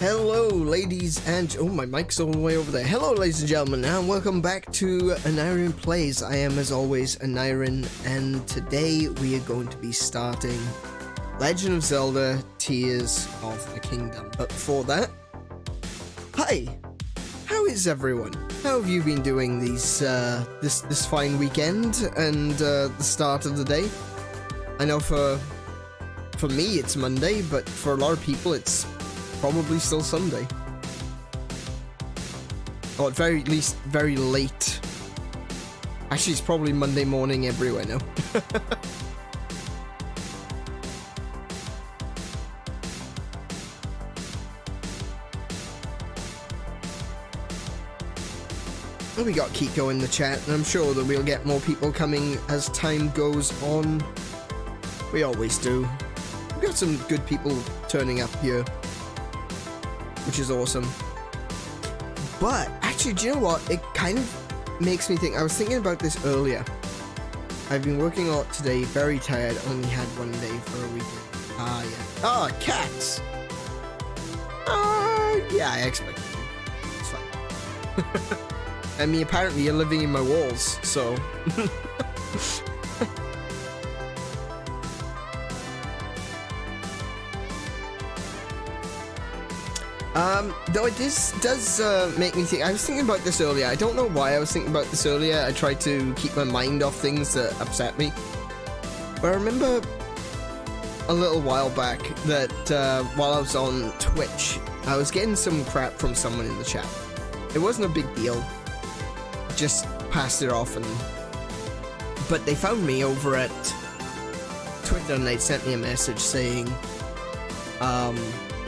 Hello, ladies and... Oh, my mic's all the way over there. Hello, ladies and gentlemen, and welcome back to AneurynPlays. I am, as always, Aneurin, and today we are going to be starting Legend of Zelda Tears of the Kingdom. But before that, hi! How is everyone? How have you been doing these, this fine weekend and the start of the day? I know for me it's Monday, but for a lot of people it's probably still Sunday. Or at very least very late. Actually, it's probably Monday morning everywhere now. We got Kiko in the chat, and I'm sure that we'll get more people coming as time goes on. We always do. We've got some good people turning up here, which is awesome. But actually, do you know what? It kind of makes me think. I was thinking about this earlier. I've been working a lot today, very tired, only had one day for a weekend. Ah, yeah. Ah, cats! Yeah, I expected you. It's fine. I mean, apparently you're living in my walls, so... Though it does make me think. I was thinking about this earlier. I don't know why I was thinking about this earlier. I tried to keep my mind off things that upset me. But I remember a little while back that while I was on Twitch, I was getting some crap from someone in the chat. It wasn't a big deal. Just passed it off, but they found me over at Twitter and they sent me a message saying,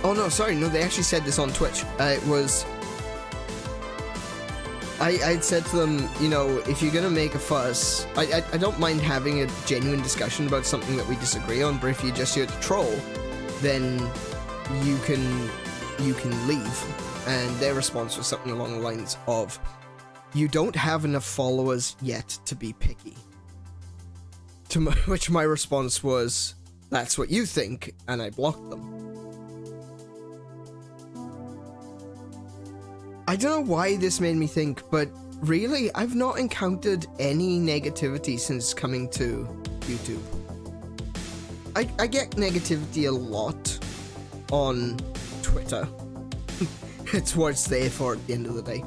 oh no, sorry, no, they actually said this on Twitch. It was, I'd said to them, you know, if you're gonna make a fuss, I don't mind having a genuine discussion about something that we disagree on, but if you're just here to troll, then you can leave. And their response was something along the lines of, you don't have enough followers yet to be picky. To which my response was, that's what you think, and I blocked them. I don't know why this made me think, but really, I've not encountered any negativity since coming to YouTube. I get negativity a lot on Twitter. It's what it's there for at the end of the day.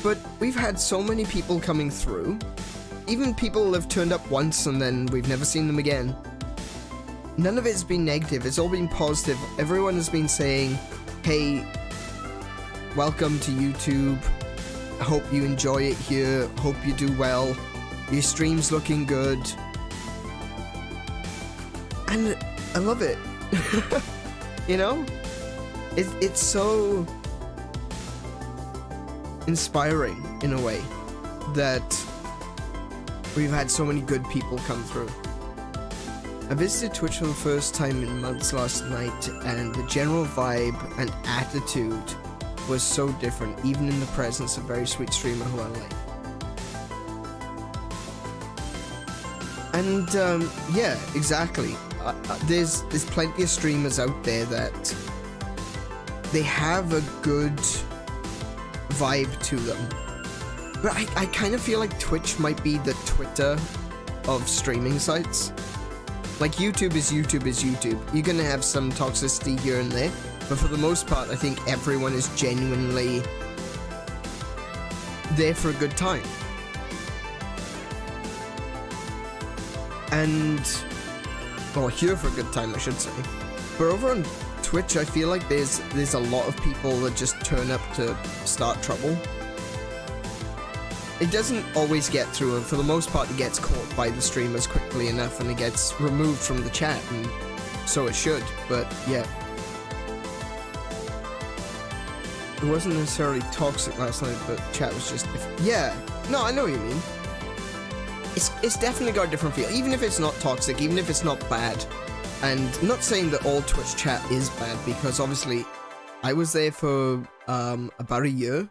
But we've had so many people coming through. Even people have turned up once and then we've never seen them again. None of it's been negative, it's all been positive. Everyone has been saying, hey, welcome to YouTube. I hope you enjoy it here. Hope you do well. Your stream's looking good. And I love it. You know? It's so inspiring in a way that we've had so many good people come through. I visited Twitch for the first time in months last night, and the general vibe and attitude was so different, even in the presence of a very sweet streamer who I like. And yeah, exactly. There's plenty of streamers out there that they have a good vibe to them, but I kind of feel like Twitch might be the Twitter of streaming sites. Like YouTube is YouTube. You're gonna have some toxicity here and there, but for the most part, I think everyone is genuinely there for a good time. And, well, here for a good time, I should say. But over on Twitch, I feel like there's a lot of people that just turn up to start trouble. It doesn't always get through, and for the most part it gets caught by the streamers quickly enough and it gets removed from the chat, and so it should, but yeah. It wasn't necessarily toxic last night, but chat was just different. Yeah, no, I know what you mean. It's definitely got a different feel, even if it's not toxic, even if it's not bad. And I'm not saying that all Twitch chat is bad, because obviously I was there for about a year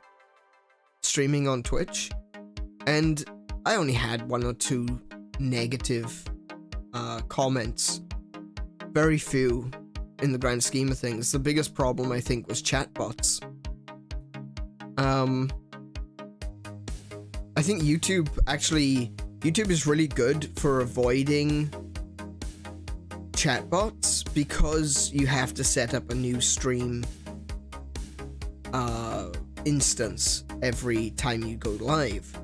streaming on Twitch, and I only had 1 or 2 negative comments. Very few in the grand scheme of things. The biggest problem, I think, was chatbots. I think YouTube is really good for avoiding chatbots because you have to set up a new stream instance every time you go live.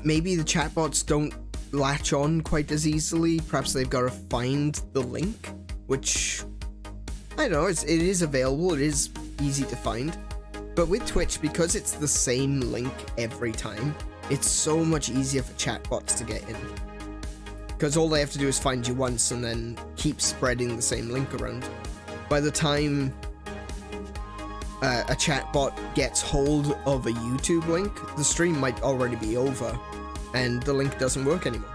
Maybe the chatbots don't latch on quite as easily. Perhaps they've got to find the link, which I don't know, it is available, it is easy to find. But with Twitch, because it's the same link every time, it's so much easier for chatbots to get in. Because all they have to do is find you once and then keep spreading the same link around. By the time a chatbot gets hold of a YouTube link, the stream might already be over and the link doesn't work anymore.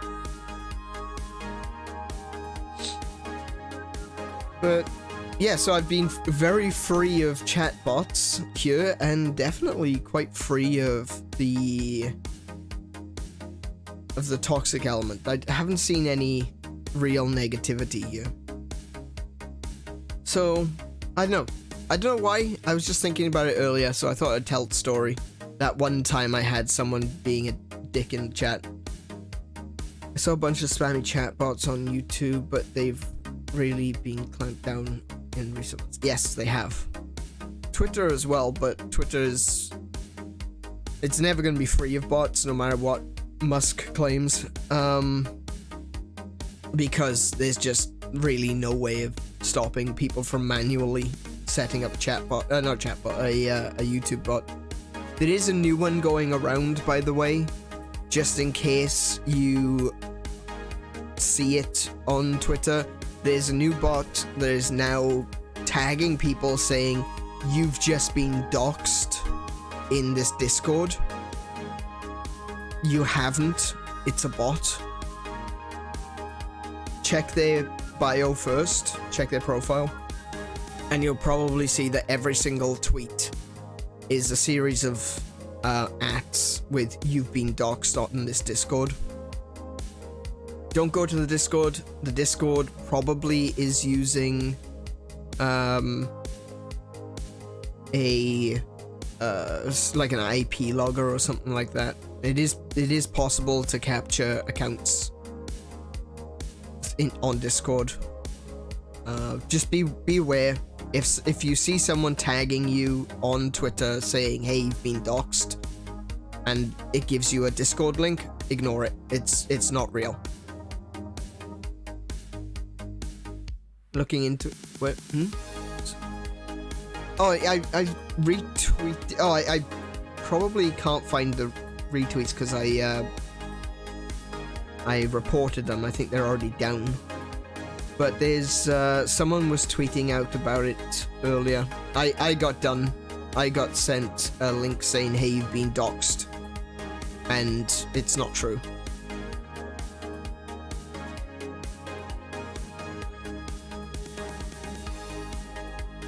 But yeah, so I've been very free of chatbots here and definitely quite free of the toxic element. I haven't seen any real negativity here. So, I don't know why. I was just thinking about it earlier, so I thought I'd tell the story. That one time I had someone being a dick in the chat. I saw a bunch of spammy chatbots on YouTube, but they've really been clamped down in recent months. Yes, they have. Twitter as well, but it's never going to be free of bots, no matter what Musk claims, because there's just really no way of stopping people from manually setting up a chatbot, a YouTube bot. There is a new one going around, by the way, just in case you see it on Twitter. There's a new bot that is now tagging people saying, "You've just been doxxed in this Discord." You haven't. It's a bot. Check their bio first. Check their profile. And you'll probably see that every single tweet is a series of ats with "You've been doxxed on this Discord." Don't go to the Discord. The Discord probably is using like an IP logger or something like that. It is possible to capture accounts on Discord. Just be aware. If you see someone tagging you on Twitter saying, "Hey, you've been doxxed," and it gives you a Discord link, ignore it. It's not real. Looking into what? Oh, I retweeted. Oh, I probably can't find the retweets because I reported them. I think they're already down. But there's someone was tweeting out about it earlier. I got done. I got sent a link saying, "Hey, you've been doxxed," and it's not true.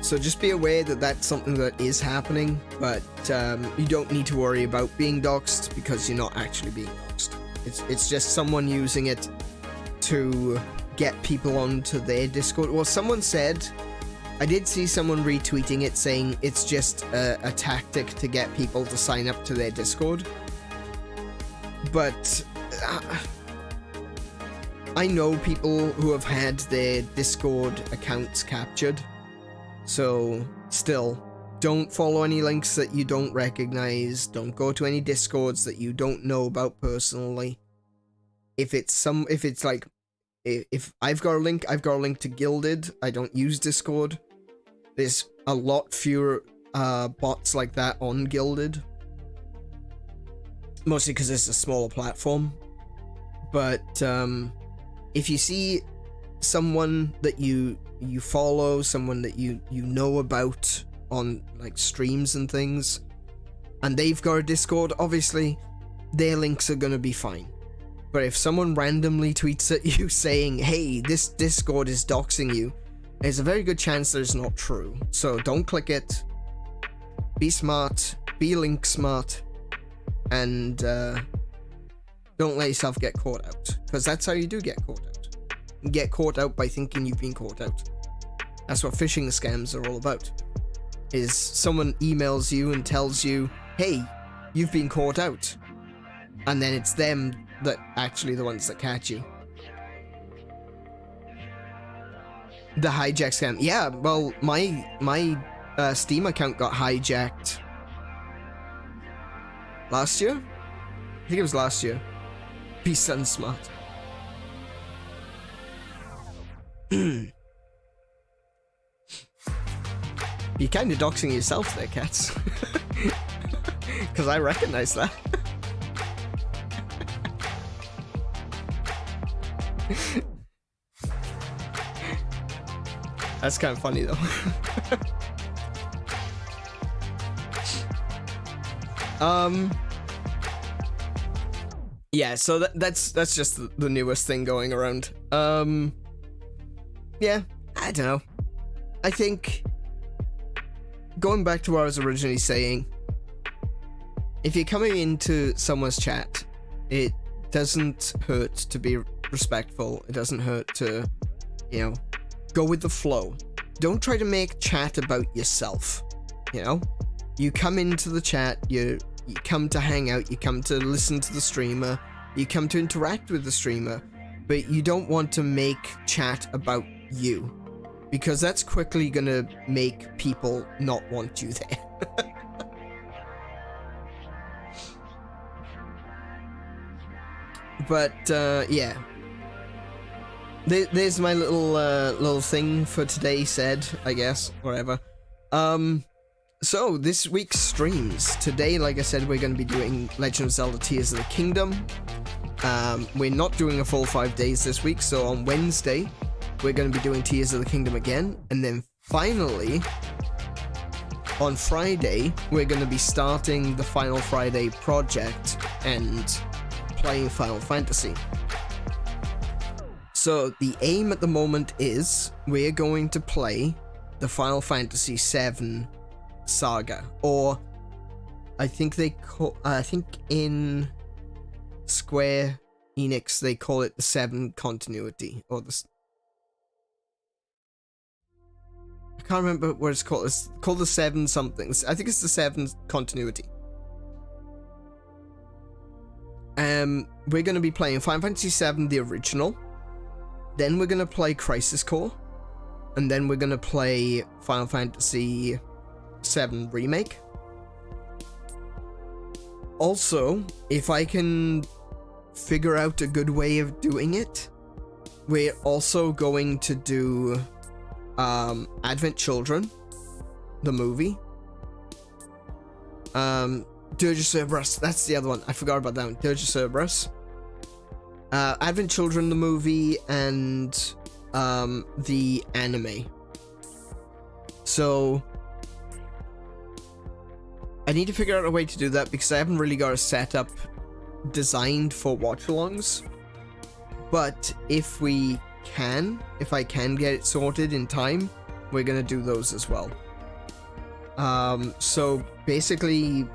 So just be aware that that's something that is happening, but you don't need to worry about being doxxed because you're not actually being doxxed. It's just someone using it to get people onto their Discord. Well, someone said, I did see someone retweeting it saying it's just a tactic to get people to sign up to their Discord. But I know people who have had their Discord accounts captured. So, still, don't follow any links that you don't recognize. Don't go to any Discords that you don't know about personally. If I've got a link, I've got a link to Guilded. I don't use Discord. There's a lot fewer bots like that on Guilded. Mostly because it's a smaller platform. But if you see someone that you follow, someone that you know about on like streams and things, and they've got a Discord, obviously their links are gonna be fine. But if someone randomly tweets at you saying, "Hey, this Discord is doxing you," there's a very good chance that it's not true. So don't click it. Be smart, be link smart, and don't let yourself get caught out, because that's how you do get caught out. get caught out by thinking you've been caught out. That's what phishing scams are all about. Is someone emails you and tells you, hey, you've been caught out. And then it's them that actually the ones that catch you. The hijack scam. Yeah, well, my Steam account got hijacked last year? I think it was last year. Be sun smart. You're kind of doxing yourself there, Cats. Because I recognize that. That's kind of funny, though. Yeah, so that's just the newest thing going around. Yeah, I don't know. I think, going back to what I was originally saying, if you're coming into someone's chat, it doesn't hurt to be respectful. It doesn't hurt to, you know, go with the flow. Don't try to make chat about yourself, you know? You come into the chat, you come to hang out, you come to listen to the streamer, you come to interact with the streamer, but you don't want to make chat about you, because that's quickly gonna make people not want you there. But yeah, there's my little thing for today said, I guess, whatever. So this week's streams. Today, like I said, we're going to be doing Legend of Zelda Tears of the Kingdom. We're not doing a full 5 days this week, so on Wednesday, we're going to be doing Tears of the Kingdom again. And then finally, on Friday, we're going to be starting the Final Friday project and playing Final Fantasy. So the aim at the moment is we're going to play the Final Fantasy VII Saga, or I think they call, I think in Square Enix they call it the 7 continuity, or the, I can't remember what it's called. It's called the 7 something. I think it's the 7 continuity. We're going to be playing Final Fantasy VII the original, then we're going to play Crisis Core, and then we're going to play Final Fantasy VII Remake. Also, if I can figure out a good way of doing it, we're also going to do Advent Children, the movie. Dirge of Cerberus, that's the other one. I forgot about that one. Dirge of Cerberus. Advent Children, the movie, and the anime. So I need to figure out a way to do that, because I haven't really got a setup designed for watch-alongs. But if I can get it sorted in time, we're gonna do those as well. So basically,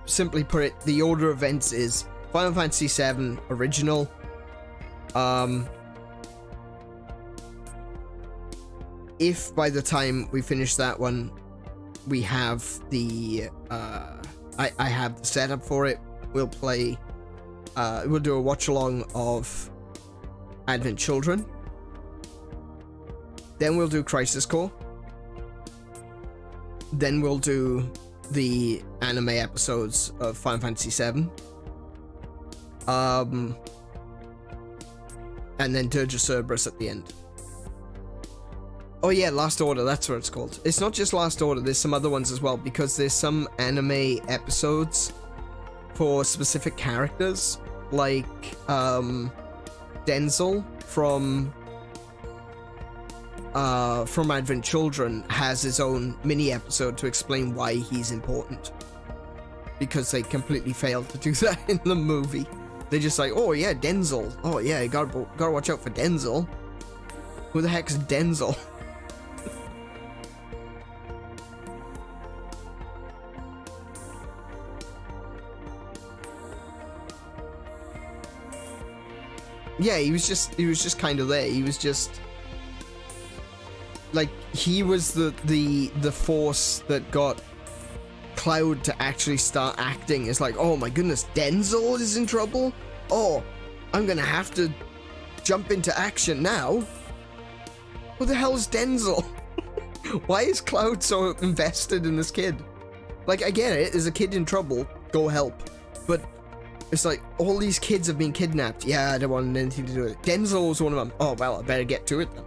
simply put it, the order of events is Final Fantasy VII original, if by the time we finish that one we have the I have the setup for it, we'll play we'll do a watch along of Advent Children, then we'll do Crisis Core, then we'll do the anime episodes of Final Fantasy VII, and then Dirge of Cerberus at the end. Oh yeah, Last Order, that's what it's called. It's not just Last Order, there's some other ones as well, because there's some anime episodes for specific characters, like Denzel from Advent Children has his own mini episode to explain why he's important, because they completely failed to do that in the movie. They're just like, oh yeah, Denzel, oh yeah, you gotta watch out for Denzel. Who the heck is Denzel? Yeah, he was just kind of there. He was just like, he was the force that got Cloud to actually start acting. It's like, oh my goodness, Denzel is in trouble? Oh, I'm gonna have to jump into action now. Who the hell is Denzel? Why is Cloud so invested in this kid? Like, I get it, there's a kid in trouble, go help. But it's like, all these kids have been kidnapped. Yeah, I don't want anything to do with it. Denzel was one of them. Oh, well, I better get to it then.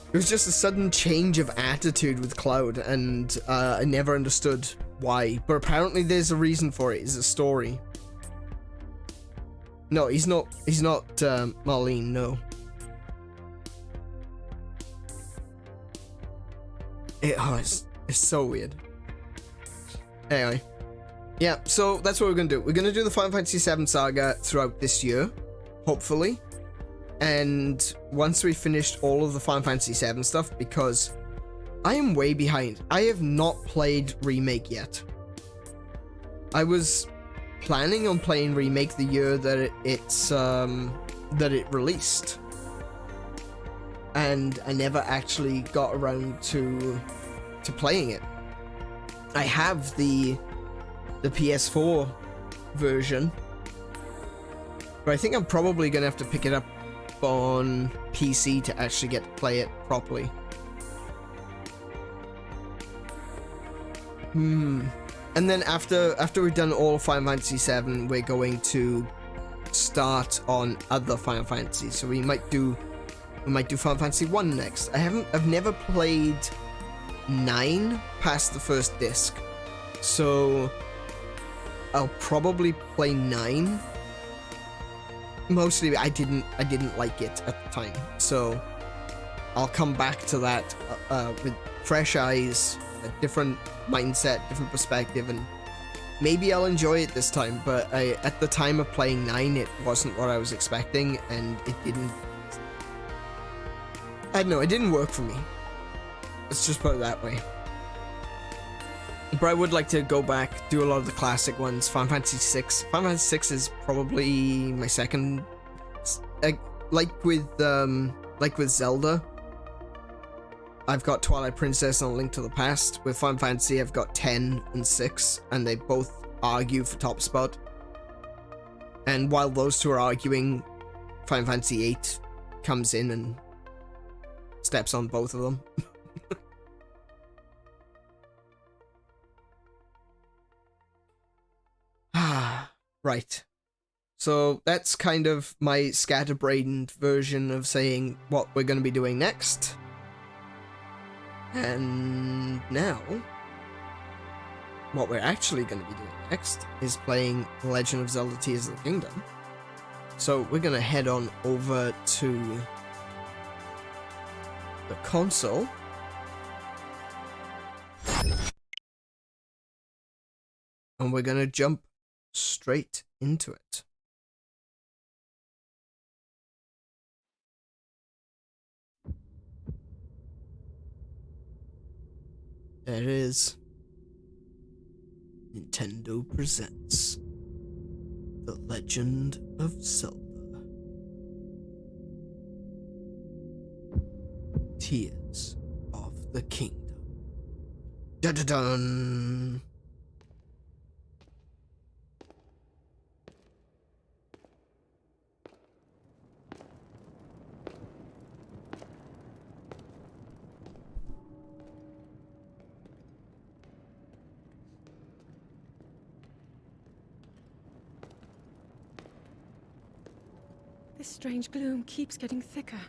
It was just a sudden change of attitude with Cloud, and I never understood why. But apparently there's a reason for it. It's a story. No, he's not Marlene, no. It's so weird. Anyway. Yeah, so that's what we're gonna do. We're gonna do the Final Fantasy VII Saga throughout this year, hopefully. And once we finished all of the Final Fantasy VII stuff, because I am way behind. I have not played Remake yet. I was planning on playing Remake the year that it released, and I never actually got around to playing it. I have the PS4 version, but I think I'm probably gonna have to pick it up on PC to actually get to play it properly. And then after we've done all Final Fantasy VII, we're going to start on other Final Fantasies. So we might do Final Fantasy 1 next. I've never played 9 past the first disc, so I'll probably play 9. Mostly I didn't like it at the time, so I'll come back to that with fresh eyes, a different mindset, different perspective, and maybe I'll enjoy it this time. But at the time of playing 9, it wasn't what I was expecting, and it didn't, I don't know, it didn't work for me. Let's just put it that way. But I would like to go back, do a lot of the classic ones. Final Fantasy 6. Final Fantasy 6 is probably my second. Like with Zelda, I've got Twilight Princess and Link to the Past. With Final Fantasy, I've got 10 and 6, and they both argue for top spot. And while those two are arguing, Final Fantasy 8 comes in and steps on both of them. Right. So that's kind of my scatterbrained version of saying what we're going to be doing next. And now, what we're actually going to be doing next is playing Legend of Zelda Tears of the Kingdom. So we're going to head on over to the console. And we're going to jump straight into it. There it is. Nintendo presents The Legend of Zelda. Tears of the Kingdom. Dun-dun-dun! This strange gloom keeps getting thicker.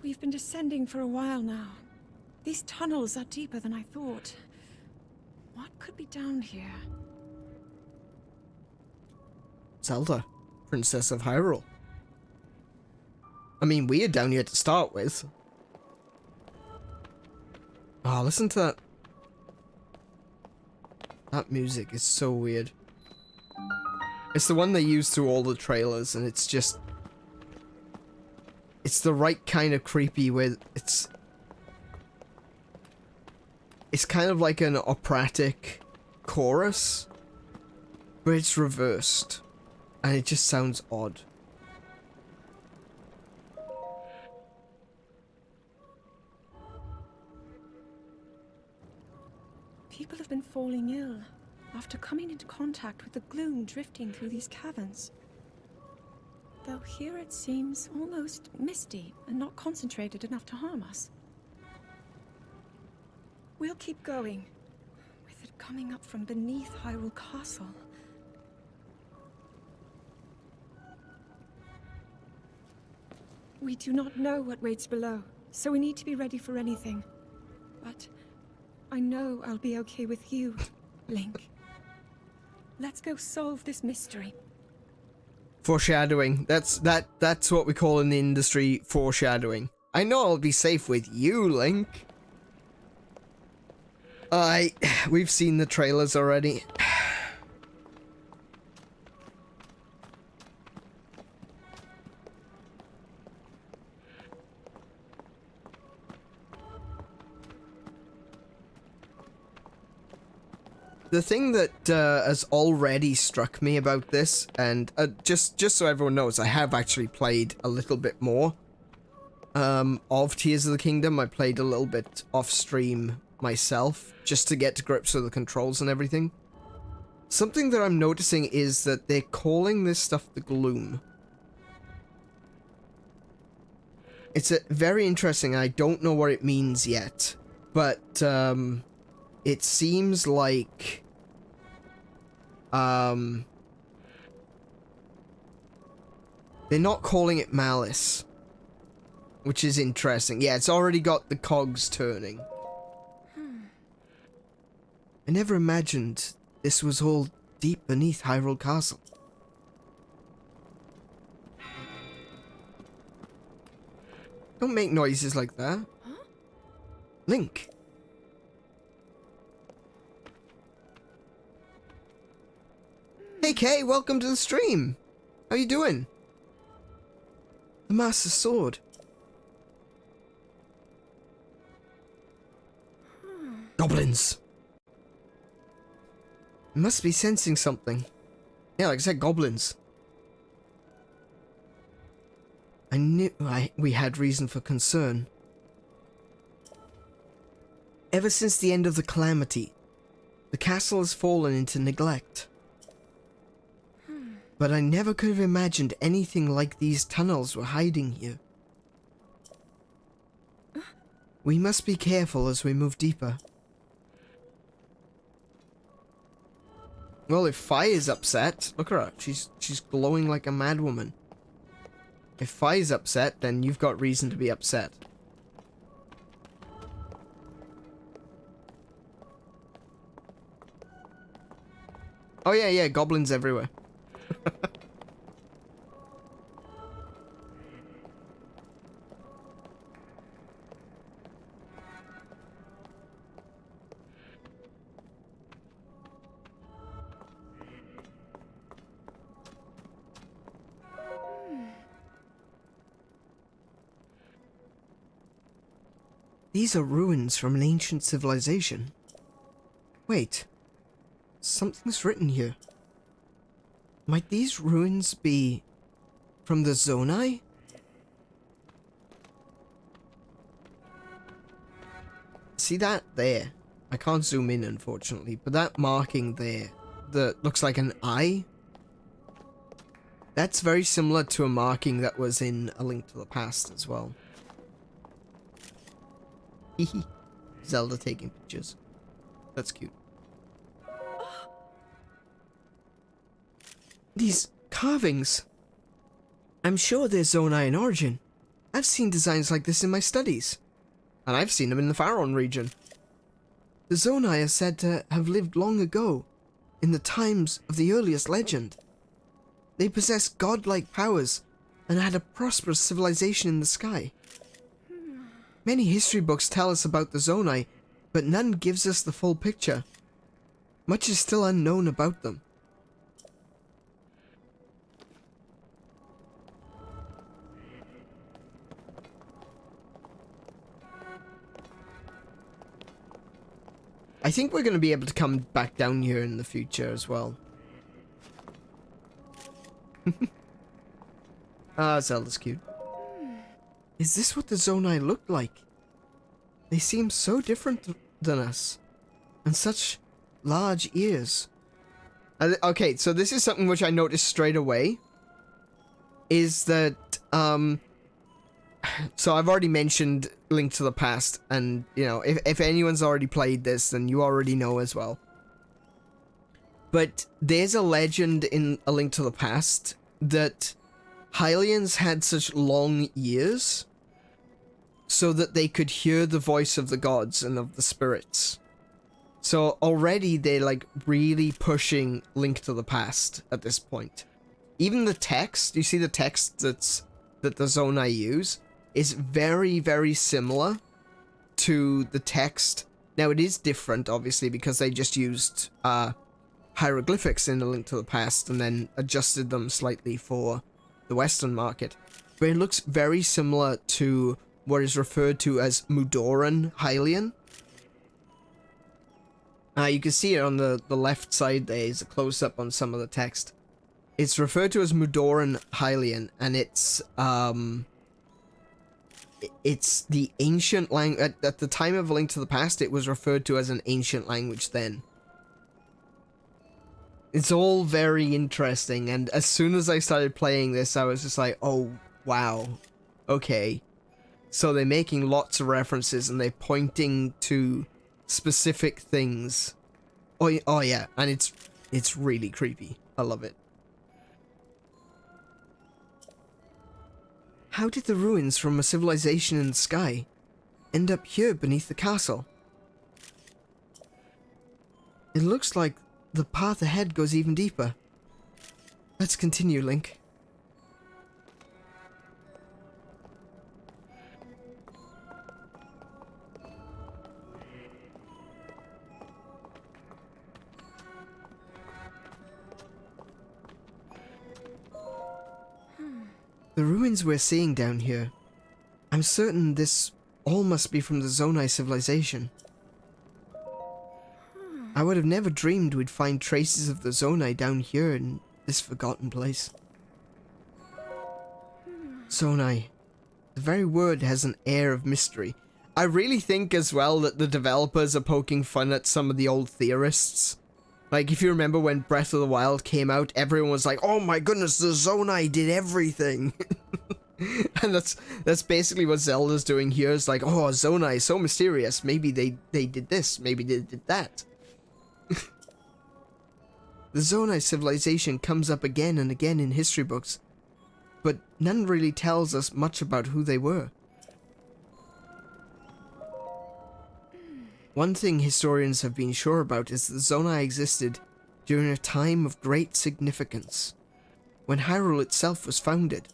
We've been descending for a while now. These tunnels are deeper than I thought. What could be down here? Zelda, Princess of Hyrule. I mean, we are down here to start with. Oh, listen to that. That music is so weird. It's the one they use through all the trailers, and it's just... It's the right kind of creepy where it's it's kind of like an operatic chorus, but it's reversed, and it just sounds odd. People have been falling ill after coming into contact with the gloom drifting through these caverns. Though here it seems almost misty and not concentrated enough to harm us. We'll keep going, with it coming up from beneath Hyrule Castle. We do not know what waits below, so we need to be ready for anything. But I know I'll be okay with you, Link. Let's go solve this mystery. Foreshadowing. That's what we call in the industry foreshadowing. I know I'll be safe with you, Link. We've seen the trailers already. The thing that has already struck me about this, and just so everyone knows, I have actually played a little bit more of Tears of the Kingdom. I played a little bit off stream myself, just to get to grips with the controls and everything. Something that I'm noticing is that they're calling this stuff the Gloom. It's very interesting. I don't know what it means yet, but it seems like they're not calling it malice, which is interesting. Yeah, it's already got the cogs turning. I never imagined this was all deep beneath Hyrule Castle. Don't make noises like that. Huh? Link. Hey Kay, welcome to the stream. How you doing? The Master's Sword. Goblins. Must be sensing something. Yeah, like I said, goblins. I knew we had reason for concern. Ever since the end of the calamity, the castle has fallen into neglect. But I never could have imagined anything like these tunnels were hiding here. We must be careful as we move deeper. Well, if Fire's upset, look at her. She's glowing like a madwoman. If Fire's upset, then you've got reason to be upset. Oh yeah, goblins everywhere. These are ruins from an ancient civilization. Wait, something's written here. Might these ruins be from the Zonai? See that there? I can't zoom in, unfortunately, but that marking there that looks like an eye, that's very similar to a marking that was in A Link to the Past as well. Hehe. Zelda taking pictures. That's cute. These carvings. I'm sure they're Zonai in origin. I've seen designs like this in my studies. And I've seen them in the Faron region. The Zonai are said to have lived long ago, in the times of the earliest legend. They possess godlike powers and had a prosperous civilization in the sky. Many history books tell us about the Zonai, but none gives us the full picture. Much is still unknown about them. I think we're going to be able to come back down here in the future as well. Ah, Zelda's cute. Is this what the Zonai looked like? They seem so different than us. And such large ears. Okay, so this is something which I noticed straight away. Is that, so I've already mentioned Link to the Past, and, you know, if anyone's already played this, then you already know as well. But there's a legend in A Link to the Past that Hylians had such long ears so that they could hear the voice of the gods and of the spirits. So already they're like really pushing Link to the Past at this point. Even the text, you see the text that the Zonai use is very, very similar to the text. Now it is different, obviously, because they just used hieroglyphics in A Link to the Past and then adjusted them slightly for the Western market. But it looks very similar to what is referred to as Mudoran Hylian. You can see it on the left side there is a close-up on some of the text. It's referred to as Mudoran Hylian, and it's the ancient language. At the time of A Link to the Past, it was referred to as an ancient language then. It's all very interesting, and as soon as I started playing this, I was just like, oh, wow, okay. So they're making lots of references, and they're pointing to specific things. Oh yeah, and it's really creepy. I love it. How did the ruins from a civilization in the sky end up here beneath the castle? It looks like the path ahead goes even deeper. Let's continue, Link. The ruins we're seeing down here, I'm certain this all must be from the Zonai civilization. I would have never dreamed we'd find traces of the Zonai down here in this forgotten place. Zonai. The very word has an air of mystery. I really think as well that the developers are poking fun at some of the old theorists. Like, if you remember when Breath of the Wild came out, everyone was like, oh my goodness, the Zonai did everything. And that's basically what Zelda's doing here. Is like, oh, Zonai is so mysterious. Maybe they did this. Maybe they did that. The Zonai civilization comes up again and again in history books, but none really tells us much about who they were. One thing historians have been sure about is that Zonai existed during a time of great significance, when Hyrule itself was founded.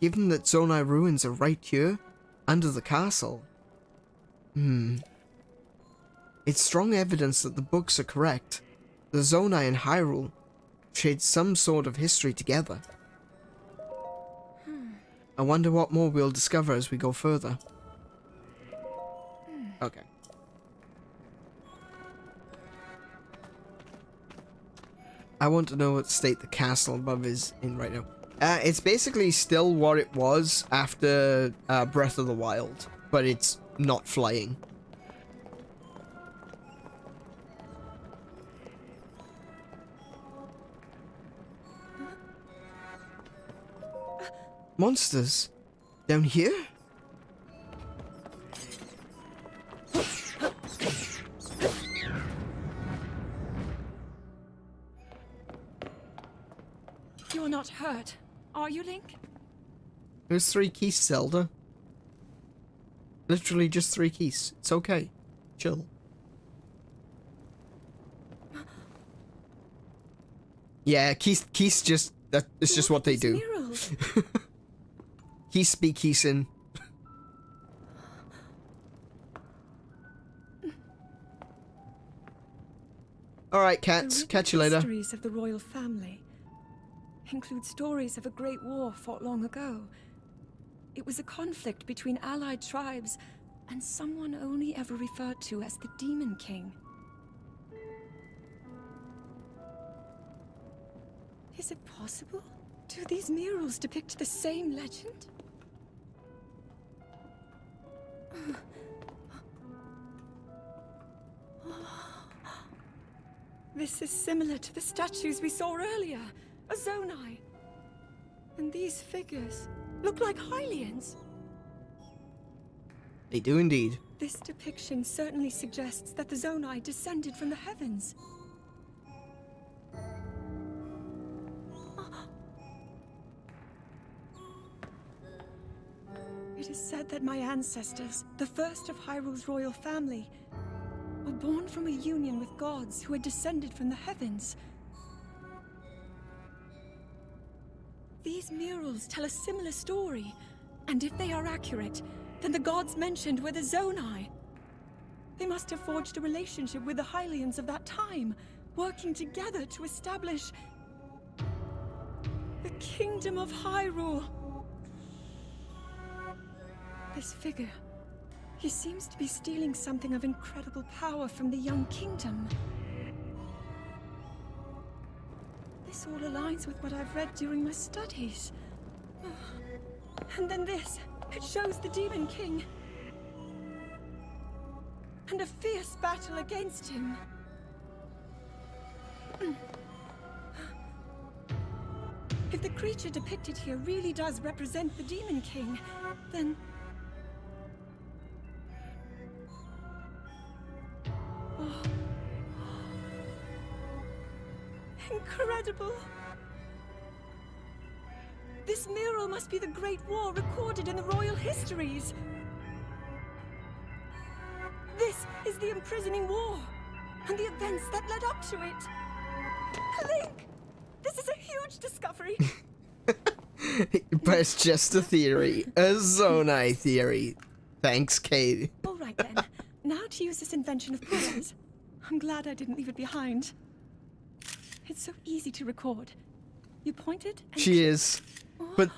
Given that Zonai ruins are right here, under the castle, it's strong evidence that the books are correct. The Zonai and Hyrule shared some sort of history together. I wonder what more we'll discover as we go further. Okay. I want to know what state the castle above is in right now. It's basically still what it was after Breath of the Wild, but it's not flying. Monsters? Down here? You're not hurt, are you, Link? There's 3 keys, Zelda. Literally just 3 keys. It's okay. Chill. Yeah, keys just... It's just what they do. Keys speak keys in. Alright, cats. Catch you later. Histories of the royal family include stories of a great war fought long ago. It was a conflict between allied tribes, and someone only ever referred to as the Demon King. Is it possible? Do these murals depict the same legend? This is similar to the statues we saw earlier, a Zonai. And these figures look like Hylians. They do indeed. This depiction certainly suggests that the Zonai descended from the heavens. It is said that my ancestors, the first of Hyrule's royal family, were born from a union with gods who had descended from the heavens. These murals tell a similar story, and if they are accurate, then the gods mentioned were the Zonai. They must have forged a relationship with the Hylians of that time, working together to establish the Kingdom of Hyrule. This figure, he seems to be stealing something of incredible power from the young kingdom. This all aligns with what I've read during my studies. And then this, it shows the Demon King. And a fierce battle against him. If the creature depicted here really does represent the Demon King, then... Incredible! This mural must be the Great War recorded in the royal histories. This is the imprisoning war, and the events that led up to it. Link! This is a huge discovery! But it's just a theory. A Zonai theory. Thanks, Kate. Alright then. Now to use this invention of Paul's. I'm glad I didn't leave it behind. It's so easy to record. You pointed and She is. But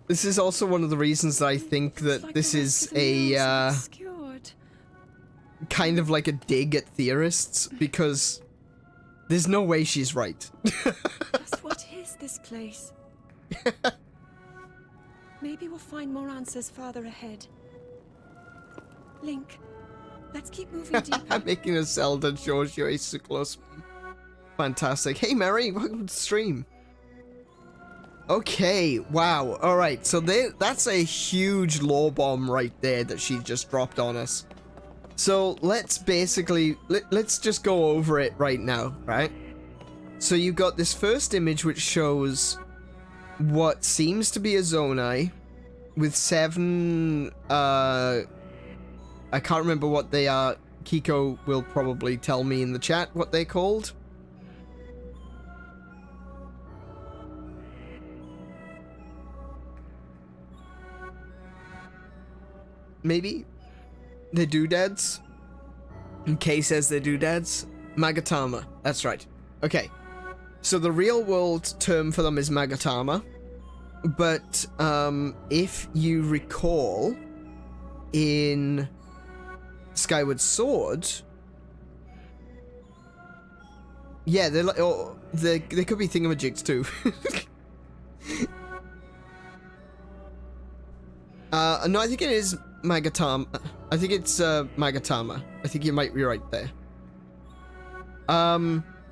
this is also one of the reasons that I think that like this the is rest of the murals are a obscured. kind of like a dig at theorists, because there's no way she's right. Just what is this place? Maybe we'll find more answers farther ahead. Link, let's keep moving deeper. I'm making a Zelda 𝗬𝗄𝗰𝗵. Fantastic. Hey Mary, welcome to the stream. Okay, wow. Alright, so that's a huge lore bomb right there that she just dropped on us. So let's basically, let's just go over it right now, right? So you've got this first image which shows what seems to be a Zonai with 7, I can't remember what they are. Kiko will probably tell me in the chat what they're called. Maybe? They're doodads? Kay says they're doodads. Magatama. That's right. Okay. So the real world term for them is Magatama. But, if you recall, in Skyward Sword... Yeah, they're like... Oh, they could be thingamajigs too. No, I think it is Magatama. I think it's Magatama. I think you might be right there.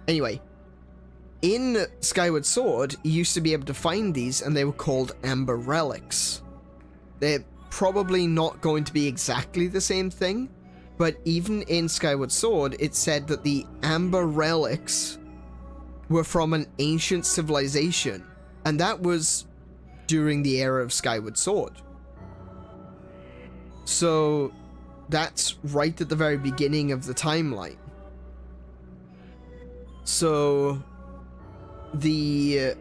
Anyway, in Skyward Sword, you used to be able to find these, and they were called Amber Relics. They're probably not going to be exactly the same thing, but even in Skyward Sword, it said that the Amber Relics were from an ancient civilization, and that was during the era of Skyward Sword. So that's right at the very beginning of the timeline. So the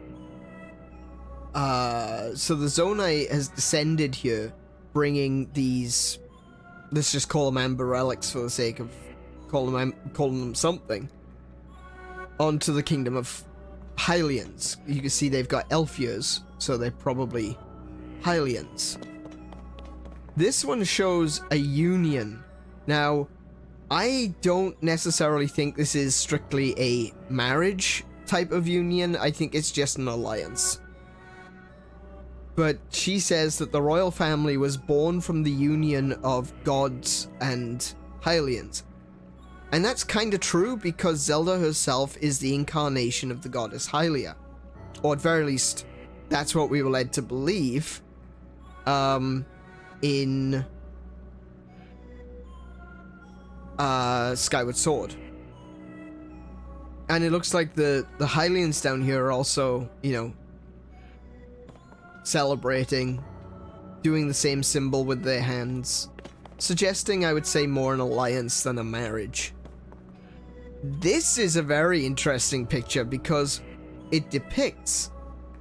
Zonai has descended here, bringing these, let's just call them Amber Relics for the sake of calling them something, onto the Kingdom of Hylians. You can see they've got elf ears, so they're probably Hylians. This one shows a union. Now, I don't necessarily think this is strictly a marriage type of union. I think it's just an alliance. But she says that the royal family was born from the union of gods and Hylians. And that's kind of true because Zelda herself is the incarnation of the goddess Hylia. Or at very least, that's what we were led to believe in Skyward Sword. And it looks like the Hylians down here are also, you know, celebrating, doing the same symbol with their hands, suggesting, I would say, more an alliance than a marriage. This is a very interesting picture because it depicts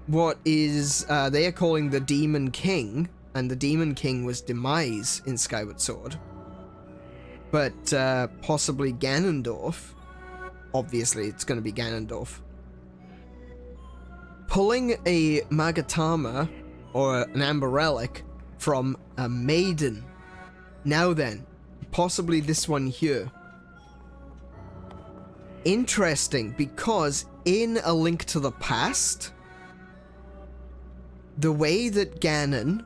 what is, they are calling the Demon King, and the Demon King was Demise in Skyward Sword. But possibly Ganondorf, obviously it's going to be Ganondorf, pulling a Magatama, or an Amber Relic, from a maiden. Now then, possibly this one here. Interesting, because in A Link to the Past, the way that Ganon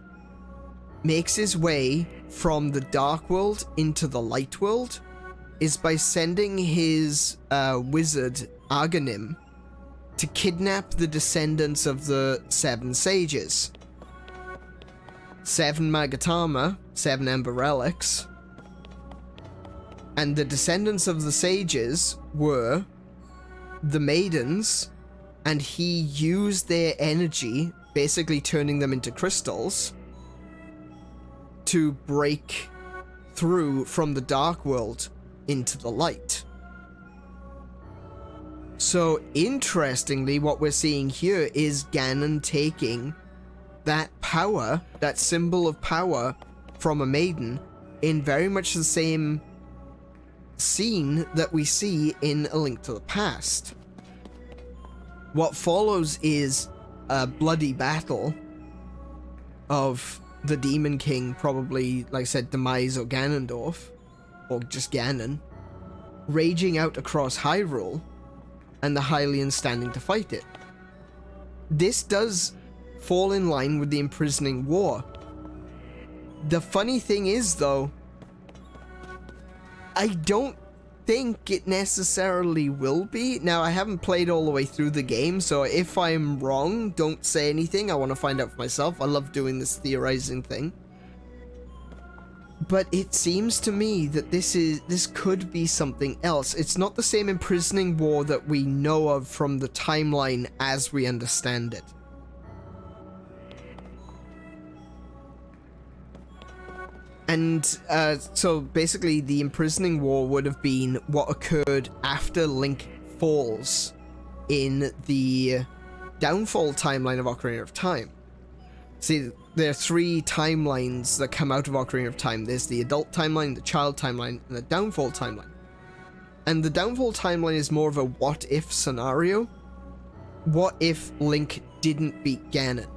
makes his way from the Dark World into the Light World is by sending his wizard, Aghanim, to kidnap the descendants of the 7 sages. 7 Magatama, 7 Amber Relics. And the descendants of the sages were the maidens, and he used their energy, basically turning them into crystals, to break through from the Dark World into the light. So, interestingly, what we're seeing here is Ganon taking that power, that symbol of power from a maiden, in very much the same scene that we see in A Link to the Past. What follows is a bloody battle of the Demon King, probably, like I said, Demise or Ganondorf, or just Ganon, raging out across Hyrule, and the Hylians standing to fight it. This does fall in line with the Imprisoning War. The funny thing is, though, I don't think it necessarily will be. Now, I haven't played all the way through the game, so if I'm wrong, don't say anything. I want to find out for myself. I love doing this theorizing thing. But it seems to me that this could be something else. It's not the same Imprisoning War that we know of from the timeline as we understand it. And so basically the Imprisoning War would have been what occurred after Link falls in the downfall timeline of Ocarina of Time. See, there are 3 timelines that come out of Ocarina of Time. There's the adult timeline, the child timeline, and the downfall timeline. And the downfall timeline is more of a what-if scenario. What if Link didn't beat Ganon?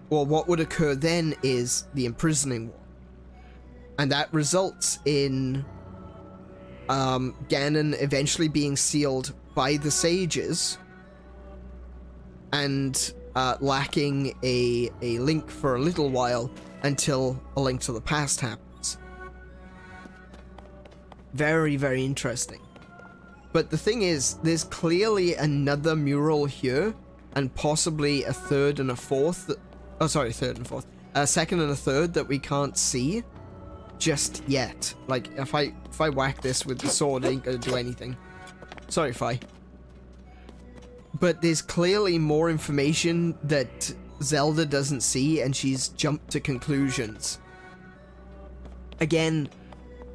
Well, what would occur then is the Imprisoning War. And that results in Ganon eventually being sealed by the sages and lacking a Link for a little while until A Link to the Past happens. Very, very interesting. But the thing is, there's clearly another mural here, and possibly a third and a fourth. Oh, sorry, third and fourth. A second and a third that we can't see just yet. Like, if I whack this with the sword, it ain't gonna do anything. Sorry, Fi. But there's clearly more information that Zelda doesn't see, and she's jumped to conclusions. Again,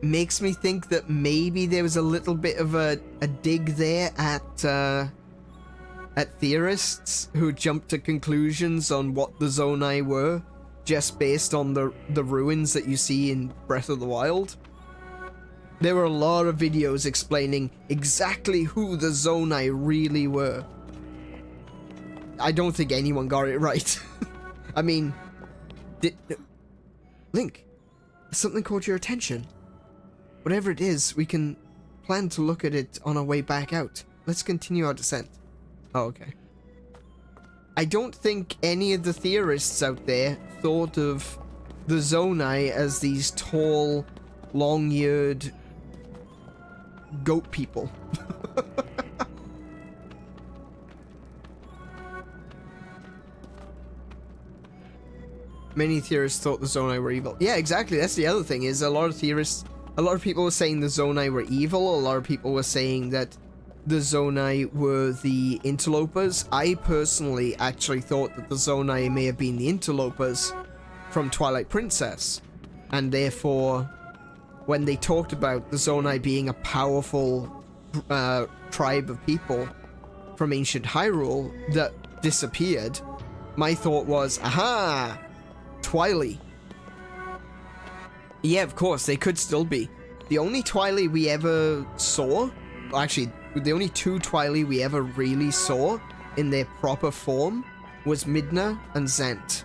makes me think that maybe there was a little bit of a dig there at theorists who jumped to conclusions on what the Zonai were, just based on the ruins that you see in Breath of the Wild. There were a lot of videos explaining exactly who the Zonai really were. I don't think anyone got it right. I mean, Link, something caught your attention. Whatever it is, we can plan to look at it on our way back out. Let's continue our descent. Oh, okay. I don't think any of the theorists out there thought of the Zonai as these tall, long-eared goat people. Many theorists thought the Zonai were evil. Yeah, exactly. That's the other thing, is a lot of people were saying the Zonai were evil. A lot of people were saying that the Zonai were the interlopers. I personally actually thought that the Zonai may have been the interlopers from Twilight Princess. And therefore, when they talked about the Zonai being a powerful tribe of people from ancient Hyrule that disappeared, my thought was, aha! Twily. Yeah, of course, they could still be. The only Twily we ever saw, actually, the only two Twily we ever really saw in their proper form was Midna and Zant.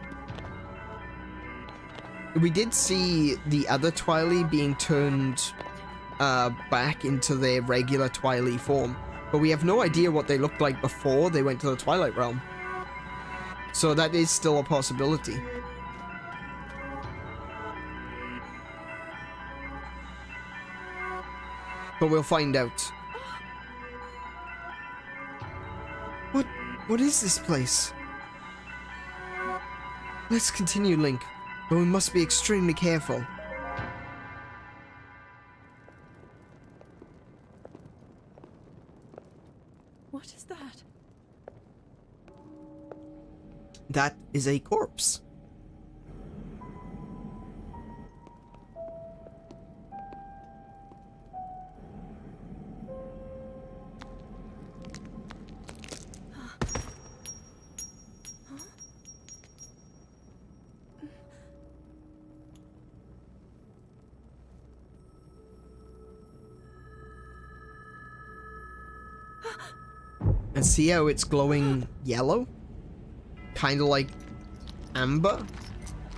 We did see the other Twily being turned back into their regular Twily form, but we have no idea what they looked like before they went to the Twilight Realm. So that is still a possibility. But we'll find out. What is this place? Let's continue, Link, but we must be extremely careful. What is that? That is a corpse. And see how it's glowing yellow? Kind of like amber?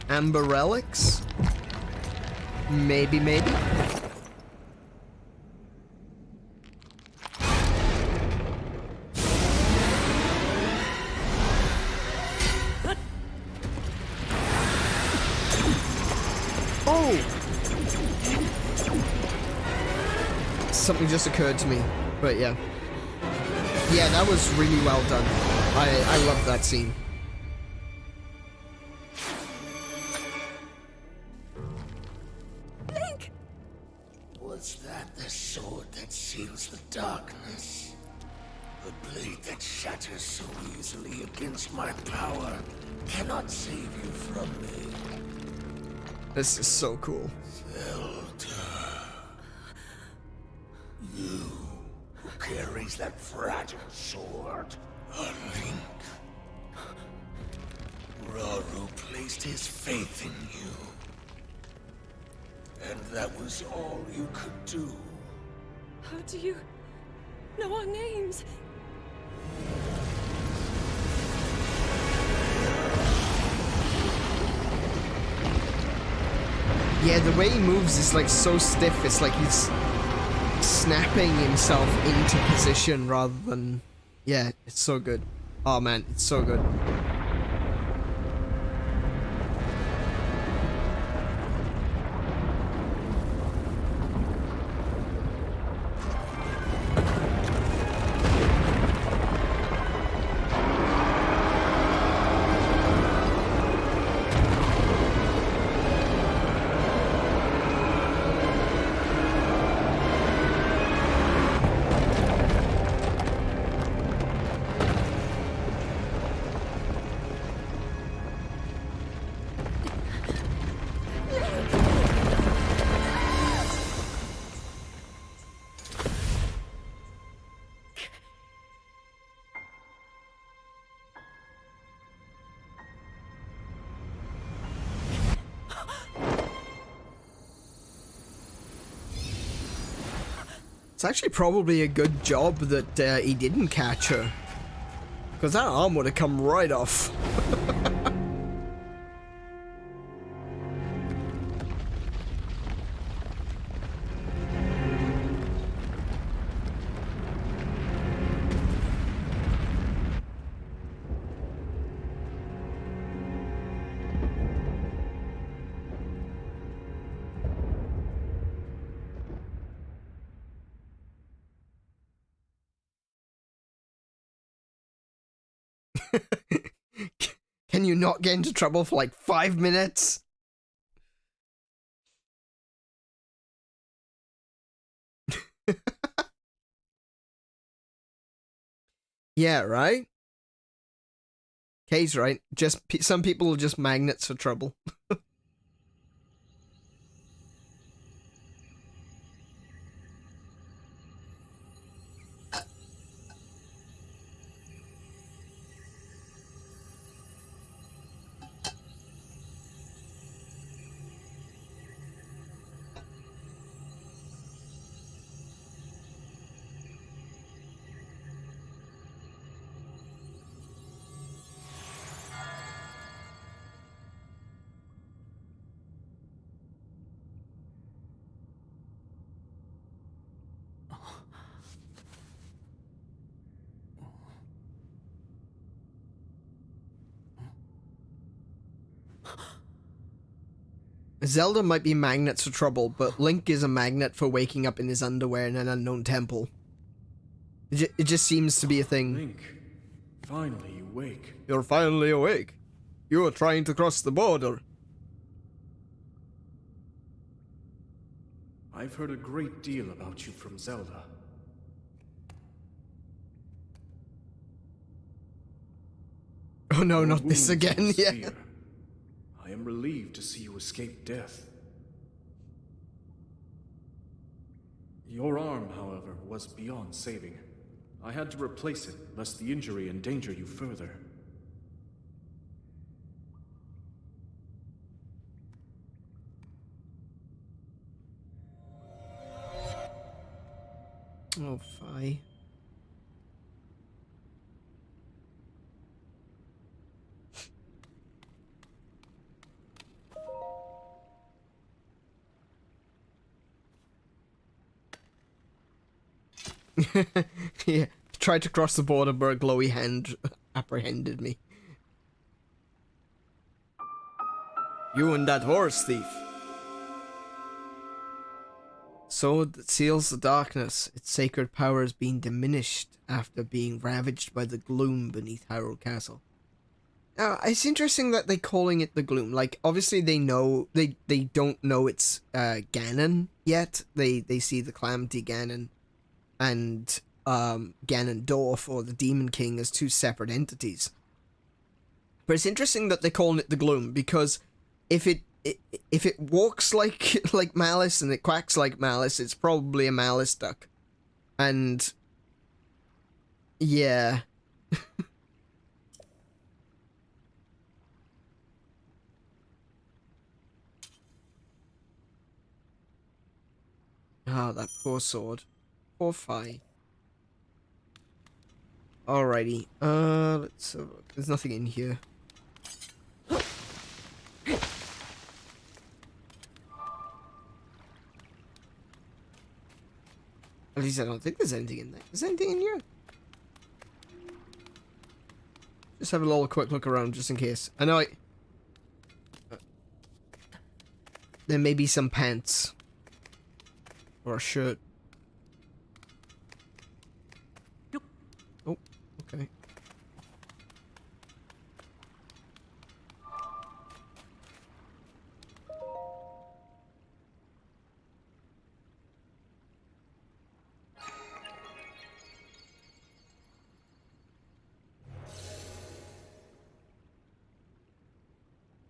Amber relics? Maybe. Oh! Something just occurred to me, but yeah. Yeah, that was really well done. I love that scene. Link! Was that the sword that seals the darkness? The blade that shatters so easily against my power cannot save you from me. This is so cool. Zelda. You who carries that fragile sword, a Link. Rauru placed his faith in you. And that was all you could do. How do you know our names? Yeah, the way he moves is like so stiff, it's like he's snapping himself into position rather than... Yeah, it's so good. Oh man, it's so good. It's actually probably a good job that he didn't catch her, because that arm would have come right off. Can you not get into trouble for like 5 minutes? Yeah, right? Kay's right. Just some people are just magnets for trouble. Zelda might be magnets for trouble, but Link is a magnet for waking up in his underwear in an unknown temple. It just seems to be a thing. Link, finally you wake. You're finally awake. You are trying to cross the border. I've heard a great deal about you from Zelda. Oh no, Your not this wounds again, were yeah. severe. I am relieved to see you escape death. Your arm, however, was beyond saving. I had to replace it, lest the injury endanger you further. Oh, fie. Yeah, tried to cross the border, but a glowy hand apprehended me. You and that horse thief. Sword that seals the darkness. Its sacred power has been diminished after being ravaged by the gloom beneath Hyrule Castle. Now, it's interesting that they're calling it the gloom. Like, obviously they know, they don't know it's Ganon yet. They see the Calamity Ganon and Ganondorf, or the Demon King, as two separate entities. But it's interesting that they're calling it the gloom, because if it walks like Malice and it quacks like Malice, it's probably a Malice duck. And yeah. Ah, that poor sword. Poor Fi. Alrighty. Let's there's nothing in here. At least I don't think there's anything in there. Is there anything in here? Just have a little quick look around just in case. I know there may be some pants. Or a shirt. Oh, okay.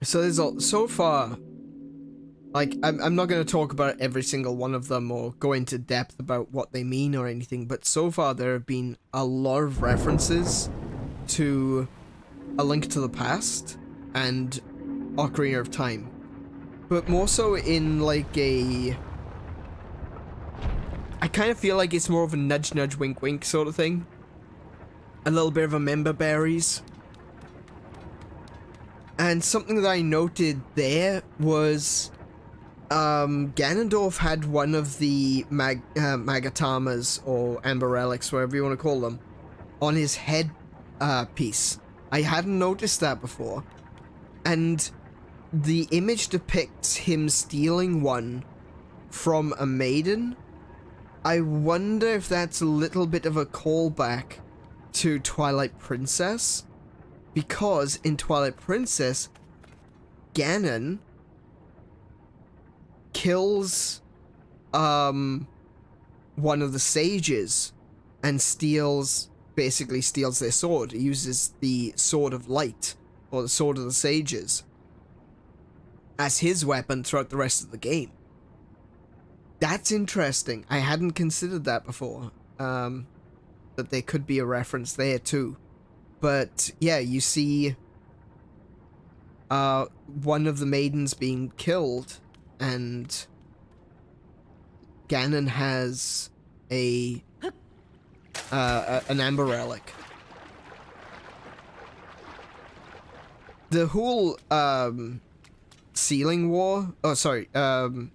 So there's so far, like, I'm not going to talk about every single one of them or go into depth about what they mean or anything, but so far there have been a lot of references to A Link to the Past and Ocarina of Time, but more so in like I kind of feel like it's more of a nudge nudge wink wink sort of thing. A little bit of a member berries. And something that I noted there was Ganondorf had one of the Magatamas, or Amber Relics, whatever you want to call them, on his head piece. I hadn't noticed that before. And the image depicts him stealing one from a maiden. I wonder if that's a little bit of a callback to Twilight Princess, because in Twilight Princess, Ganon kills one of the sages and basically steals their sword. He uses the Sword of Light, or the Sword of the Sages, as his weapon throughout the rest of the game. That's interesting. I hadn't considered that before. That there could be a reference there too. But yeah, you see one of the maidens being killed, and Ganon has an amber relic. The whole sealing war,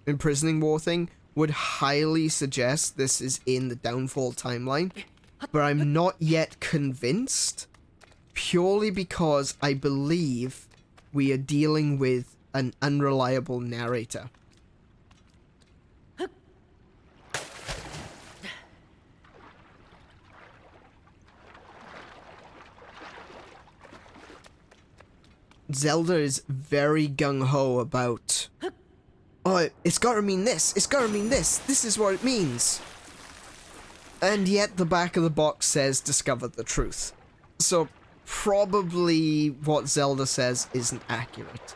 imprisoning war thing would highly suggest this is in the Downfall timeline, but I'm not yet convinced, purely because I believe we are dealing with an unreliable narrator. Zelda is very gung-ho about, oh, it's gotta mean this, it's gotta mean this, this is what it means. And yet the back of the box says, discover the truth. So probably what Zelda says isn't accurate.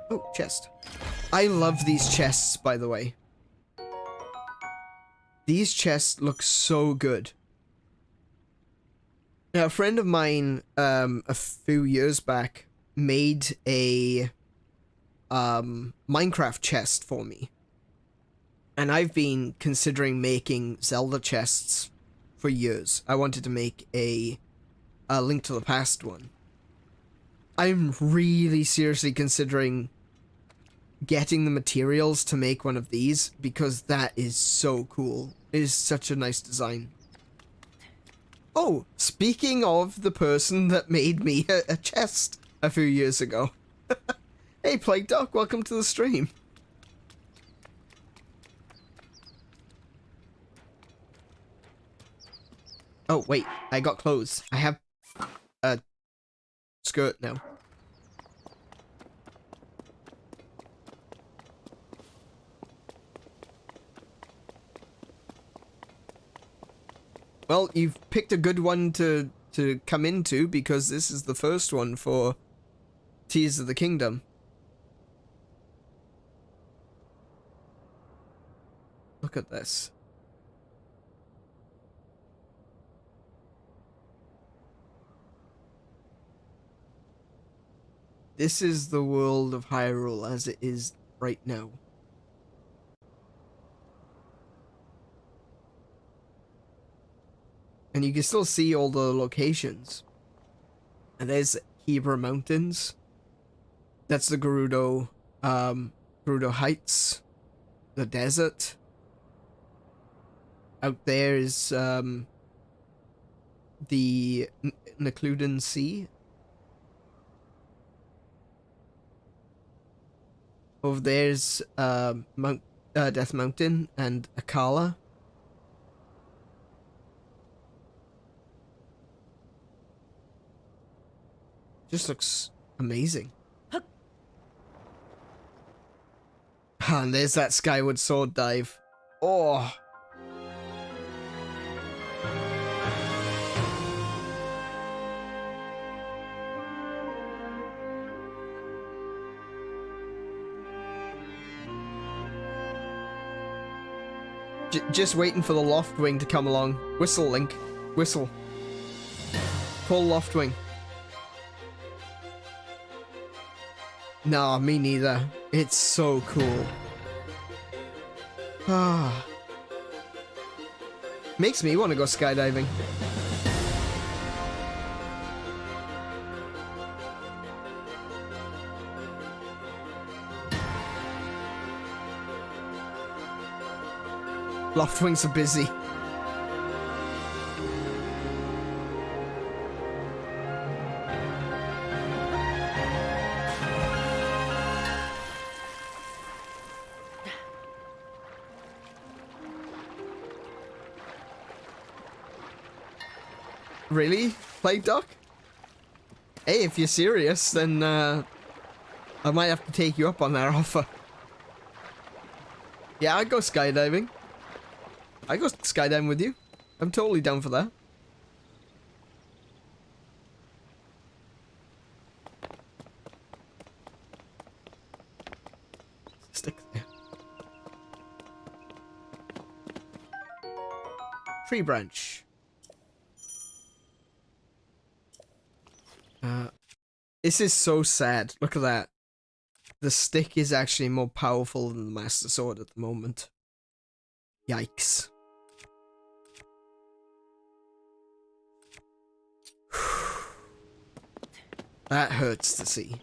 Oh, chest. I love these chests, by the way. These chests look so good. Now, a friend of mine, a few years back, made a Minecraft chest for me. And I've been considering making Zelda chests for years. I wanted to make a Link to the Past one. I'm really seriously considering getting the materials to make one of these, because that is so cool. It is such a nice design. Oh, speaking of the person that made me a chest a few years ago. Hey, Plague Duck, welcome to the stream. Oh, wait, I got clothes. I have a skirt now. Well, you've picked a good one to come into, because this is the first one for Tears of the Kingdom. Look at this. This is the world of Hyrule as it is right now. And you can still see all the locations. And there's Hebra Mountains. That's the Gerudo Heights. The desert. Out there is the Necludan Sea. Over there's Death Mountain and Akala. Just looks amazing. And there's that Skyward Sword dive. Oh. Just waiting for the Loftwing to come along. Whistle, Link. Whistle. Pull Loftwing. Nah, me neither. It's so cool. Ah. Makes me want to go skydiving. Loftwings are busy. Really? Plague Duck? Hey, if you're serious, then I might have to take you up on that offer. Yeah, I'd go skydiving. I'd go skydiving with you. I'm totally down for that. Stick there. Tree branch. This is so sad. Look at that. The stick is actually more powerful than the Master Sword at the moment. Yikes. That hurts to see.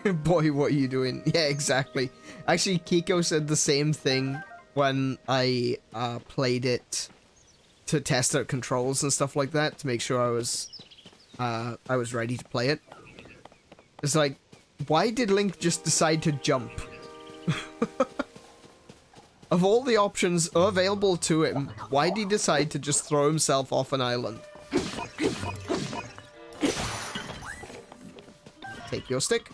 Boy, what are you doing? Yeah, exactly. Actually, Kiko said the same thing when I played it to test out controls and stuff like that to make sure I was ready to play it. It's like, why did Link just decide to jump? Of all the options available to him, why did he decide to just throw himself off an island? Take your stick.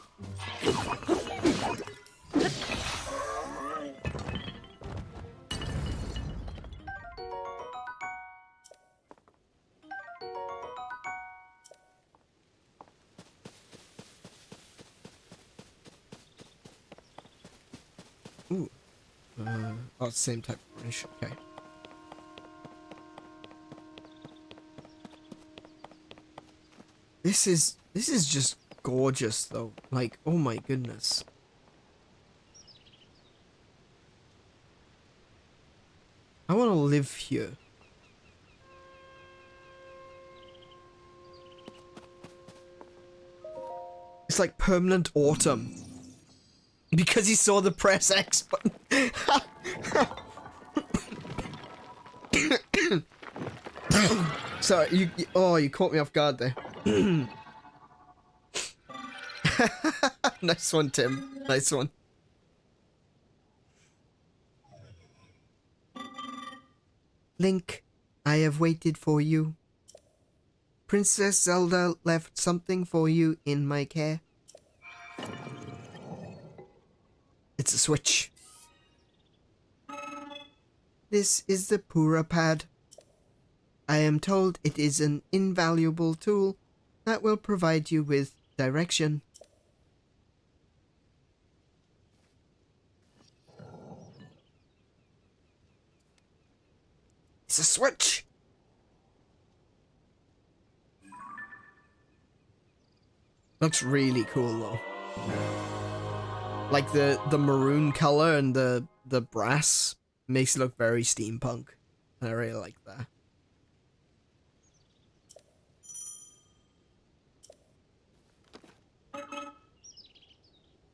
Ooh. Oh, it's the same type of branch. Okay. This is just gorgeous though. Like, oh my goodness. I want to live here. It's like permanent autumn. Because he saw the press X button. Sorry, you caught me off guard there. Nice one, Tim. Nice one. Link, I have waited for you. Princess Zelda left something for you in my care. It's a switch. This is the Pura Pad. I am told it is an invaluable tool that will provide you with direction. It's a switch! Looks really cool though. Like the maroon color and the brass makes it look very steampunk. I really like that.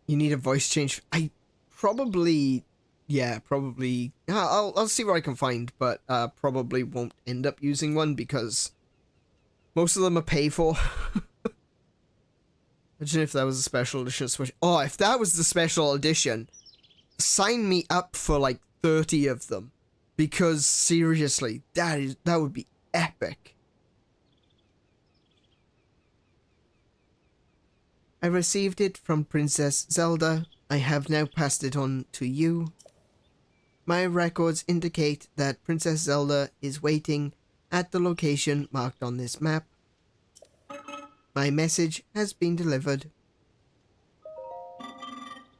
You need a voice change. I probably, yeah, probably. I'll see what I can find, but probably won't end up using one because most of them are paid for. Imagine if that was a special edition Switch. Oh, if that was the special edition, sign me up for like 30 of them. Because seriously, that would be epic. I received it from Princess Zelda. I have now passed it on to you. My records indicate that Princess Zelda is waiting at the location marked on this map. My message has been delivered.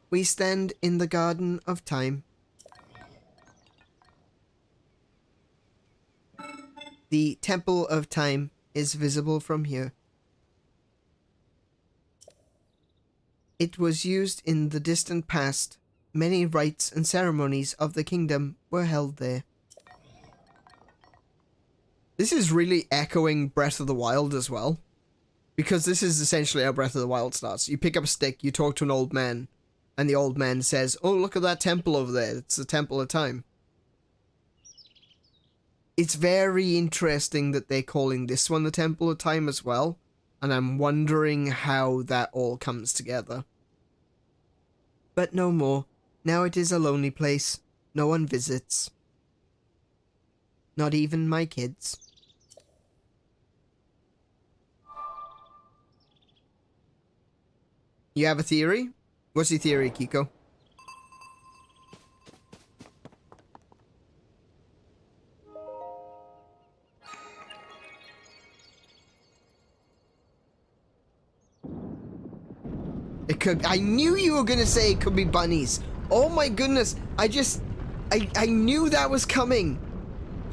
We stand in the Garden of Time. The Temple of Time is visible from here. It was used in the distant past. Many rites and ceremonies of the kingdom were held there. This is really echoing Breath of the Wild as well. Because this is essentially how Breath of the Wild starts. You pick up a stick, you talk to an old man, and the old man says, "Oh, look at that temple over there. It's the Temple of Time." It's very interesting that they're calling this one the Temple of Time as well. and I'm wondering how that all comes together. But no more. Now it is a lonely place. No one visits. Not even my kids. You have a theory? What's your theory, Kiko? It could. I knew you were gonna say it could be bunnies. Oh my goodness! I knew that was coming.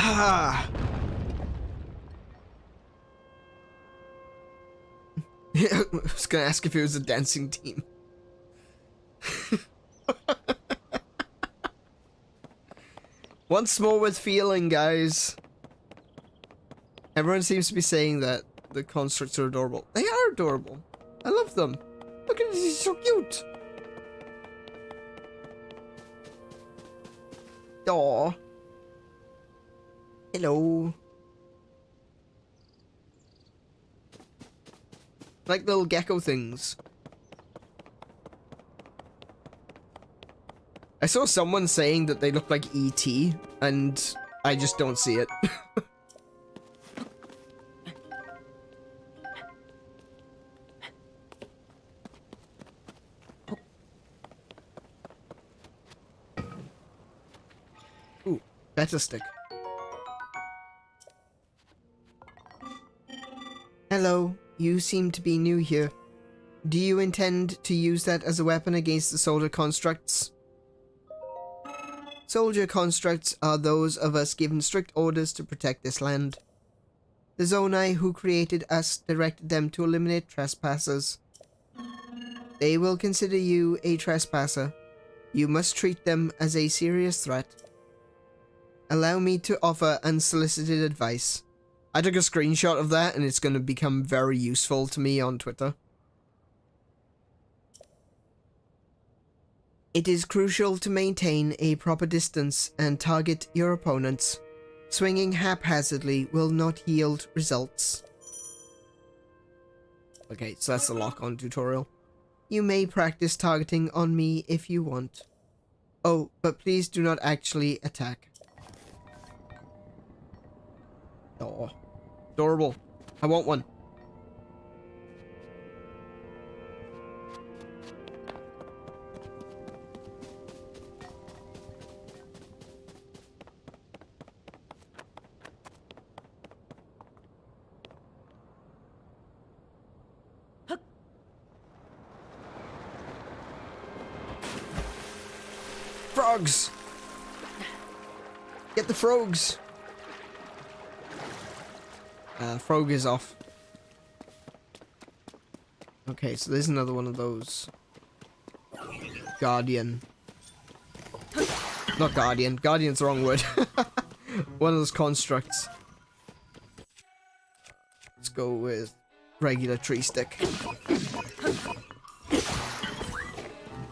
Ah. I was gonna ask if it was a dancing team. Once more with feeling, guys. Everyone seems to be saying that the constructs are adorable. They are adorable. I love them. Look at this, he's so cute. Aww. Hello. Like little gecko things. I saw someone saying that they look like E.T. and I just don't see it. Ooh, better stick. Hello, you seem to be new here. Do you intend to use that as a weapon against the soldier constructs? Soldier constructs are those of us given strict orders to protect this land. The Zonai who created us directed them to eliminate trespassers. They will consider you a trespasser. You must treat them as a serious threat. Allow me to offer unsolicited advice. I took a screenshot of that and it's going to become very useful to me on Twitter. It is crucial to maintain a proper distance and target your opponents. Swinging haphazardly will not yield results. Okay, so that's the lock-on tutorial. You may practice targeting on me if you want. Oh, but please do not actually attack. Oh, adorable. I want one. Frogs! Get the frogs! Frog is off. Okay, so there's another one of those. Guardian. Not guardian. Guardian's the wrong word. One of those constructs. Let's go with regular tree stick.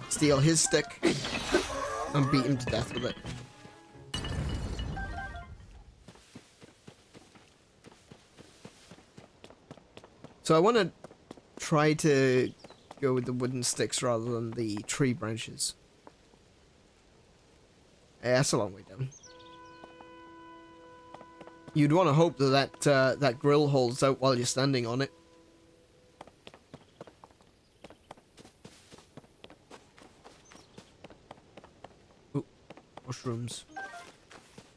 Steal his stick. And beat him to death with it. So I want to try to go with the wooden sticks rather than the tree branches. Yeah, that's a long way down. You'd want to hope that that grill holds out while you're standing on it. Ooh, mushrooms.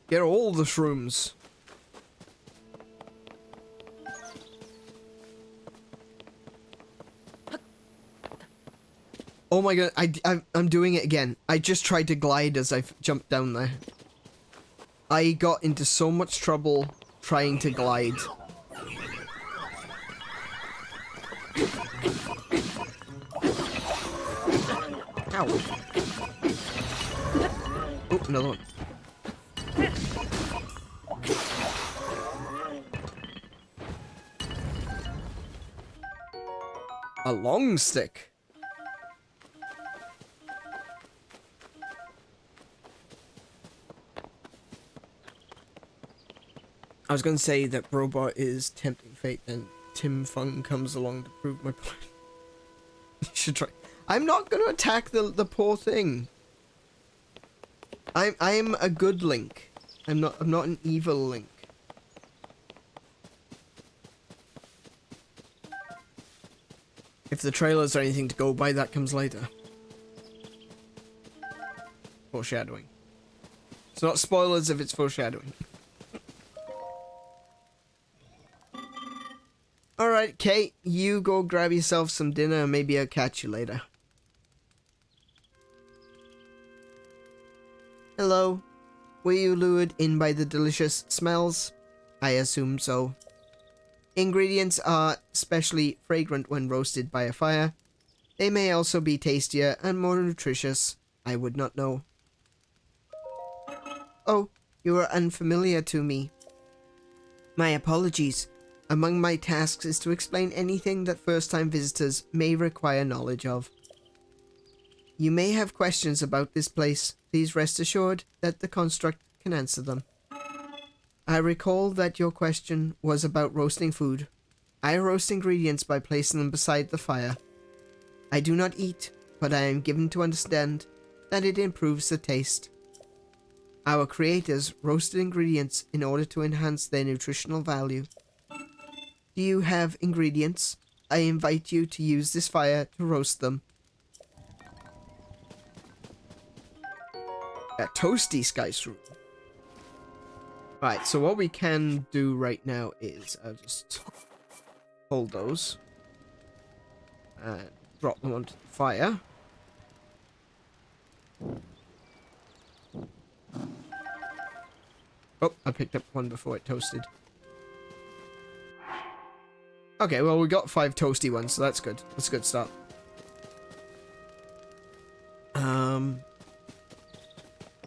Get all the shrooms. Oh my god, I'm doing it again. I just tried to glide as I jumped down there. I got into so much trouble trying to glide. Ow. Oh, another one. A long stick. I was going to say that robot is tempting fate, and Tim Fung comes along to prove my point. You should try. I'm not going to attack the poor thing. I am a good Link. I'm not an evil Link. If the trailers are anything to go by, that comes later. Foreshadowing. It's not spoilers if it's foreshadowing. Alright, Kate, you go grab yourself some dinner and maybe I'll catch you later. Hello. Were you lured in by the delicious smells? I assume so. Ingredients are especially fragrant when roasted by a fire. They may also be tastier and more nutritious. I would not know. Oh, you are unfamiliar to me. My apologies. Among my tasks is to explain anything that first-time visitors may require knowledge of. You may have questions about this place. Please rest assured that the construct can answer them. I recall that your question was about roasting food. I roast ingredients by placing them beside the fire. I do not eat, but I am given to understand that it improves the taste. Our creators roasted ingredients in order to enhance their nutritional value. Do you have ingredients? I invite you to use this fire to roast them. A toasty sky fruit. Right, so what we can do right now is I'll just hold those and drop them onto the fire. Oh, I picked up one before it toasted. Okay, well, we got 5 toasty ones, so that's good. That's a good start.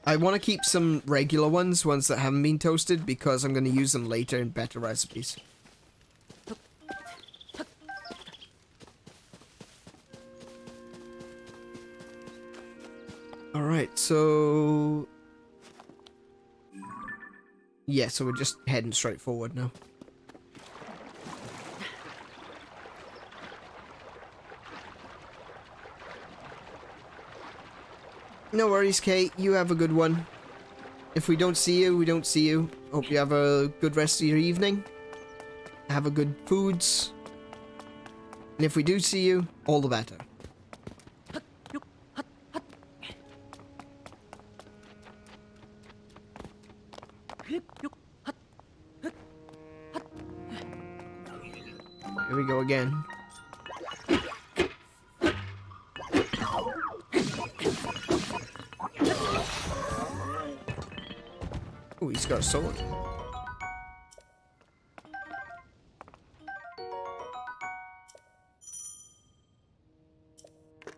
I want to keep some regular ones that haven't been toasted, because I'm going to use them later in better recipes. Alright, so... yeah, so we're just heading straight forward now. No worries, Kate. You have a good one. If we don't see you, we don't see you. Hope you have a good rest of your evening. Have a good foods. And if we do see you, all the better. Here we go again. Oh, he's got a sword.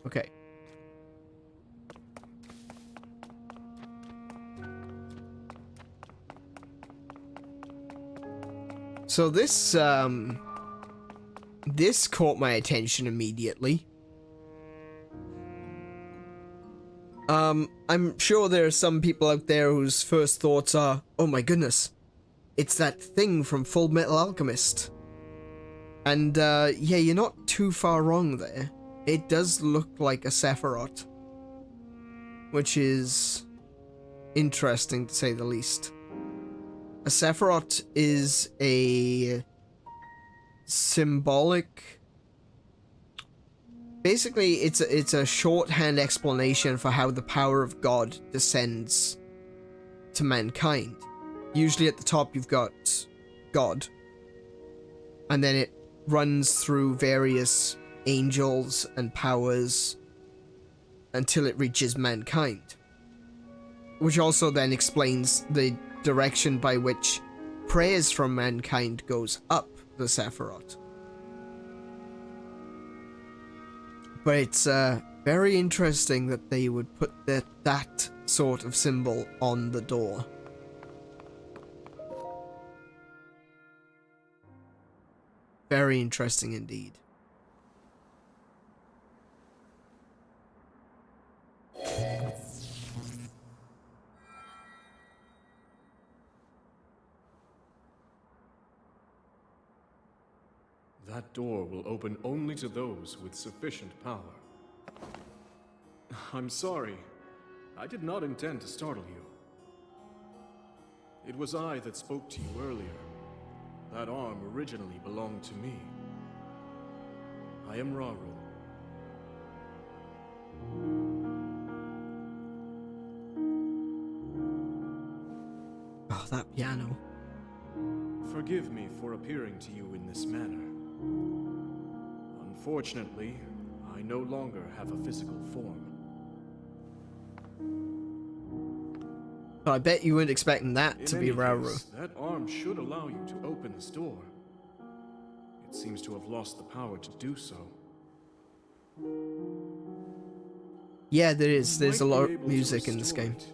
Okay. So this caught my attention immediately. I'm sure there are some people out there whose first thoughts are, oh my goodness, it's that thing from Full Metal Alchemist. And, yeah, you're not too far wrong there. It does look like a Sephiroth. Which is interesting, to say the least. A Sephiroth is a symbolic... basically, it's a shorthand explanation for how the power of God descends to mankind. Usually at the top you've got God. And then it runs through various angels and powers until it reaches mankind. Which also then explains the direction by which prayers from mankind goes up the Sephiroth. But it's very interesting that they would put that sort of symbol on the door. Very interesting indeed. That door will open only to those with sufficient power. I'm sorry. I did not intend to startle you. It was I that spoke to you earlier. That arm originally belonged to me. I am Rauru. Oh, that piano. Forgive me for appearing to you in this manner. Unfortunately, I no longer have a physical form. Oh, I bet you weren't expecting that to be In any Rauru. case, that arm should allow you to open this door. It seems to have lost the power to do so. Yeah, there is. There's a Might be lot of able to music in this restore game. it,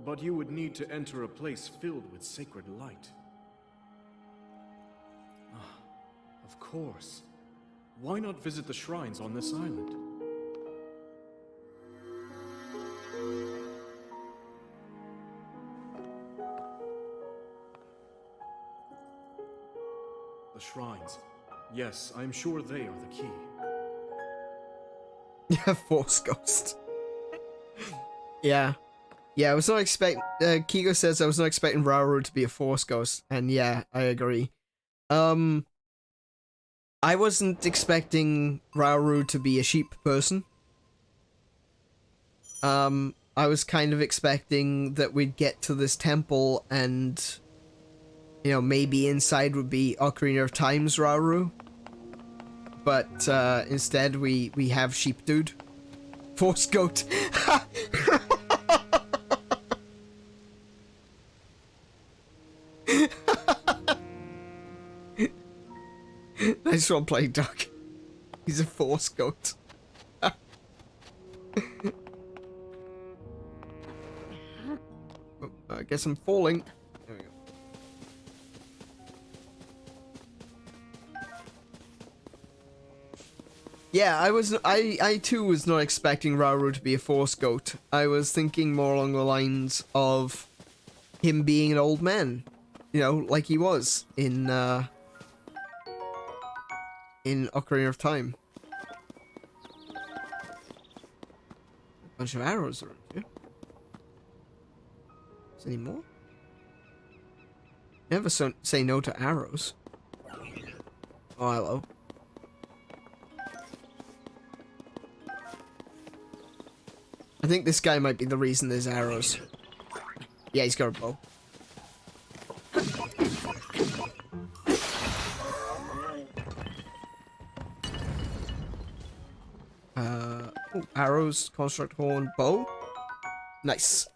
but you would need to enter a place filled with sacred light. Ah, of course. Why not visit the shrines on this island? The shrines. Yes, I am sure they are the key. Yeah, Force Ghost. Yeah. Yeah, I was not expecting... Kigo says I was not expecting Rauru to be a Force Ghost. And yeah, I agree. I wasn't expecting Rauru to be a sheep person. I was kind of expecting that we'd get to this temple and... you know, maybe inside would be Ocarina of Time's Rauru. But instead we have Sheep Dude. Force Goat. Nice one playing, Doc. He's a Force Goat. Oh, I guess I'm falling. There we go. Yeah, I too was not expecting Rauru to be a Force Goat. I was thinking more along the lines of him being an old man. You know, like he was in Ocarina of Time. A bunch of arrows around here. Is there any more? Never say no to arrows. Oh, hello. I think this guy might be the reason there's arrows. Yeah, he's got a bow. Oh, arrows, construct horn, bow. Nice.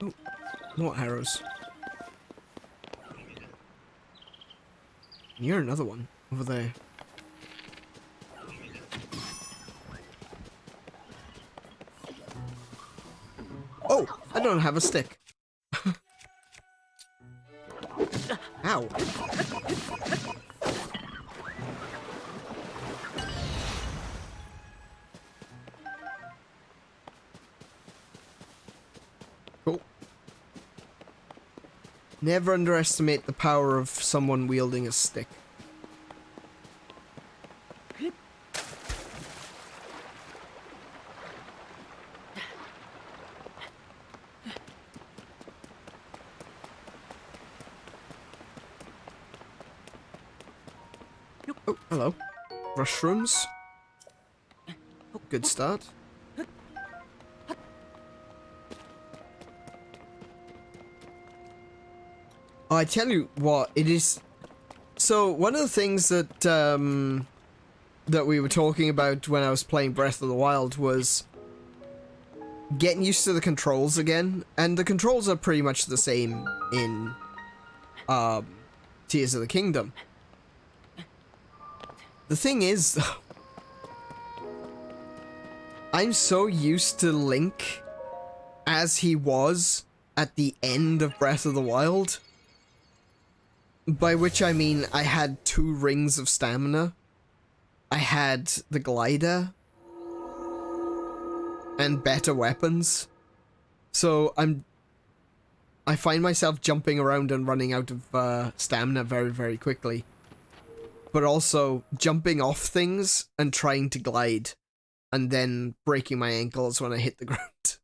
Oh, more arrows. You're another one over there. Oh, I don't have a stick. Ow. Cool. Never underestimate the power of someone wielding a stick. Oh, hello. Mushrooms. Good start. Oh, I tell you what, it is... So, one of the things that, that we were talking about when I was playing Breath of the Wild was getting used to the controls again, and the controls are pretty much the same in, Tears of the Kingdom. The thing is, I'm so used to Link as he was at the end of Breath of the Wild. By which I mean I had 2 rings of stamina. I had the glider. And better weapons. So I find myself jumping around and running out of stamina very, very quickly. But also jumping off things and trying to glide, and then breaking my ankles when I hit the ground.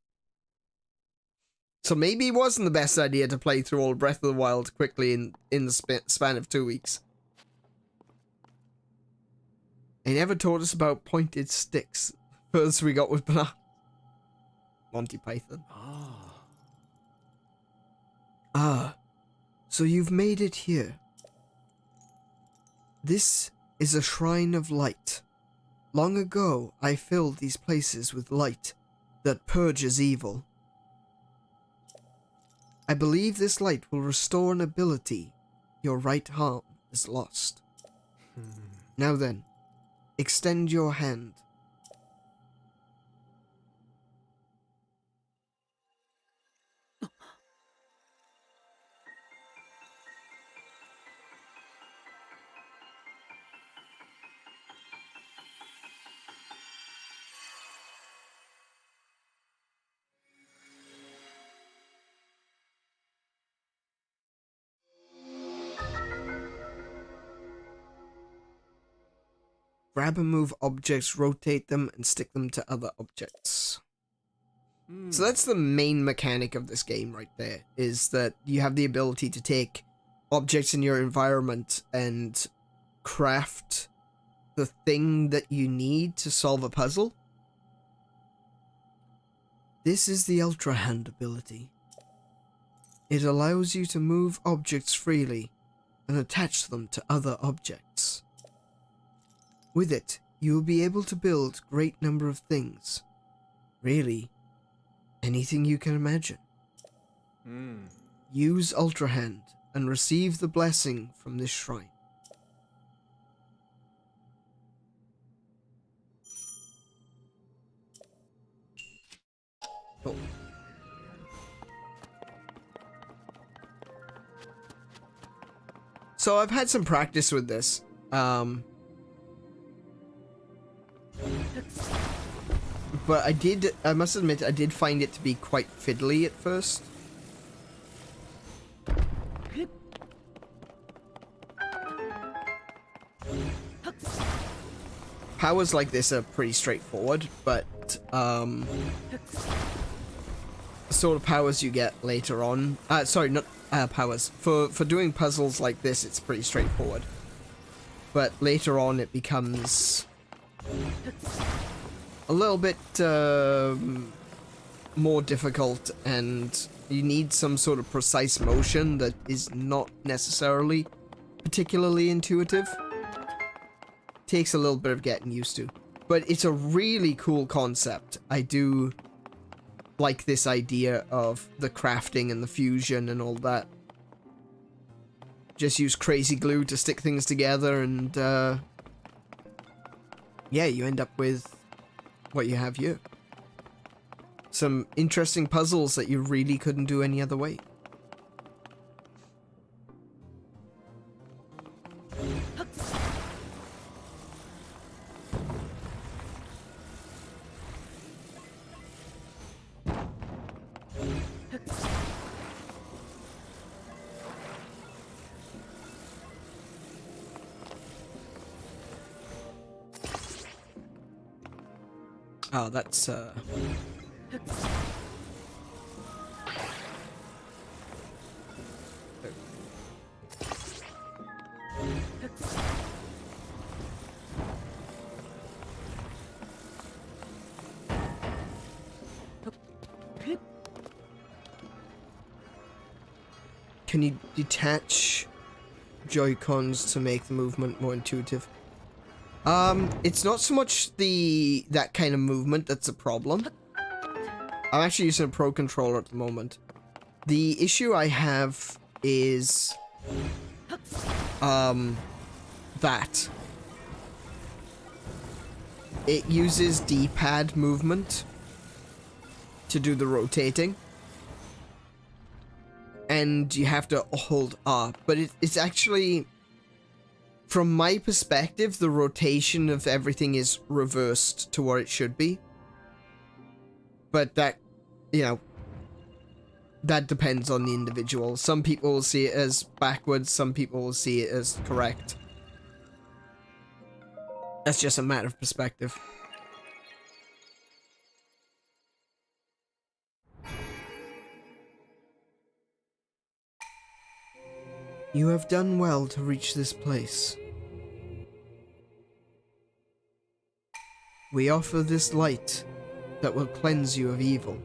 So maybe it wasn't the best idea to play through all Breath of the Wild quickly in the span of 2 weeks. They never taught us about pointed sticks. First we got with banana. Monty Python. Ah, so you've made it here. This is a shrine of light. Long ago, I filled these places with light that purges evil. I believe this light will restore an ability your right arm is lost. Now then, extend your hand. Grab and move objects, rotate them, and stick them to other objects. So that's the main mechanic of this game right there, is that you have the ability to take objects in your environment and craft the thing that you need to solve a puzzle. This is the Ultra Hand ability. It allows you to move objects freely and attach them to other objects. With it, you will be able to build a great number of things. Really, anything you can imagine. Use Ultra Hand and receive the blessing from this shrine. Oh. So I've had some practice with this. But I must admit, I did find it to be quite fiddly at first. Powers like this are pretty straightforward, but the sort of powers you get later on, sorry, not powers. For doing puzzles like this, it's pretty straightforward. But later on, it becomes a little bit more difficult, and you need some sort of precise motion that is not necessarily particularly intuitive. Takes a little bit of getting used to, but it's a really cool concept. I do like this idea of the crafting and the fusion and all that. Just use crazy glue to stick things together, and yeah, you end up with what you have here. Some interesting puzzles that you really couldn't do any other way. Oh, that's Can you detach Joy-Cons to make the movement more intuitive? It's not so much that kind of movement that's a problem. I'm actually using a Pro Controller at the moment. The issue I have is that it uses D-pad movement to do the rotating, and you have to hold R, but it's actually, from my perspective, the rotation of everything is reversed to what it should be. But that, you know, that depends on the individual. Some people will see it as backwards, some people will see it as correct. That's just a matter of perspective. You have done well to reach this place. We offer this light that will cleanse you of evil.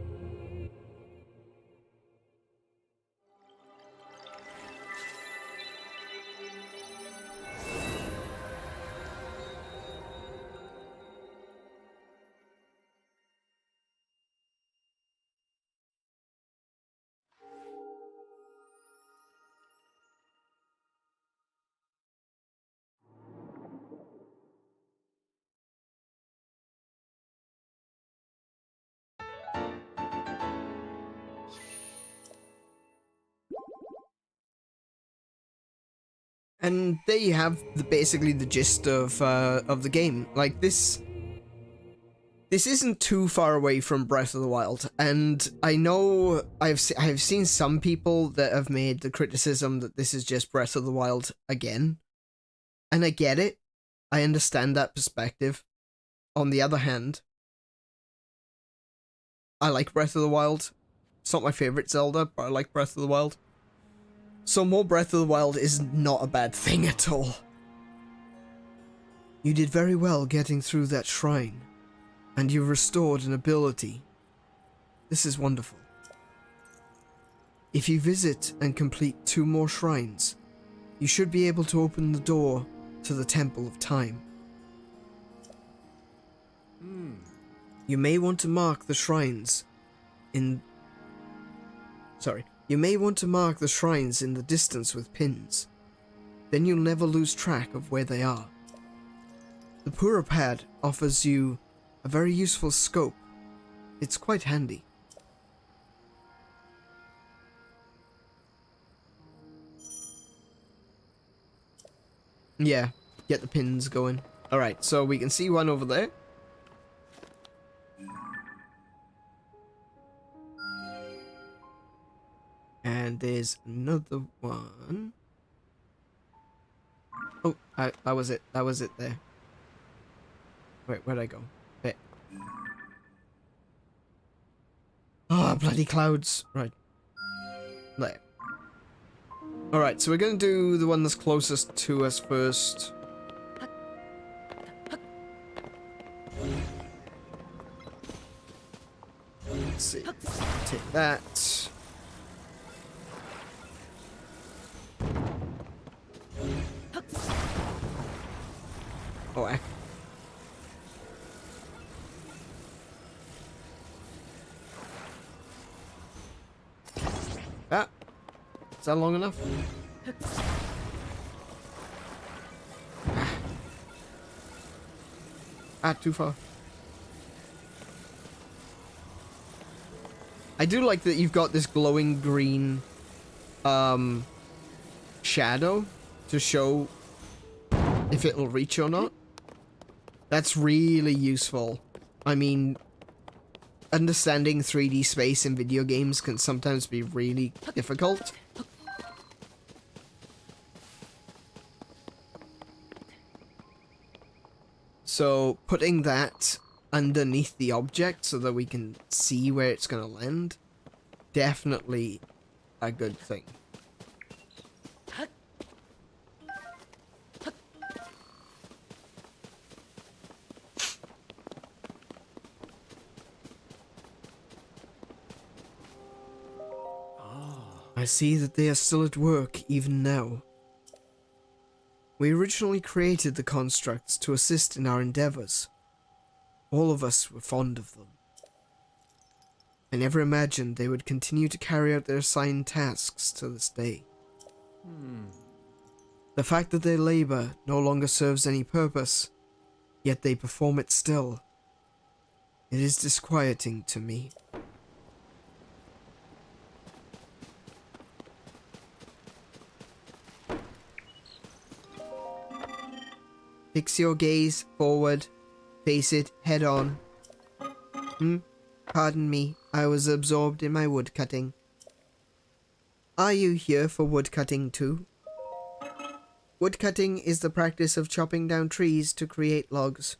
And there you have basically the gist of the game. Like, this isn't too far away from Breath of the Wild, and I know I've seen some people that have made the criticism that this is just Breath of the Wild again, and I get it. I understand that perspective. On the other hand, I like Breath of the Wild. It's not my favorite Zelda, but I like Breath of the Wild. So more Breath of the Wild is not a bad thing at all. You did very well getting through that shrine, and you restored an ability. This is wonderful. If you visit and complete 2 more shrines, you should be able to open the door to the Temple of Time. You may want to mark the shrines in... You may want to mark the shrines in the distance with pins. Then you'll never lose track of where they are. The Pura Pad offers you a very useful scope. It's quite handy. Yeah, get the pins going. Alright, so we can see one over there. And there's another one. Oh, that was it. That was it there. Wait, where'd I go? There. Oh, bloody clouds. Right. There. Alright, so we're gonna do the one that's closest to us first. Let's see. Take that. Oh, heck. Ah. Is that long enough? Ah, too far. I do like that you've got this glowing green shadow to show if it'll reach or not. That's really useful. I mean, understanding 3D space in video games can sometimes be really difficult. So putting that underneath the object so that we can see where it's going to land, definitely a good thing. I see that they are still at work even now. We originally created the constructs to assist in our endeavors. All of us were fond of them. I never imagined they would continue to carry out their assigned tasks to this day. The fact that their labor no longer serves any purpose, yet they perform it still, it is disquieting to me. Fix your gaze forward. Face it head on. Pardon me, I was absorbed in my wood cutting. Are you here for woodcutting too? Woodcutting is the practice of chopping down trees to create logs.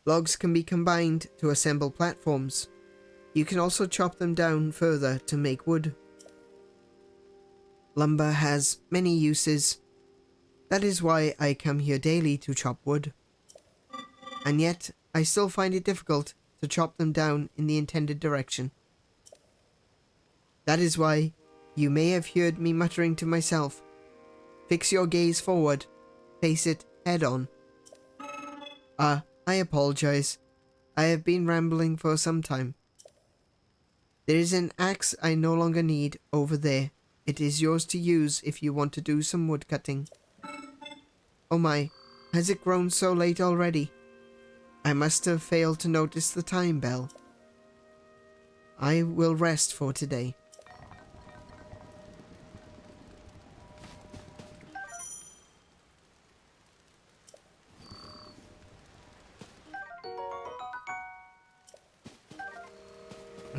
Logs can be combined to assemble platforms. You can also chop them down further to make wood. Lumber has many uses. That is why I come here daily to chop wood. And yet, I still find it difficult to chop them down in the intended direction. That is why you may have heard me muttering to myself, "Fix your gaze forward, face it head on." I apologize. I have been rambling for some time. There is an axe I no longer need over there. It is yours to use if you want to do some woodcutting. Oh my, has it grown so late already? I must have failed to notice the time bell. I will rest for today.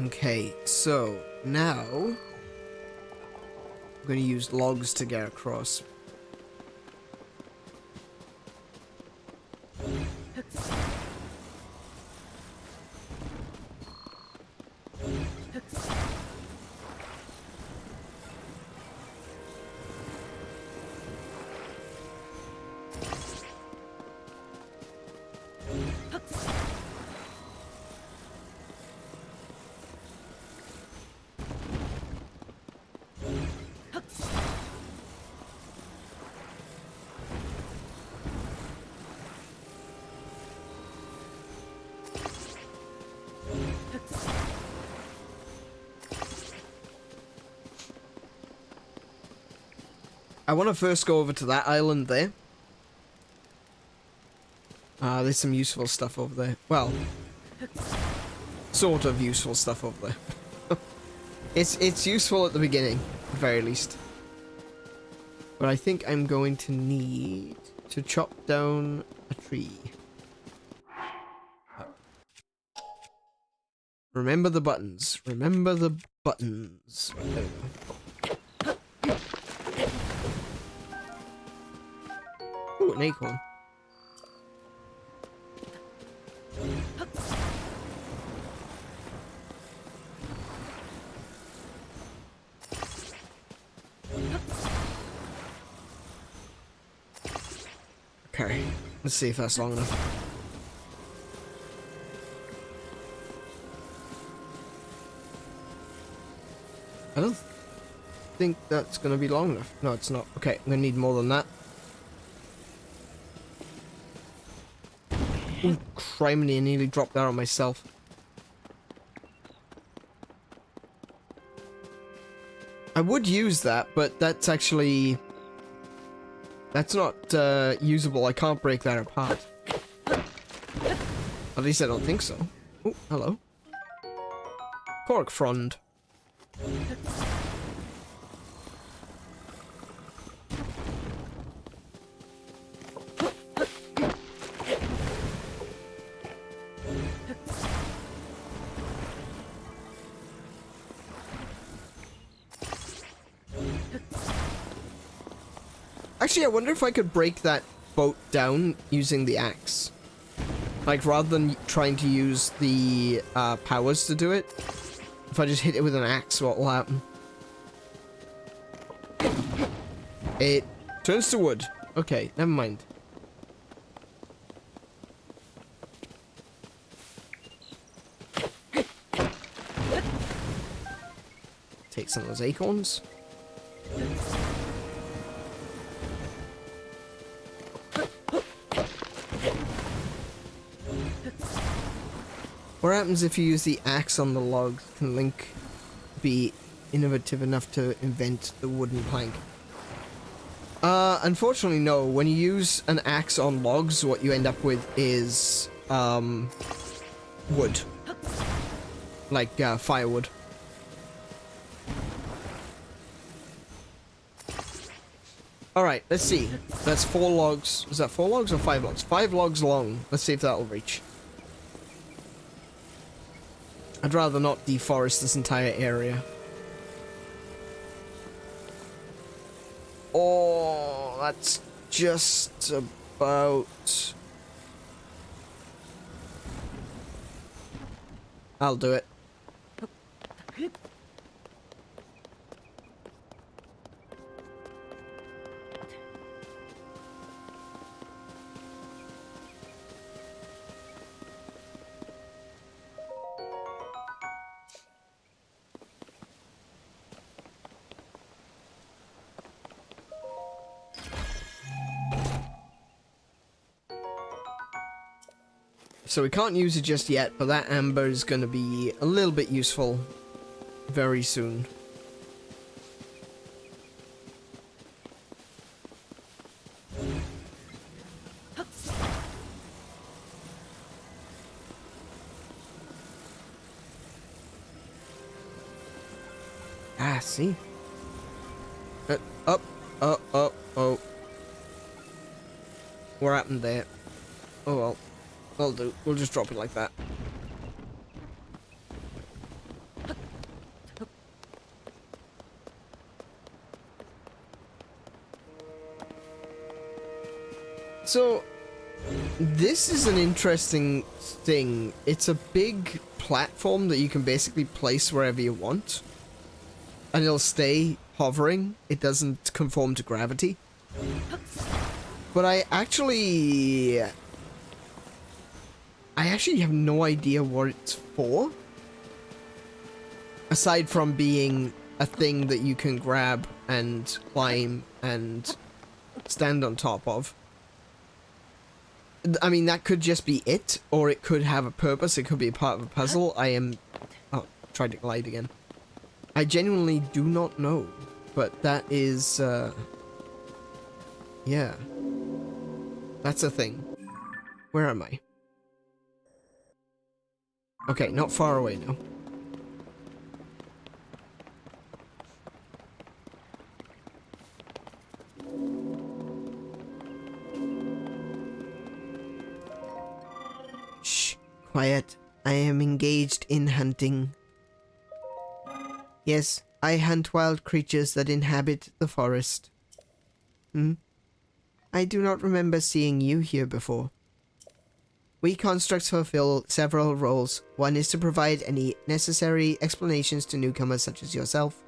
Okay, so now I'm going to use logs to get across. I want to first go over to that island there. There's some useful stuff over there. Well, sort of useful stuff over there. It's useful at the beginning, at the very least. But I think I'm going to need to chop down a tree. Remember the buttons. Remember the buttons. There we go. Ooh, an acorn. Okay, let's see if that's long enough. I don't think that's gonna be long enough. No, it's not. Okay, I'm gonna need more than that. Ooh, criminy, I nearly dropped that on myself. I would use that, but that's actually... that's not usable. I can't break that apart. At least I don't think so. Oh, hello. Cork frond. Actually, I wonder if I could break that boat down using the axe. Like, rather than trying to use the powers to do it, if I just hit it with an axe, what will happen? It turns to wood. Okay, never mind. Take some of those acorns. What happens if you use the axe on the log? Can Link be innovative enough to invent the wooden plank? Unfortunately no. When you use an axe on logs, what you end up with is, wood. Like, firewood. Alright, let's see. That's 4 logs. Is that 4 logs or 5 logs? 5 logs long. Let's see if that'll reach. I'd rather not deforest this entire area. Oh, that's just about... I'll do it. So we can't use it just yet, but that amber is going to be a little bit useful very soon. Ah, see? Up, oh. What happened there? Oh well. I'll do. We'll just drop it like that. So, this is an interesting thing. It's a big platform that you can basically place wherever you want. And it'll stay hovering. It doesn't conform to gravity. But I actually have no idea what it's for. Aside from being a thing that you can grab and climb and stand on top of. I mean, that could just be it, or it could have a purpose. It could be a part of a puzzle. Oh, tried to glide again. I genuinely do not know, but that is, yeah. That's a thing. Where am I? Okay, not far away now. Shh, quiet. I am engaged in hunting. Yes, I hunt wild creatures that inhabit the forest. I do not remember seeing you here before. We constructs fulfill several roles. One is to provide any necessary explanations to newcomers such as yourself.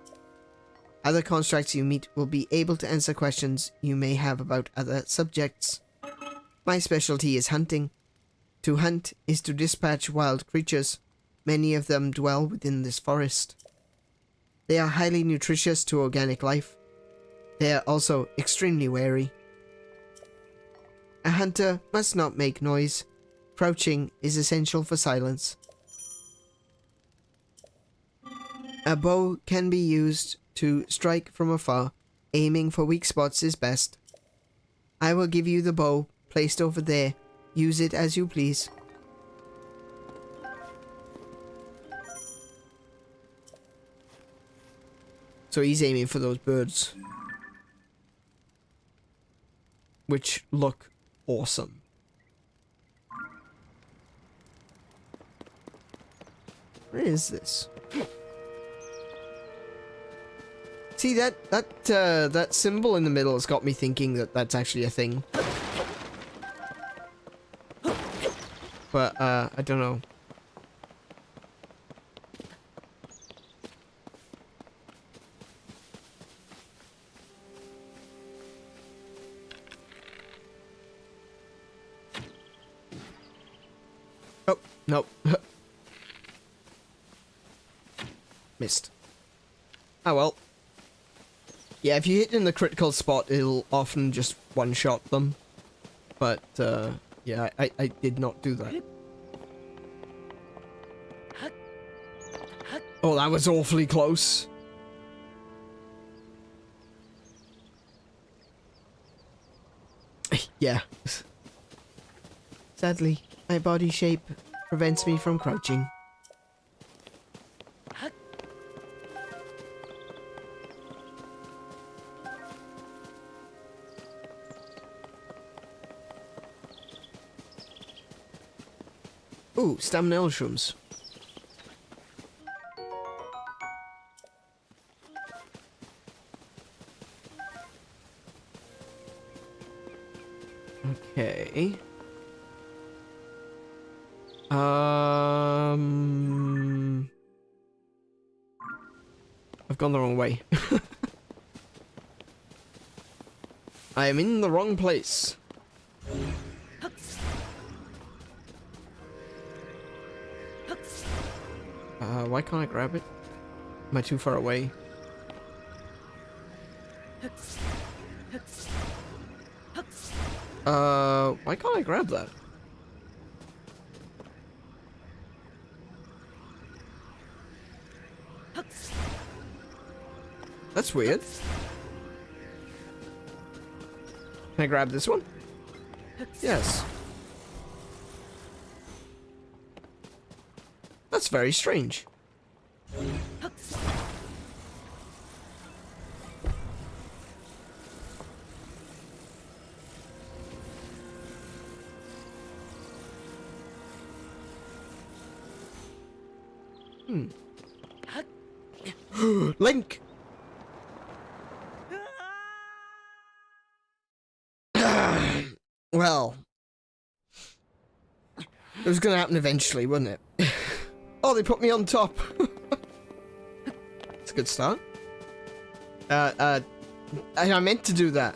Other constructs you meet will be able to answer questions you may have about other subjects. My specialty is hunting. To hunt is to dispatch wild creatures. Many of them dwell within this forest. They are highly nutritious to organic life. They are also extremely wary. A hunter must not make noise. Crouching is essential for silence. A bow can be used to strike from afar. Aiming for weak spots is best. I will give you the bow placed over there. Use it as you please. So he's aiming for those birds. Which look awesome. Where is this? See, that symbol in the middle has got me thinking that that's actually a thing. But, I don't know. Oh, nope. Missed. Oh well. Yeah, if you hit in the critical spot, it'll often just one-shot them. But, yeah, I did not do that. Oh, that was awfully close. Yeah. Sadly, my body shape prevents me from crouching. Ooh, stamina mushrooms. Okay. I've gone the wrong way. I am in the wrong place. Why can't I grab it? Am I too far away? Why can't I grab that? That's weird. Can I grab this one? Yes. That's very strange. Link! Well, it was gonna happen eventually, wasn't it? Oh, they put me on top. It's a good start. I meant to do that.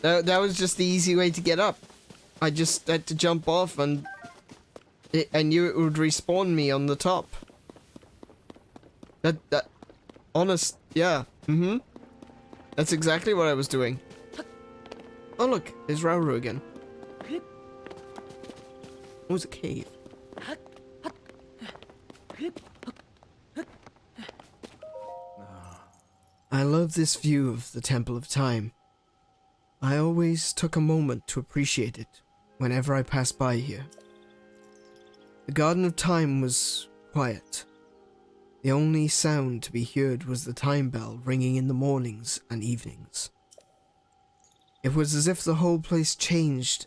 That was just the easy way to get up. I just had to jump off and I knew it would respawn me on the top. Honest, yeah. That's exactly what I was doing. Oh look, there's Rauru again. It was a cave. I love this view of the Temple of Time. I always took a moment to appreciate it whenever I passed by here. The Garden of Time was quiet. The only sound to be heard was the time bell ringing in the mornings and evenings. It was as if the whole place changed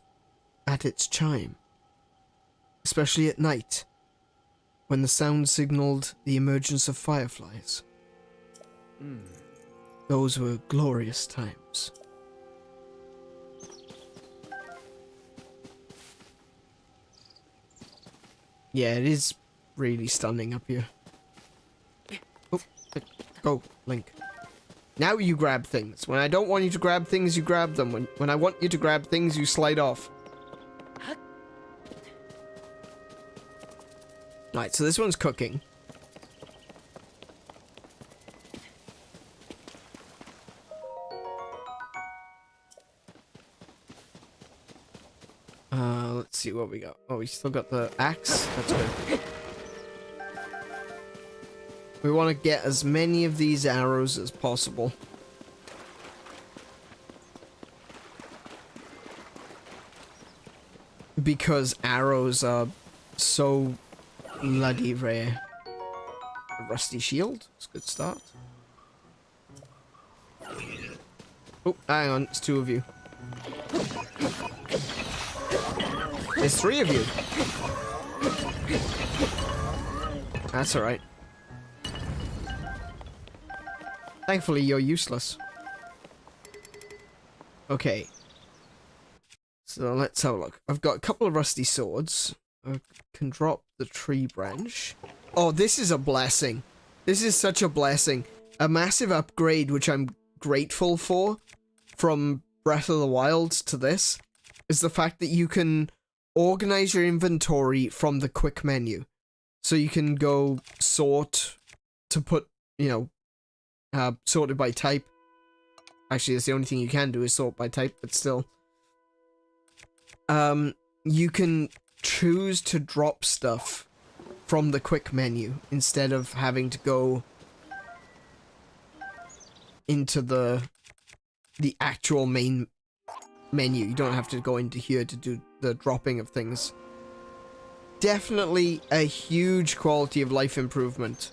at its chime, especially at night, when the sound signaled the emergence of fireflies. Those were glorious times. Yeah, it is really stunning up here. Oh, go, Link. Now you grab things. When I don't want you to grab things, you grab them. When I want you to grab things, you slide off. Right, so this one's cooking. Let's see what we got. Oh, we still got the axe. That's good. We want to get as many of these arrows as possible. Because arrows are so bloody rare. A rusty shield. It's a good start. Oh, hang on. It's two of you. There's three of you. That's alright. Thankfully, you're useless. Okay. So let's have a look. I've got a couple of rusty swords. I can drop the tree branch. Oh, this is a blessing. This is such a blessing. A massive upgrade, which I'm grateful for, from Breath of the Wild to this, is the fact that you can organize your inventory from the quick menu. So you can go sort to put, you know, sorted by type. Actually, that's the only thing you can do is sort by type, but still. You can choose to drop stuff from the quick menu instead of having to go into the actual main menu. You don't have to go into here to do the dropping of things. Definitely a huge quality of life improvement.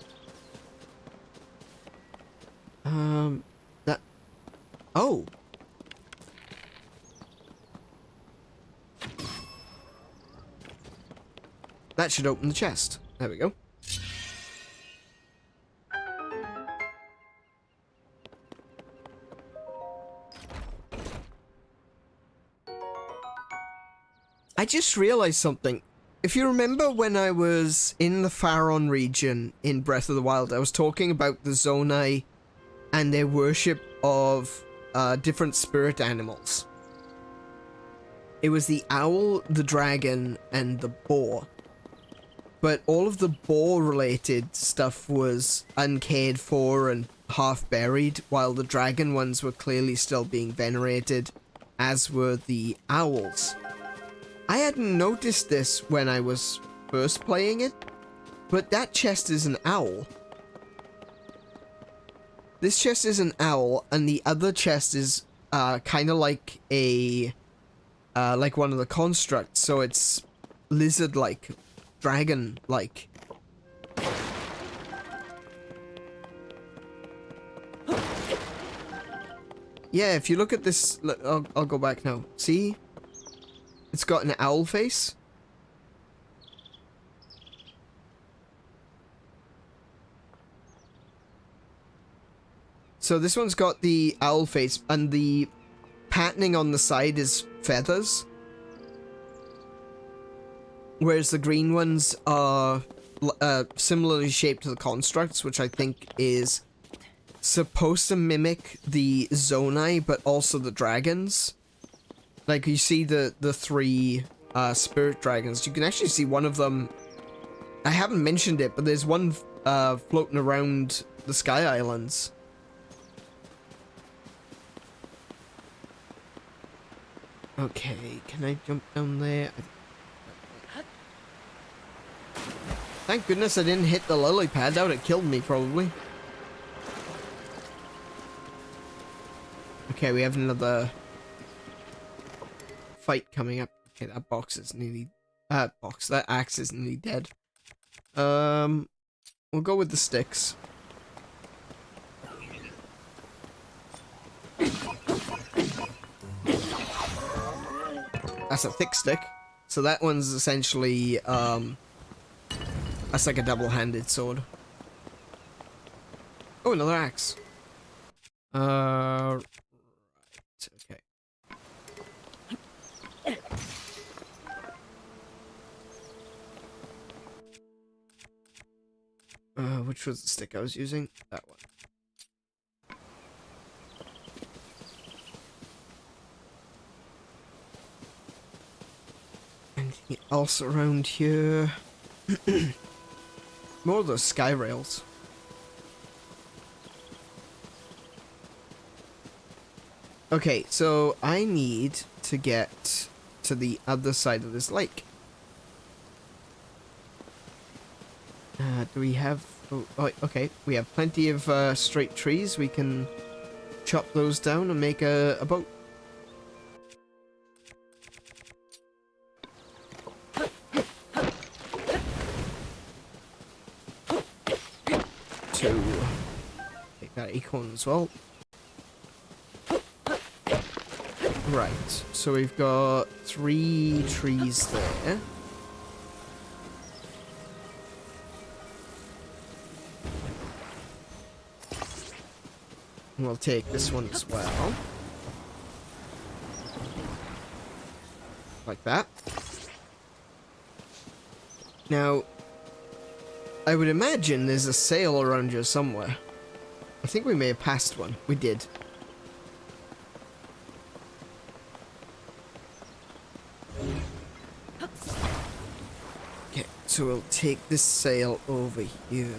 Oh. That should open the chest. There we go. I just realized something. If you remember when I was in the Faron region in Breath of the Wild, I was talking about the Zonai and their worship of different spirit animals. It was the owl, the dragon, and the boar. But all of the boar-related stuff was uncared for and half-buried, while the dragon ones were clearly still being venerated, as were the owls. I hadn't noticed this when I was first playing it, but that chest is an owl. This chest is an owl, and the other chest is kind of like a like one of the constructs, so it's lizard-like, dragon-like. Yeah, if you look at this, I'll go back now. See? It's got an owl face. So this one's got the owl face, and the patterning on the side is feathers. Whereas the green ones are similarly shaped to the constructs, which I think is supposed to mimic the Zonai, but also the dragons. Like, you see the three spirit dragons. You can actually see one of them. I haven't mentioned it, but there's one floating around the Sky Islands. Okay, can I jump down there? Thank goodness I didn't hit the lily pad. That would have killed me, probably. Okay, we have another fight coming up. Okay, that box is nearly... that axe is nearly dead. We'll go with the sticks. That's a thick stick. So that one's essentially, that's like a double-handed sword. Oh, another axe. Right, okay. Which was the stick I was using? That one. Anything else around here? More of those sky rails. Okay, so I need to get to the other side of this lake. Do we have... Oh, okay, we have plenty of straight trees. We can chop those down and make a boat. So, take that acorn as well. Right, so we've got 3 trees there. We'll take this one as well. Like that. Now, I would imagine there's a sail around here somewhere. I think we may have passed one. We did. Okay, so we'll take this sail over here.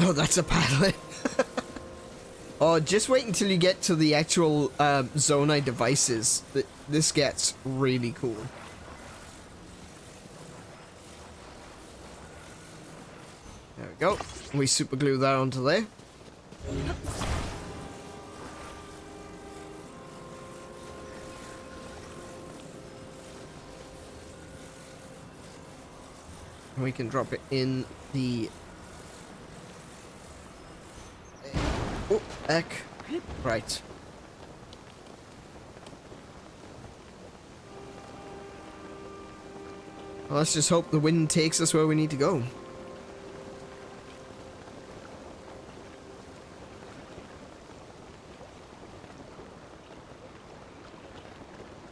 Oh, that's a paddle. Oh, just wait until you get to the actual Zonai devices. This gets really cool. There we go. We super glue that onto there. And we can drop it in the... Oh, heck. Right. Well, let's just hope the wind takes us where we need to go.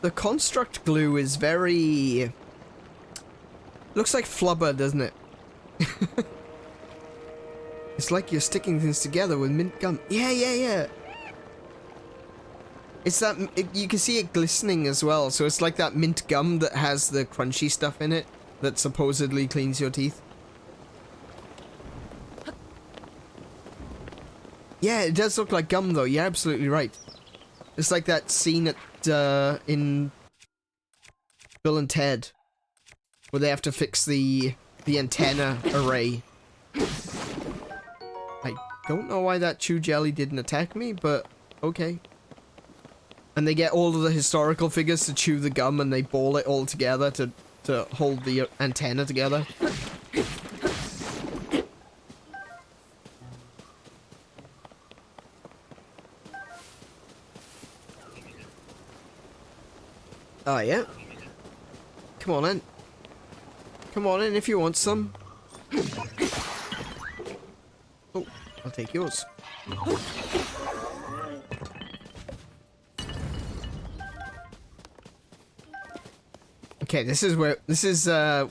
the construct glue is very... Looks like flubber, doesn't it? It's like you're sticking things together with mint gum. Yeah, yeah, yeah. It's that... you can see it glistening as well, so it's like that mint gum that has the crunchy stuff in it that supposedly cleans your teeth. Yeah, it does look like gum though, you're absolutely right. It's like that scene at, in Bill and Ted, where they have to fix the antenna array. I don't know why that chew jelly didn't attack me, but okay. And they get all of the historical figures to chew the gum and they ball it all together to hold the antenna together. Oh, yeah. Come on in. Come on in if you want some. Oh, I'll take yours. Okay, this is where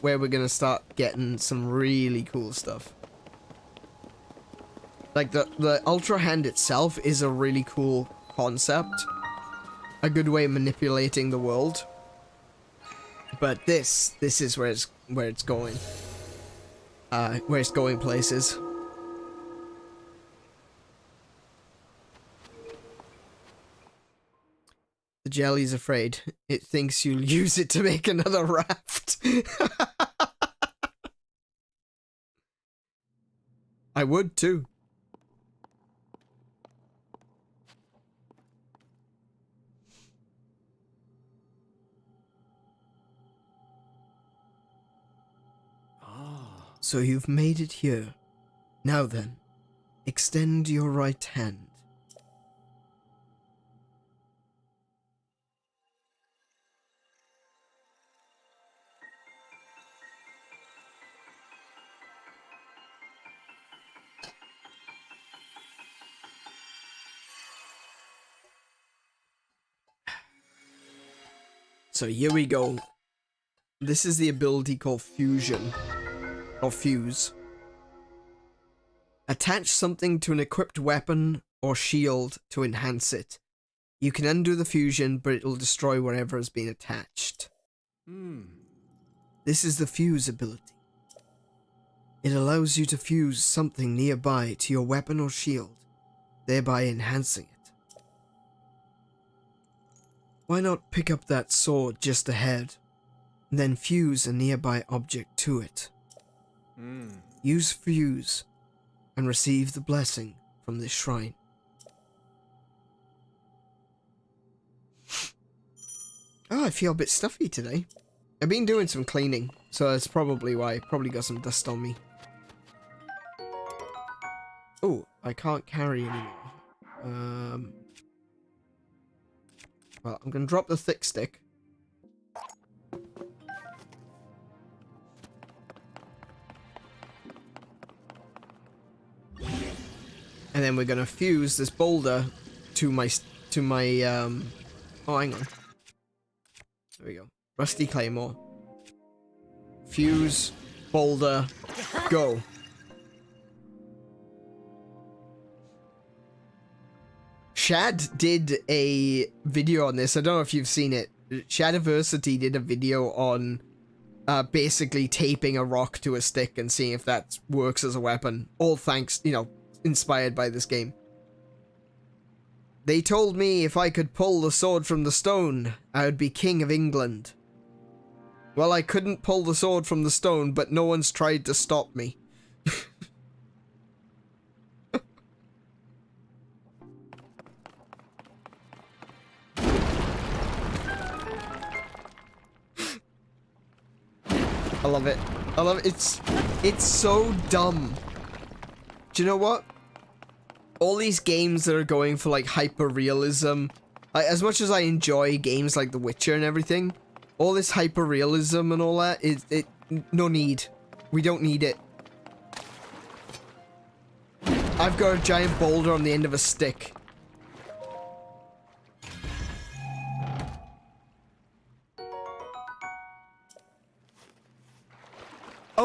we're gonna start getting some really cool stuff. Like the Ultra Hand itself is a really cool concept. A good way of manipulating the world. But this is where it's going. Where it's going places. The jelly's afraid. It thinks you'll use it to make another raft. I would too. So you've made it here. Now then, extend your right hand. So here we go. This is the ability called Fusion. Or Fuse. Attach something to an equipped weapon or shield to enhance it. You can undo the fusion, but it will destroy whatever has been attached. This is the Fuse ability. It allows you to fuse something nearby to your weapon or shield, thereby enhancing it. Why not pick up that sword just ahead, and then fuse a nearby object to it? Use Fuse and receive the blessing from this shrine. Oh, I feel a bit stuffy today. I've been doing some cleaning, so that's probably why. Probably got some dust on me. Oh, I can't carry anymore. Well, I'm gonna drop the thick stick. And then we're gonna fuse this boulder to my oh, hang on. There we go. Rusty Claymore. Fuse, boulder, go. Shad did a video on this. I don't know if you've seen it. Shadiversity did a video on basically taping a rock to a stick and seeing if that works as a weapon. All thanks, you know, inspired by this game. They told me if I could pull the sword from the stone, I would be King of England. Well, I couldn't pull the sword from the stone, but no one's tried to stop me. I love it. I love it. It's so dumb. Do you know what? All these games that are going for like hyper-realism, as much as I enjoy games like The Witcher and everything, all this hyper-realism and all that, no need. We don't need it. I've got a giant boulder on the end of a stick.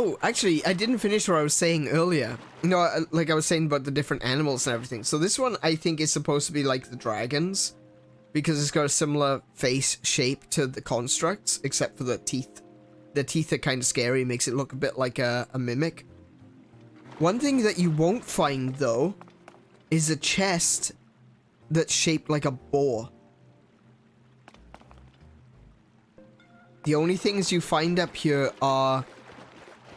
Oh, actually, I didn't finish what I was saying earlier. No, like I was saying about the different animals and everything. So this one, I think, is supposed to be like the dragons, because it's got a similar face shape to the constructs, except for the teeth. The teeth are kind of scary, makes it look a bit like a mimic. One thing that you won't find, though, is a chest that's shaped like a boar. The only things you find up here are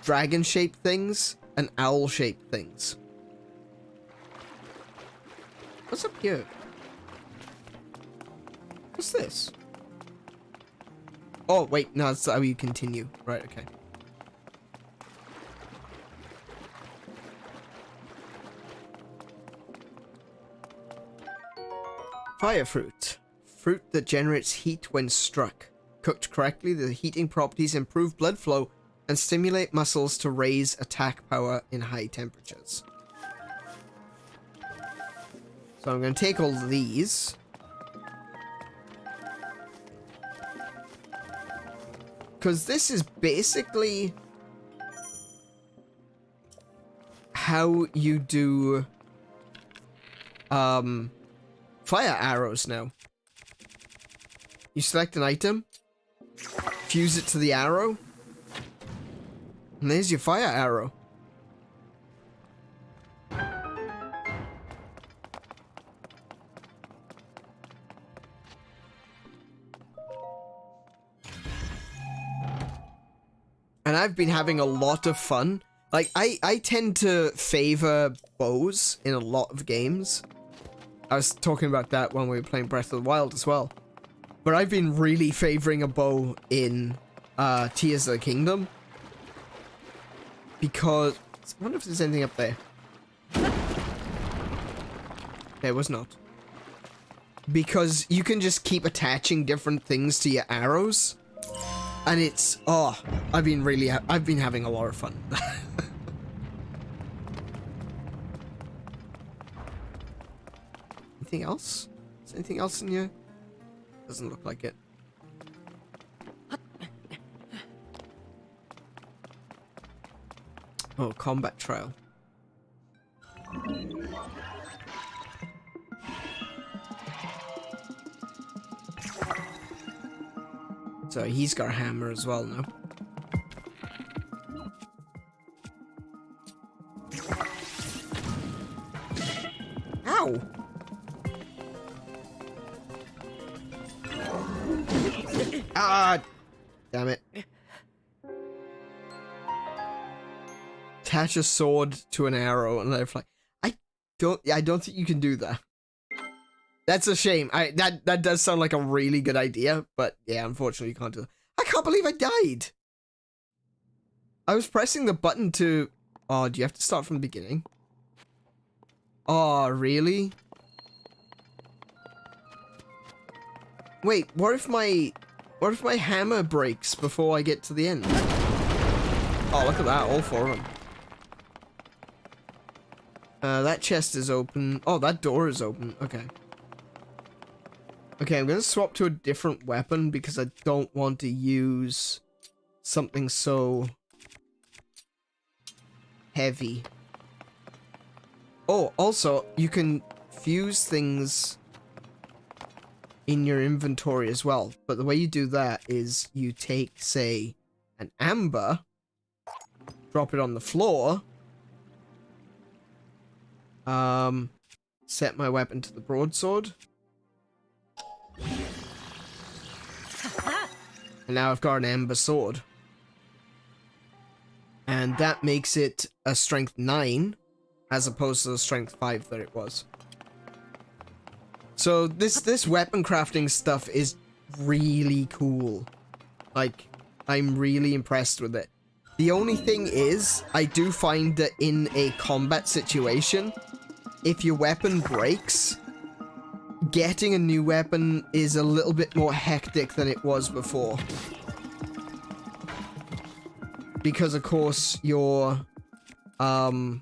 dragon-shaped things and owl-shaped things. What's up here? What's this? Oh, wait, no, that's how you continue. Right, okay. Fire fruit. Fruit that generates heat when struck. Cooked correctly, the heating properties improve blood flow and stimulate muscles to raise attack power in high temperatures. So I'm going to take all of these. Because this is basically how you do fire arrows now. You select an item, fuse it to the arrow, and there's your fire arrow. And I've been having a lot of fun. Like, I tend to favor bows in a lot of games. I was talking about that when we were playing Breath of the Wild as well. But I've been really favoring a bow in Tears of the Kingdom. Because... I wonder if there's anything up there. There was not. Because you can just keep attaching different things to your arrows. And it's... oh, I've been having a lot of fun. Anything else? Is there anything else in here? Doesn't look like it. Oh, combat trail. So he's got a hammer as well now. Ow! Ah! Damn it. Attach a sword to an arrow and let it fly. I don't think you can do that. That's a shame. That does sound like a really good idea, but yeah, unfortunately you can't do that. I can't believe I died. I was pressing the button to... oh, do you have to start from the beginning? Oh, really? Wait, what if my hammer breaks before I get to the end? Oh, look at that, all four of them. That chest is open. Oh, that door is open. Okay. Okay, I'm gonna swap to a different weapon because I don't want to use something so heavy. Oh, also, you can fuse things in your inventory as well. But the way you do that is you take, say, an amber, drop it on the floor, set my weapon to the broadsword. And now I've got an amber sword. And that makes it a strength 9, as opposed to the strength 5 that it was. So this weapon crafting stuff is really cool. Like, I'm really impressed with it. The only thing is, I do find that in a combat situation, if your weapon breaks, getting a new weapon is a little bit more hectic than it was before. Because, of course, your... oh.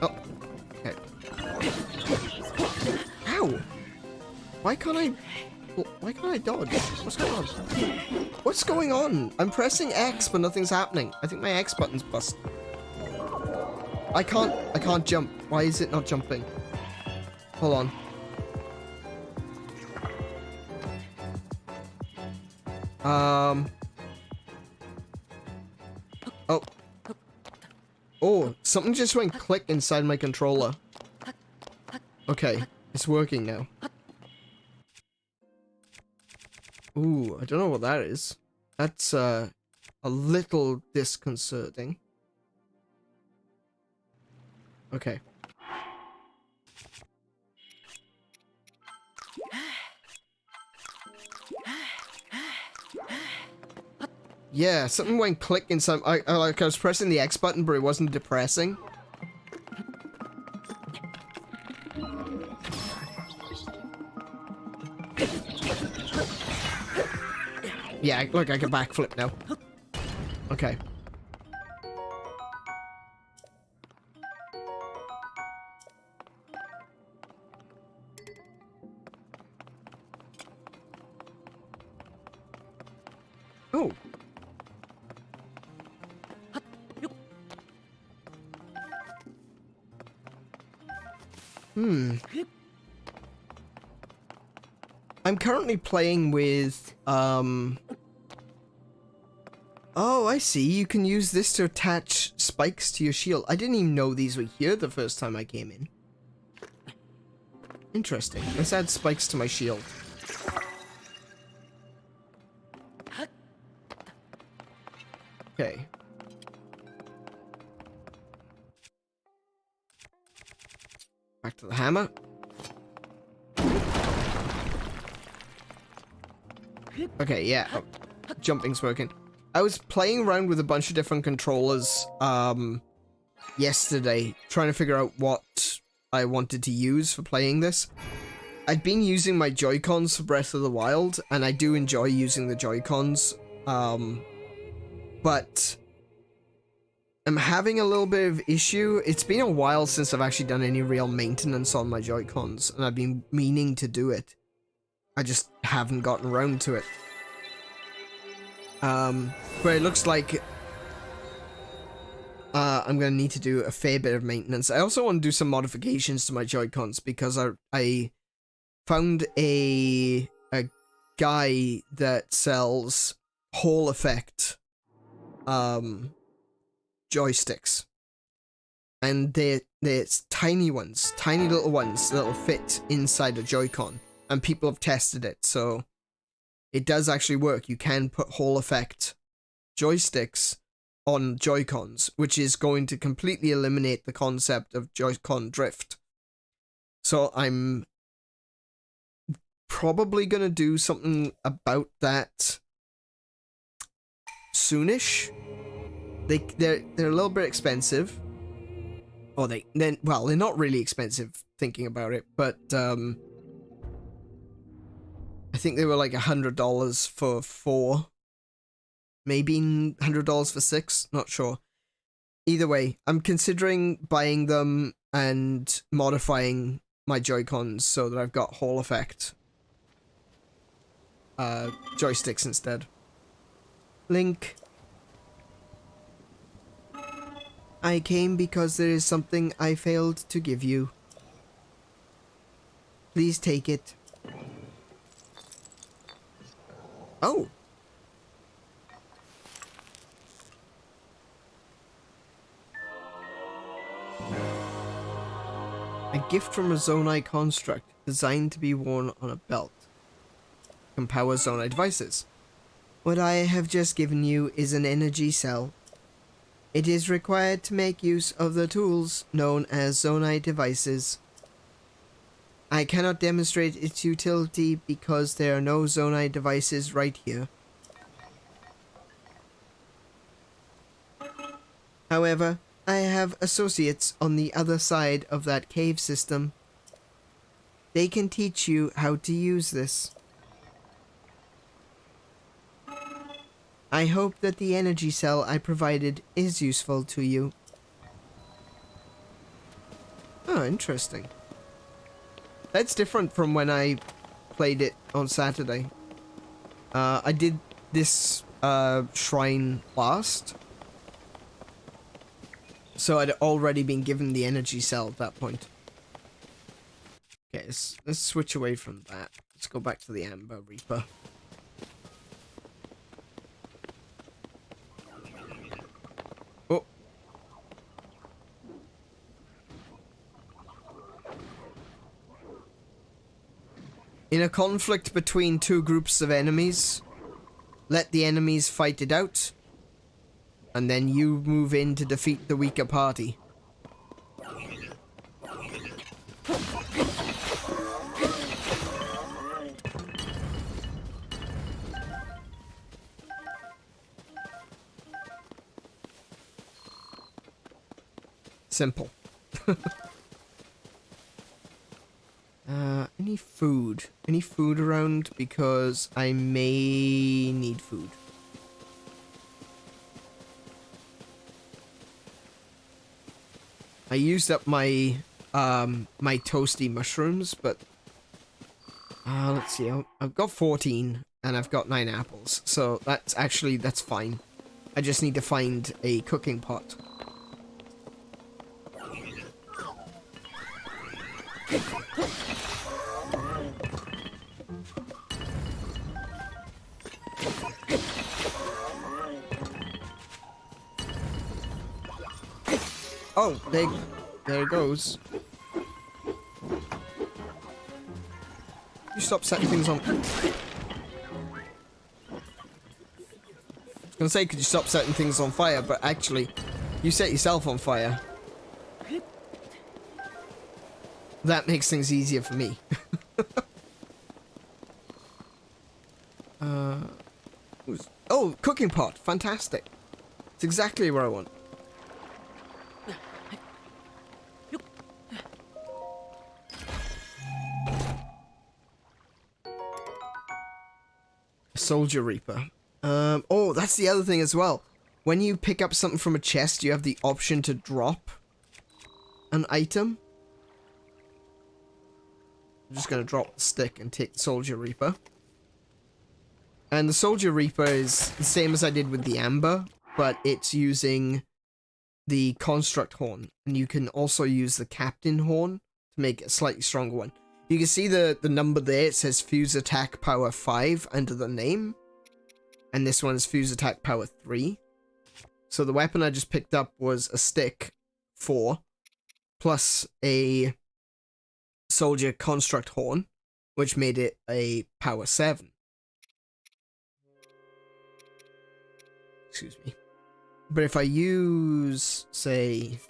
Okay. Ow! Why can't I dodge? What's going on? What's going on? I'm pressing X, but nothing's happening. I think my X button's busted. I can't jump. Why is it not jumping? Hold on. Oh. Oh, something just went click inside my controller. Okay, it's working now. Ooh, I don't know what that is. That's, a little disconcerting. Okay. Yeah, something went click inside. I was pressing the X button, but it wasn't depressing. Yeah, look, I can backflip now. Okay. Oh. I'm currently playing with, oh, I see. You can use this to attach spikes to your shield. I didn't even know these were here the first time I came in. Interesting. Let's add spikes to my shield. Okay. Back to the hammer. Okay, yeah. Oh, jumping's working. I was playing around with a bunch of different controllers yesterday, trying to figure out what I wanted to use for playing this. I'd been using my Joy-Cons for Breath of the Wild, and I do enjoy using the Joy-Cons, but I'm having a little bit of issue. It's been a while since I've actually done any real maintenance on my Joy-Cons, and I've been meaning to do it. I just haven't gotten around to it. But it looks like I'm gonna need to do a fair bit of maintenance. I also want to do some modifications to my Joy-Cons because I found a guy that sells Hall effect joysticks, and they're tiny ones, tiny little ones that'll fit inside a Joy-Con, and people have tested it, so it does actually work. You can put Hall effect joysticks on Joy-Cons, which is going to completely eliminate the concept of Joy-Con drift. So I'm probably gonna do something about that soonish. They're a little bit expensive. Or they're not really expensive thinking about it, but I think they were like $100 for 4. Maybe $100 for 6, not sure. Either way, I'm considering buying them and modifying my Joy-Cons so that I've got Hall effect joysticks instead. Link. I came because there is something I failed to give you. Please take it. Oh. A gift from a Zonai construct designed to be worn on a belt. Can power Zonai devices. What I have just given you is an energy cell. It is required to make use of the tools known as Zonai devices. I cannot demonstrate its utility because there are no Zonai devices right here. However, I have associates on the other side of that cave system. They can teach you how to use this. I hope that the energy cell I provided is useful to you. Oh, interesting. That's different from when I played it on Saturday. I did this shrine last. So I'd already been given the energy cell at that point. Okay, let's switch away from that. Let's go back to the Amber Reaper. Oh. In a conflict between two groups of enemies, let the enemies fight it out, and then you move in to defeat the weaker party. Simple. Any food? Any food around? Because I may need food. I used up my my toasty mushrooms, but let's see. I've got 14 and I've got 9 apples, so that's fine. I just need to find a cooking pot. Oh, there it goes. You stop setting things on. I was gonna say, could you stop setting things on fire? But actually, you set yourself on fire. That makes things easier for me. Oh, cooking pot. Fantastic. It's exactly what I want. Soldier Reaper. Oh, that's the other thing as well. When you pick up something from a chest, you have the option to drop an item. I'm just going to drop the stick and take the Soldier Reaper. And the Soldier Reaper is the same as I did with the Amber, but it's using the Construct Horn. And you can also use the Captain Horn to make a slightly stronger one. You can see the number there. It says Fuse Attack Power 5 under the name. And this one is Fuse Attack Power 3. So the weapon I just picked up was a stick, 4, plus a Soldier Construct Horn, which made it a Power 7. Excuse me. But if I use, say,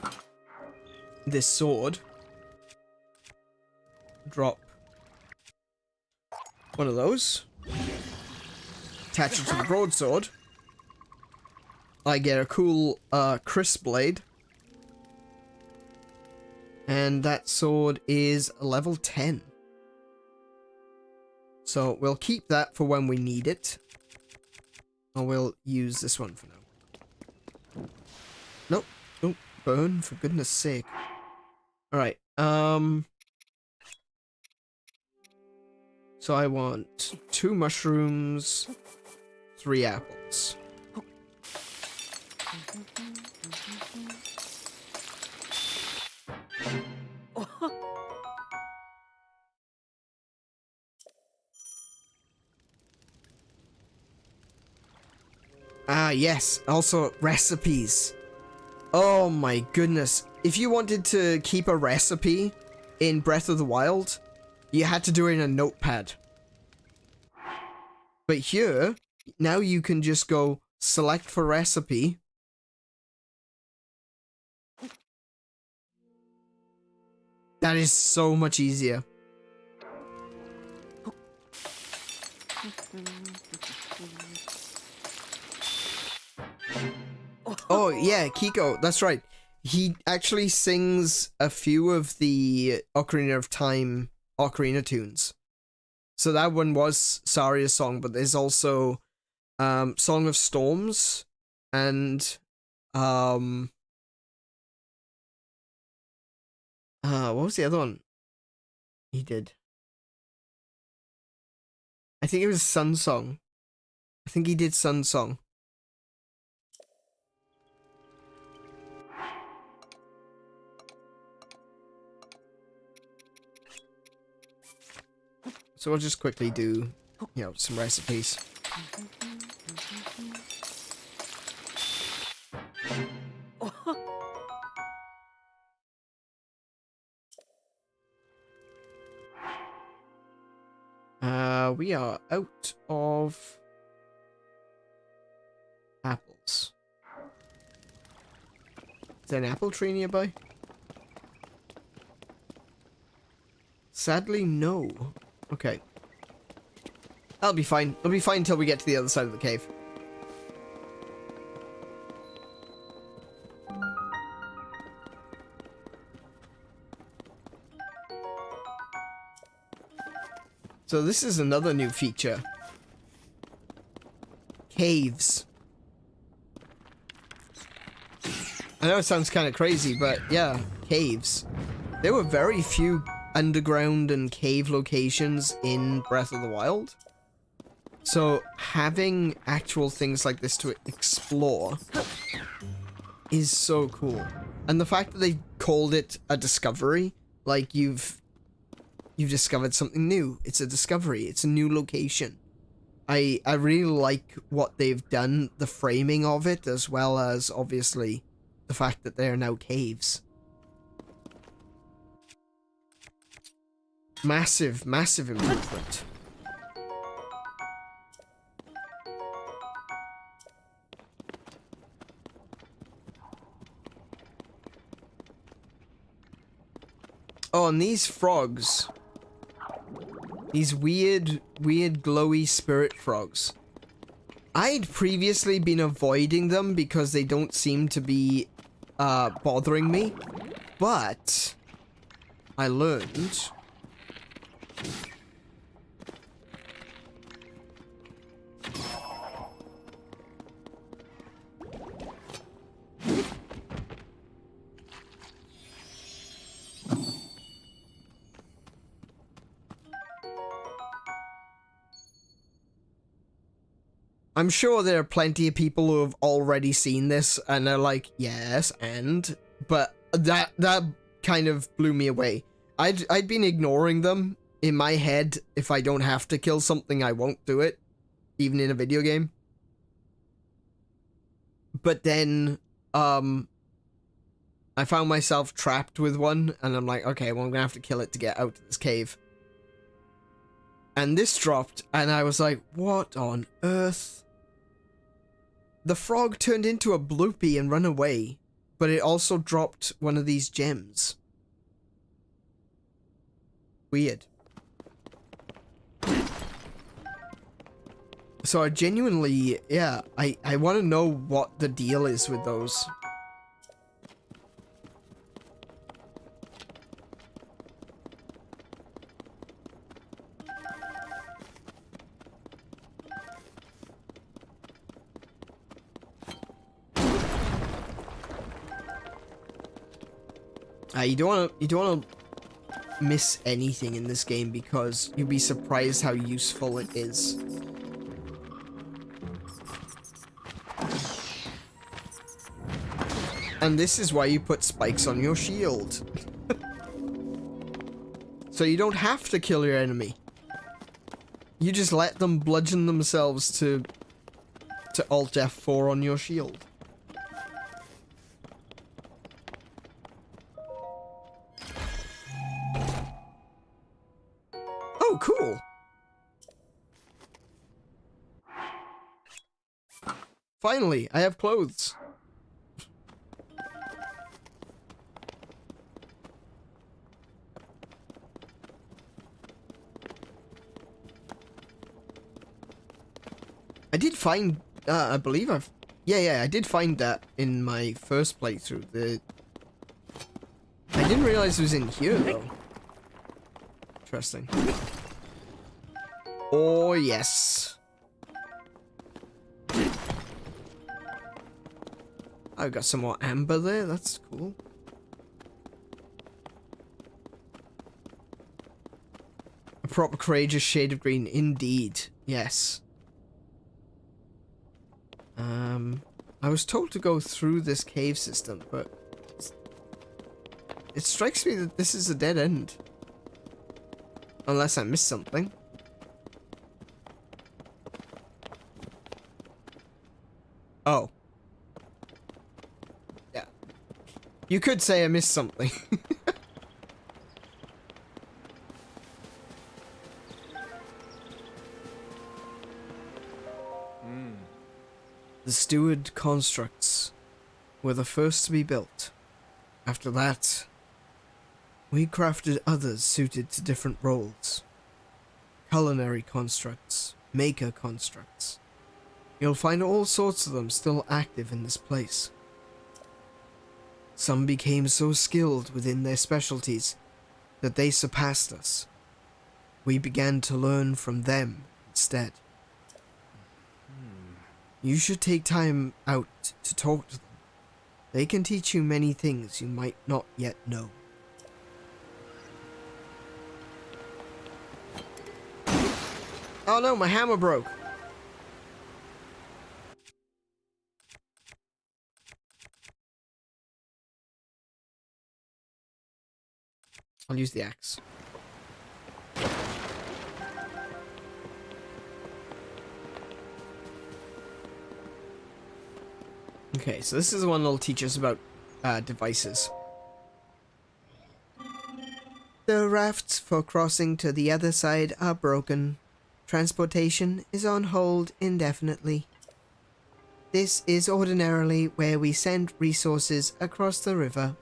this sword, drop one of those, attach it to the broadsword, I get a cool crisp blade, and that sword is level 10. So we'll keep that for when we need it. Or we'll use this one for now. Nope. Don't burn, for goodness sake. Alright, so I want 2 mushrooms, 3 apples. Ah, yes. Also, recipes. Oh my goodness. If you wanted to keep a recipe in Breath of the Wild, you had to do it in a notepad. But here, now you can just go select for recipe. That is so much easier. Oh, yeah, Kiko, that's right. He actually sings a few of the Ocarina of Time Ocarina tunes. So that one was Saria's song, but there's also Song of Storms and what was the other one he did? I think it was Sun Song. I think he did Sun Song. So we'll just quickly do, you know, some recipes. We are out of apples. Is there an apple tree nearby? Sadly, no. Okay. That'll be fine. It'll be fine until we get to the other side of the cave. So this is another new feature. Caves. I know it sounds kind of crazy, but yeah, caves. There were very few underground and cave locations in Breath of the Wild. So having actual things like this to explore is so cool. And the fact that they called it a discovery, like you've discovered something new. It's a discovery. It's a new location. I really like what they've done, the framing of it, as well as obviously the fact that they are now caves. Massive, massive improvement. Oh, and these frogs. These weird glowy spirit frogs. I'd previously been avoiding them because they don't seem to be bothering me, but I learned I'm sure there are plenty of people who have already seen this and are like, yes, but that kind of blew me away. I'd been ignoring them in my head. If I don't have to kill something, I won't do it, even in a video game. But then, I found myself trapped with one, and I'm like, okay, well, I'm gonna have to kill it to get out of this cave. And this dropped, and I was like, what on earth? The frog turned into a bloopy and ran away, but it also dropped one of these gems. Weird. So I genuinely, yeah, I want to know what the deal is with those. You don't wanna miss anything in this game because you'll be surprised how useful it is. And this is why you put spikes on your shield. So you don't have to kill your enemy. You just let them bludgeon themselves to Alt F4 on your shield. Oh, cool. Finally, I have clothes. I did find, I believe yeah, I did find that in my first playthrough. I didn't realize it was in here, though. Interesting. Oh, yes. I've got some more amber there. That's cool. A proper courageous shade of green. Indeed. Yes. I was told to go through this cave system, but it strikes me that this is a dead end. Unless I missed something. Oh. Yeah. You could say I missed something. The steward constructs were the first to be built. After that, we crafted others suited to different roles. Culinary constructs, maker constructs. You'll find all sorts of them still active in this place. Some became so skilled within their specialties that they surpassed us. We began to learn from them instead. You should take time out to talk to them. They can teach you many things you might not yet know. Oh no, my hammer broke. I'll use the axe. Okay, so this is the one that'll teach us about devices. The rafts for crossing to the other side are broken. Transportation is on hold indefinitely. This is ordinarily where we send resources across the river.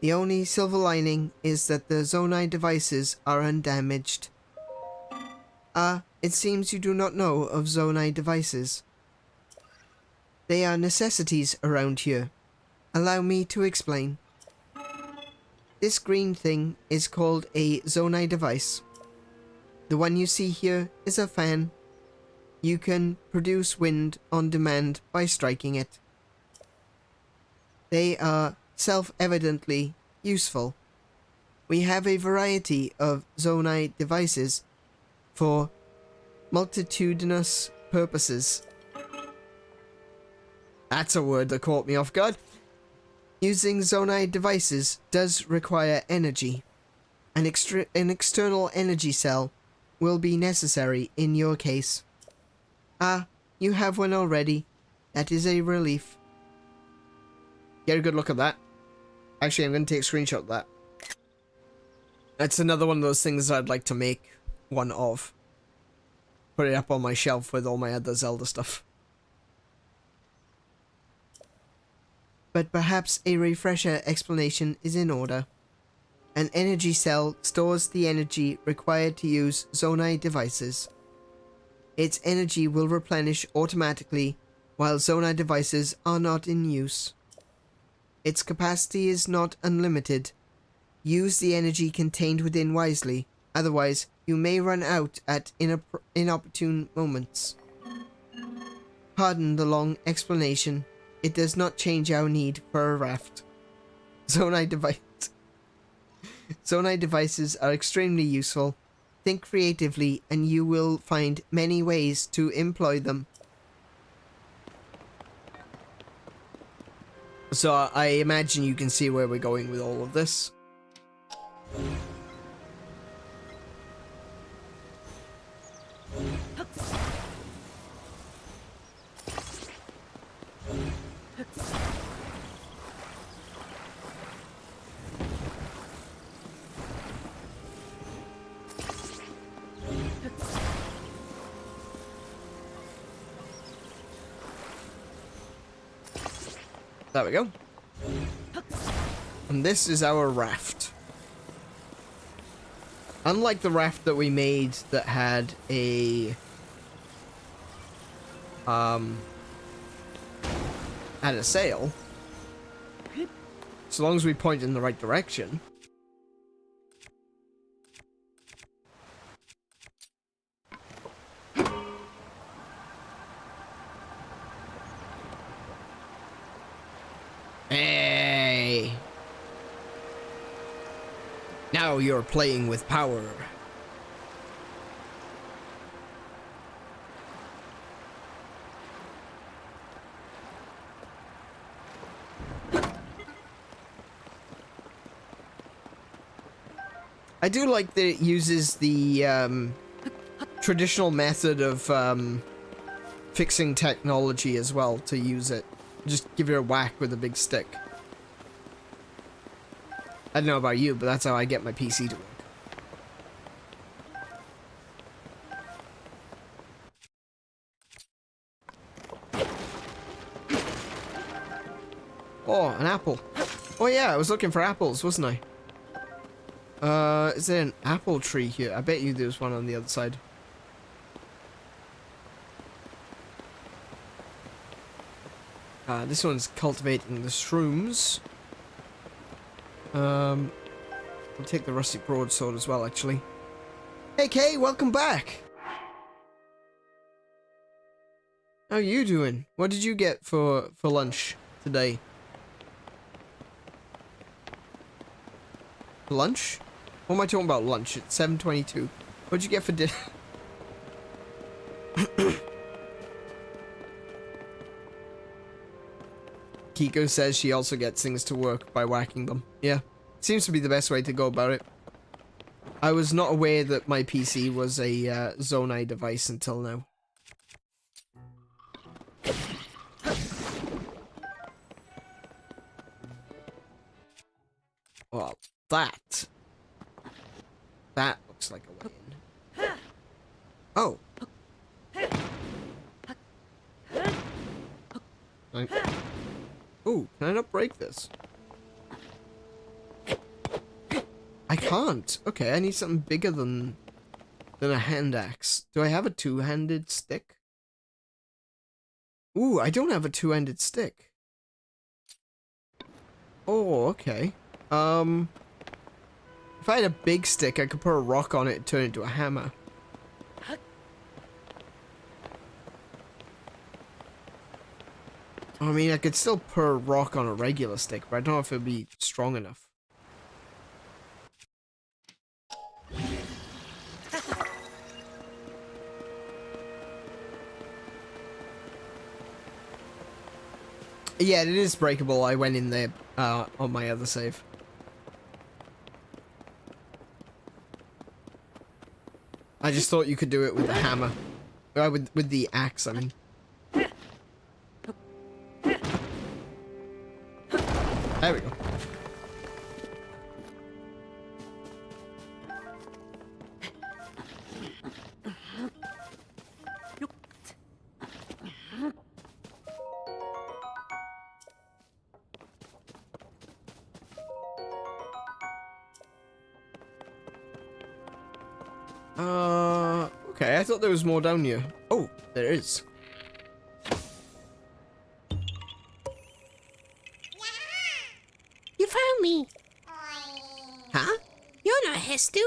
The only silver lining is that the Zonai devices are undamaged. It seems you do not know of Zonai devices. They are necessities around here. Allow me to explain. This green thing is called a Zonai device. The one you see here is a fan. You can produce wind on demand by striking it. They are self-evidently useful. We have a variety of Zonai devices for multitudinous purposes. That's a word that caught me off guard. Using Zonai devices does require energy. An external energy cell will be necessary in your case. You have one already. That is a relief. Get a good look at that. Actually, I'm going to take a screenshot of that. That's another one of those things I'd like to make one of. Put it up on my shelf with all my other Zelda stuff. But perhaps a refresher explanation is in order. An energy cell stores the energy required to use Zonai devices. Its energy will replenish automatically while Zonai devices are not in use. Its capacity is not unlimited. Use the energy contained within wisely, otherwise you may run out at inopportune moments. Pardon the long explanation. It does not change our need for a raft. Zonai devices are extremely useful. Think creatively and you will find many ways to employ them. So I imagine you can see where we're going with all of this. There we go. And this is our raft. Unlike the raft that we made that had a sail, so long as we point in the right direction. Hey! Now you're playing with power. I do like that it uses the traditional method of fixing technology as well to use it. Just give it a whack with a big stick. I don't know about you, but that's how I get my PC to work. Oh, an apple. Oh yeah, I was looking for apples, wasn't I? Is there an apple tree here? I bet you there's one on the other side. This one's cultivating the shrooms. I'll take the rusty broadsword as well, actually. Hey Kay, welcome back! How are you doing? What did you get for lunch today? Lunch? What am I talking about lunch? It's 7:22. What'd you get for dinner? Kiko says she also gets things to work by whacking them. Yeah, seems to be the best way to go about it. I was not aware that my PC was a Zonai device until now. Well, that looks like a way in. Oh. Ooh, can I not break this? I can't. Okay, I need something bigger than a hand axe. Do I have a two-handed stick? Ooh, I don't have a two-handed stick. Oh, okay. If I had a big stick, I could put a rock on it and turn it into a hammer. I mean, I could still put a rock on a regular stick, but I don't know if it'd be strong enough. Yeah, it is breakable. I went in there on my other save. I just thought you could do it with the hammer. With the axe, I mean. There we go. Okay, I thought there was more down here. Oh, there is. You found me. Huh? You're not Hestu.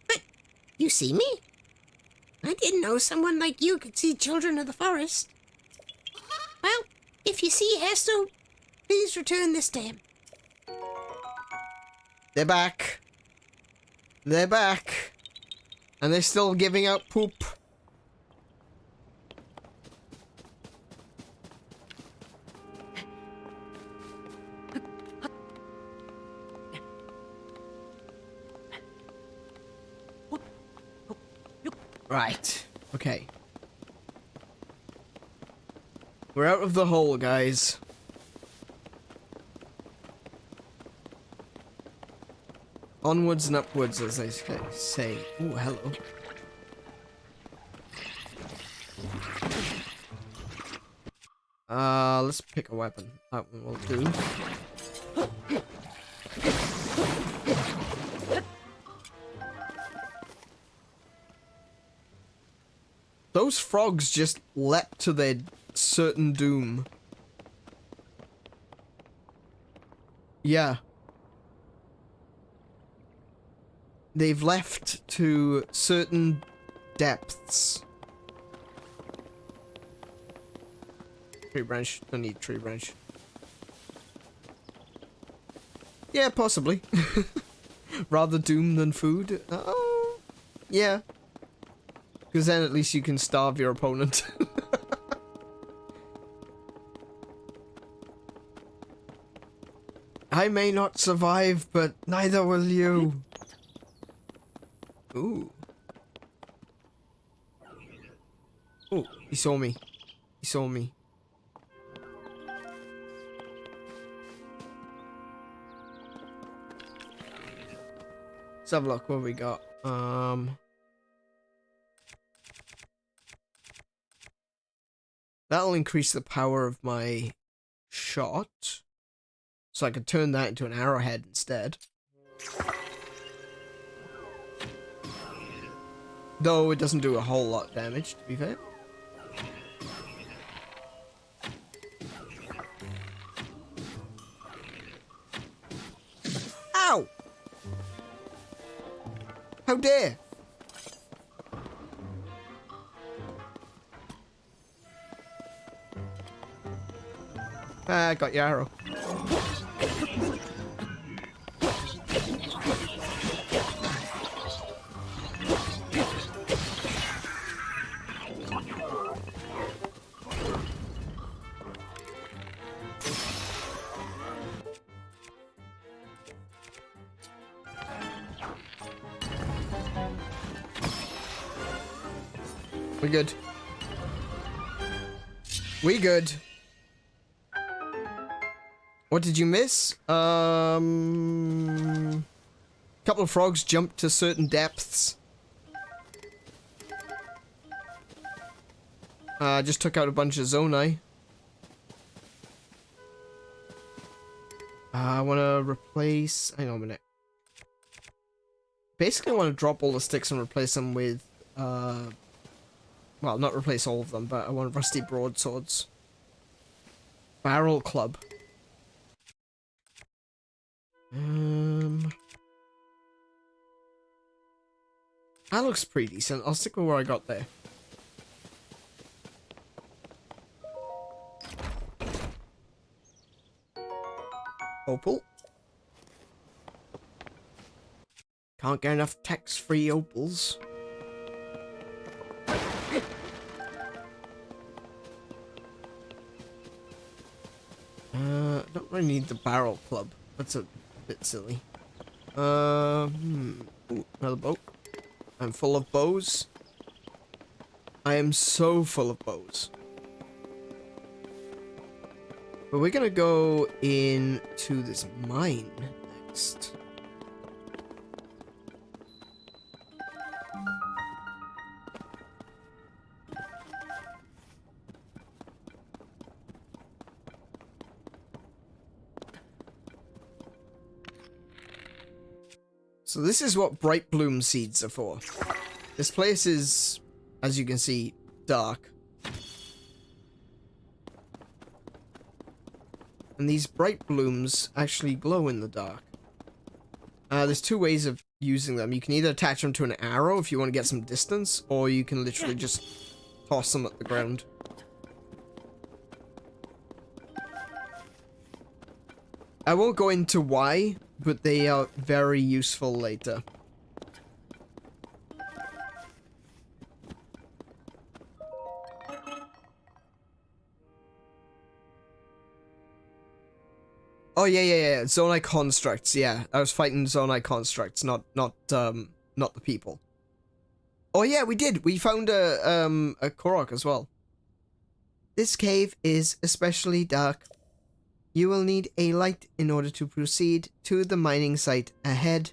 But you see me? I didn't know someone like you could see children of the forest. Well, if you see Hestu, please return this to him. They're back. They're back. And they're still giving out poop. Right. Okay. We're out of the hole, guys. Onwards and upwards, as they say. Ooh, hello. Let's pick a weapon. That one will do. Those frogs just leapt to their certain doom. Yeah. They've left to certain depths. Tree branch. Don't need tree branch. Yeah, possibly. Rather doom than food. Oh, yeah. Because then at least you can starve your opponent. I may not survive, but neither will you. Ooh. Oh, he saw me. He saw me. Let's have a look what we got. That'll increase the power of my shot. So I could turn that into an arrowhead instead. Though it doesn't do a whole lot of damage, to be fair. Ow! How dare! Ah, got your arrow. We good. We good. What did you miss? Couple of frogs jumped to certain depths. Just took out a bunch of Zonai. I want to replace... Hang on a minute. Basically, I want to drop all the sticks and replace them with... Well, not replace all of them, but I want rusty broadswords. Barrel club. That looks pretty decent. I'll stick with what I got there. Opal. Can't get enough tax-free opals. Don't really need the barrel club. That's a bit silly. Ooh, another bow. I'm full of bows. I am so full of bows. But we're gonna go into this mine next. So this is what bright bloom seeds are for. This place is, as you can see, dark. And these bright blooms actually glow in the dark. There's two ways of using them. You can either attach them to an arrow if you want to get some distance, or you can literally just toss them at the ground. I won't go into why, but they are very useful later. Oh yeah. Zonai constructs. Yeah, I was fighting Zonai constructs, not the people. Oh yeah, we did. We found a Korok as well. This cave is especially dark. You will need a light in order to proceed to the mining site ahead.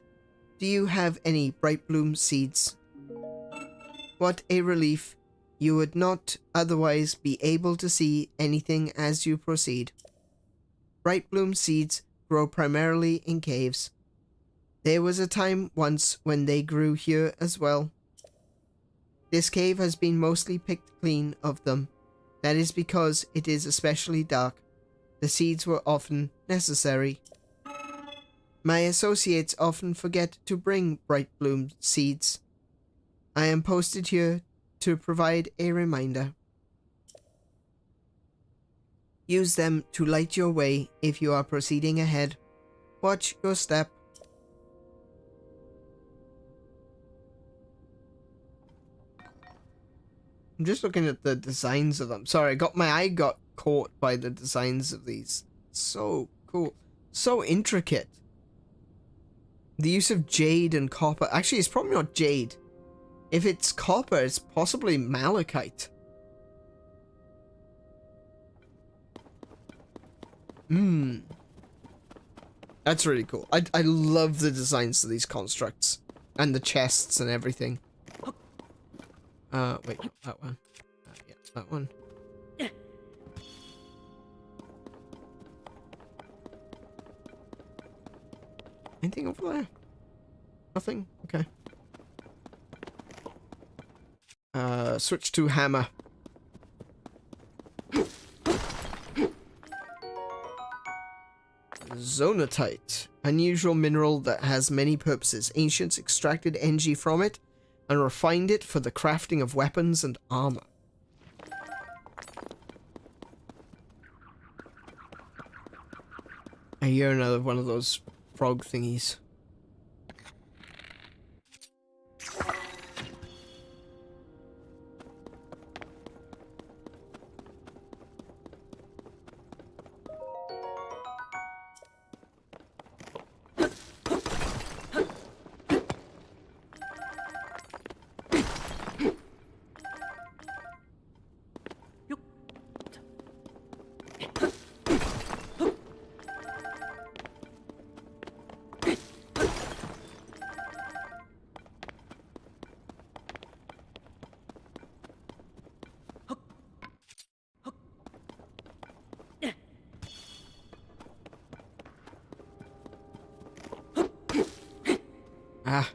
Do you have any bright bloom seeds? What a relief. You would not otherwise be able to see anything as you proceed. Bright bloom seeds grow primarily in caves. There was a time once when they grew here as well. This cave has been mostly picked clean of them. That is because it is especially dark. The seeds were often necessary. My associates often forget to bring bright bloom seeds. I am posted here to provide a reminder. Use them to light your way if you are proceeding ahead. Watch your step. I'm just looking at the designs of them. Sorry, my eye got caught by the designs of these. So cool. So intricate. The use of jade and copper. Actually, it's probably not jade. If it's copper, it's possibly malachite. That's really cool. I love the designs of these constructs. And the chests and everything. Wait, not that one. Yeah, that one. Anything over there? Nothing? Okay. Switch to hammer. Zonatite. Unusual mineral that has many purposes. Ancients extracted energy from it and refined it for the crafting of weapons and armor. I hear another one of those frog thingies. Ah.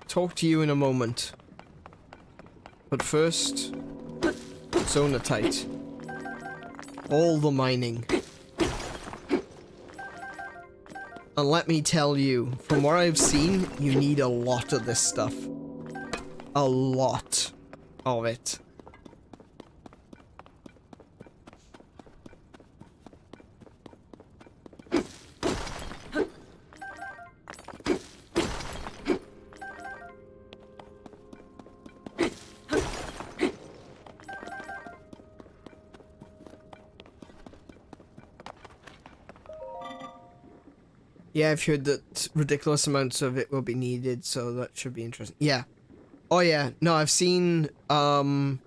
Talk to you in a moment. But first, zonatite. All the mining. And let me tell you, from what I've seen, you need a lot of this stuff. A lot of it. Yeah, I've heard that ridiculous amounts of it will be needed, so that should be interesting. Yeah. Oh yeah, no, I've seen, you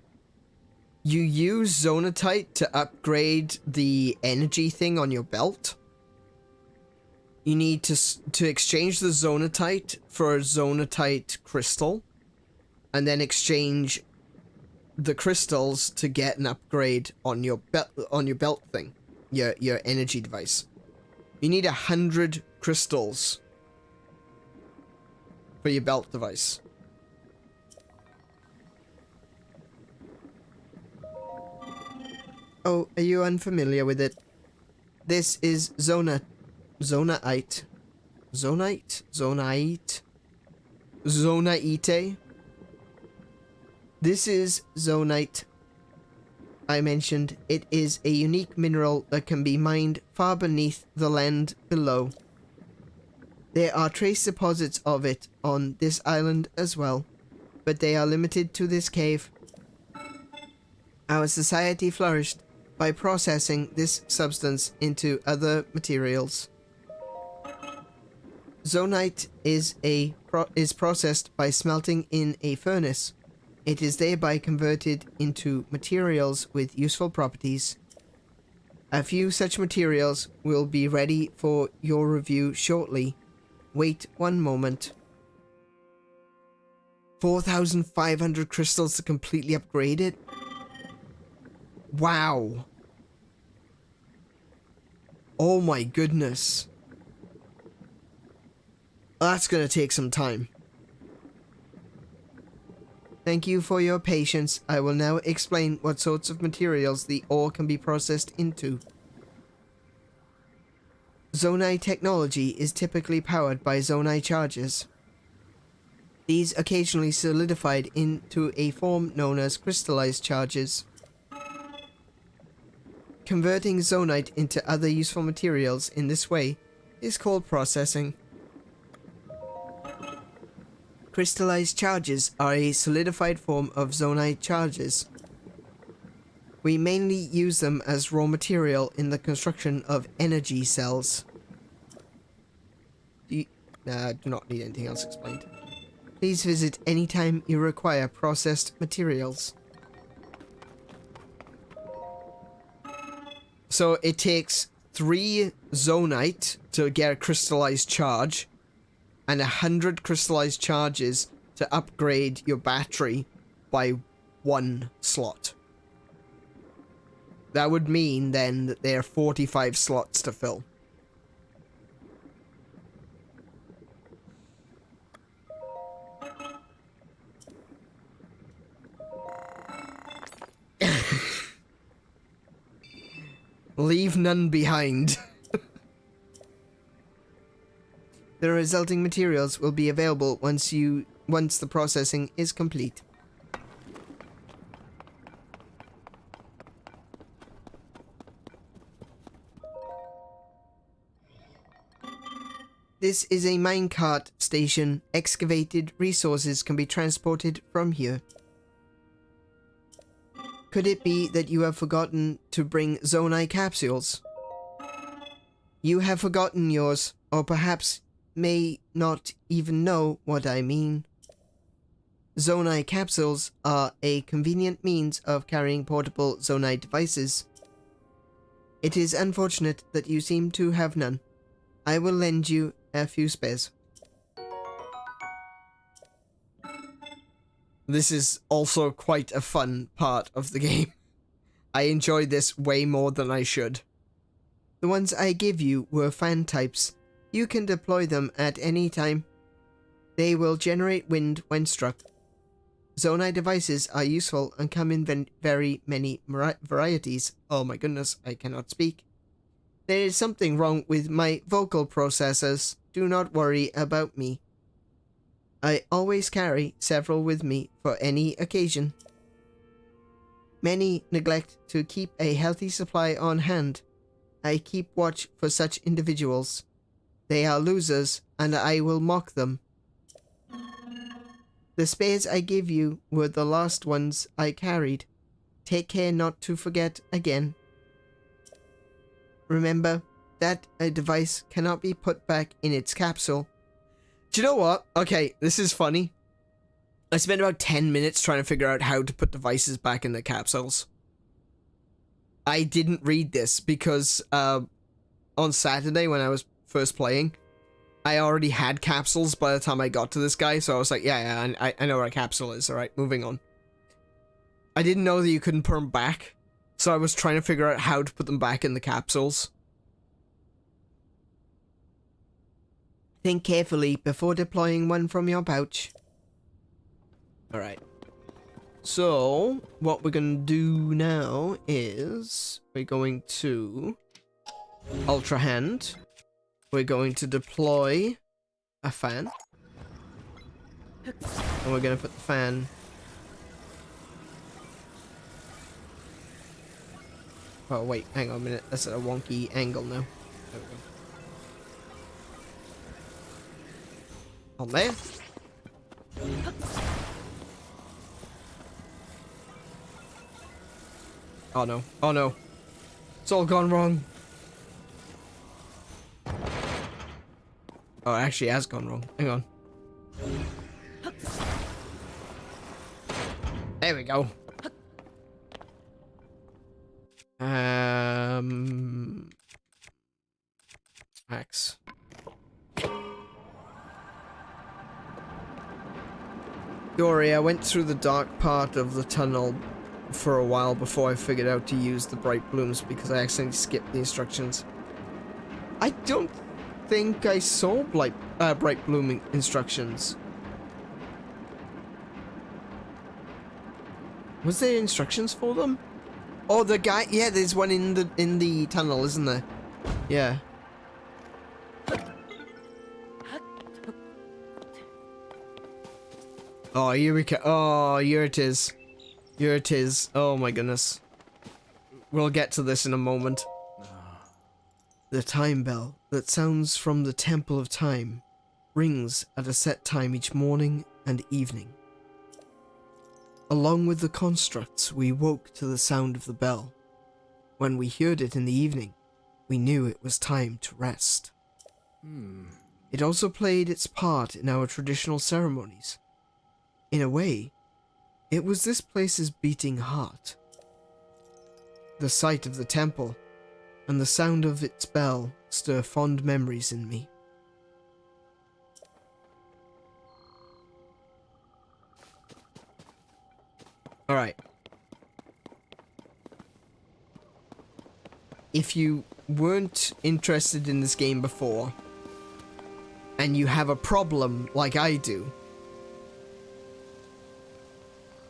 use zonatite to upgrade the energy thing on your belt. You need to exchange the zonatite for a zonatite crystal, and then exchange the crystals to get an upgrade on your belt thing, your energy device. You need 100 crystals for your belt device. Oh, are you unfamiliar with it? This is zonite. Zonaite. This is zonite. I mentioned it is a unique mineral that can be mined far beneath the land below. There are trace deposits of it on this island as well, but they are limited to this cave. Our society flourished by processing this substance into other materials. Zonite is processed by smelting in a furnace. It is thereby converted into materials with useful properties. A few such materials will be ready for your review shortly. Wait one moment. 4,500 crystals to completely upgrade it? Wow. Oh my goodness. That's gonna take some time. Thank you for your patience. I will now explain what sorts of materials the ore can be processed into. Zonai technology is typically powered by zonai charges. These occasionally solidified into a form known as crystallized charges. Converting zonite into other useful materials in this way is called processing. Crystallized charges are a solidified form of zonite charges. We mainly use them as raw material in the construction of energy cells. Do not need anything else explained. Please visit anytime you require processed materials. So it takes 3 zonite to get a crystallized charge, and 100 crystallized charges to upgrade your battery by 1 slot. That would mean then that there are 45 slots to fill. Leave none behind. The resulting materials will be available once the processing is complete. This is a minecart station. Excavated resources can be transported from here. Could it be that you have forgotten to bring Zonai capsules? You have forgotten yours, or perhaps may not even know what I mean. Zonai capsules are a convenient means of carrying portable Zonai devices. It is unfortunate that you seem to have none. I will lend you a few spares. This is also quite a fun part of the game. I enjoy this way more than I should. The ones I give you were fan types. You can deploy them at any time. They will generate wind when struck. Zonai devices are useful and come in very many varieties. Oh my goodness, I cannot speak. There is something wrong with my vocal processors. Do not worry about me. I always carry several with me for any occasion. Many neglect to keep a healthy supply on hand. I keep watch for such individuals. They are losers, and I will mock them. The spares I give you were the last ones I carried. Take care not to forget again. Remember that a device cannot be put back in its capsule. Do you know what? Okay, this is funny. I spent about 10 minutes trying to figure out how to put devices back in the capsules. I didn't read this because on Saturday when I was first playing, I already had capsules by the time I got to this guy, so I was like, yeah, I know what a capsule is. Alright, moving on. I didn't know that you couldn't put them back, so I was trying to figure out how to put them back in the capsules. Think carefully before deploying one from your pouch. Alright. So, what we're going to do now is we're going to Ultra Hand. We're going to deploy a fan. And we're going to put the fan... Oh, wait, hang on a minute. That's a wonky angle now. There we go. On there. Oh no. Oh no. It's all gone wrong. Oh, it actually has gone wrong. Hang on. There we go. Axe. Dory, I went through the dark part of the tunnel for a while before I figured out to use the bright blooms because I accidentally skipped the instructions. I don't think I saw bright blooming instructions. Was there instructions for them? Oh, the guy. Yeah, there's one in the tunnel, isn't there? Yeah. Oh, here we go. Oh, here it is. Here it is. Oh my goodness. We'll get to this in a moment. The time bell that sounds from the Temple of Time rings at a set time each morning and evening. Along with the constructs, we woke to the sound of the bell. When we heard it in the evening, we knew it was time to rest. It also played its part in our traditional ceremonies. In a way, it was this place's beating heart. The sight of the temple and the sound of its bell stir fond memories in me. Alright. If you weren't interested in this game before, and you have a problem like I do,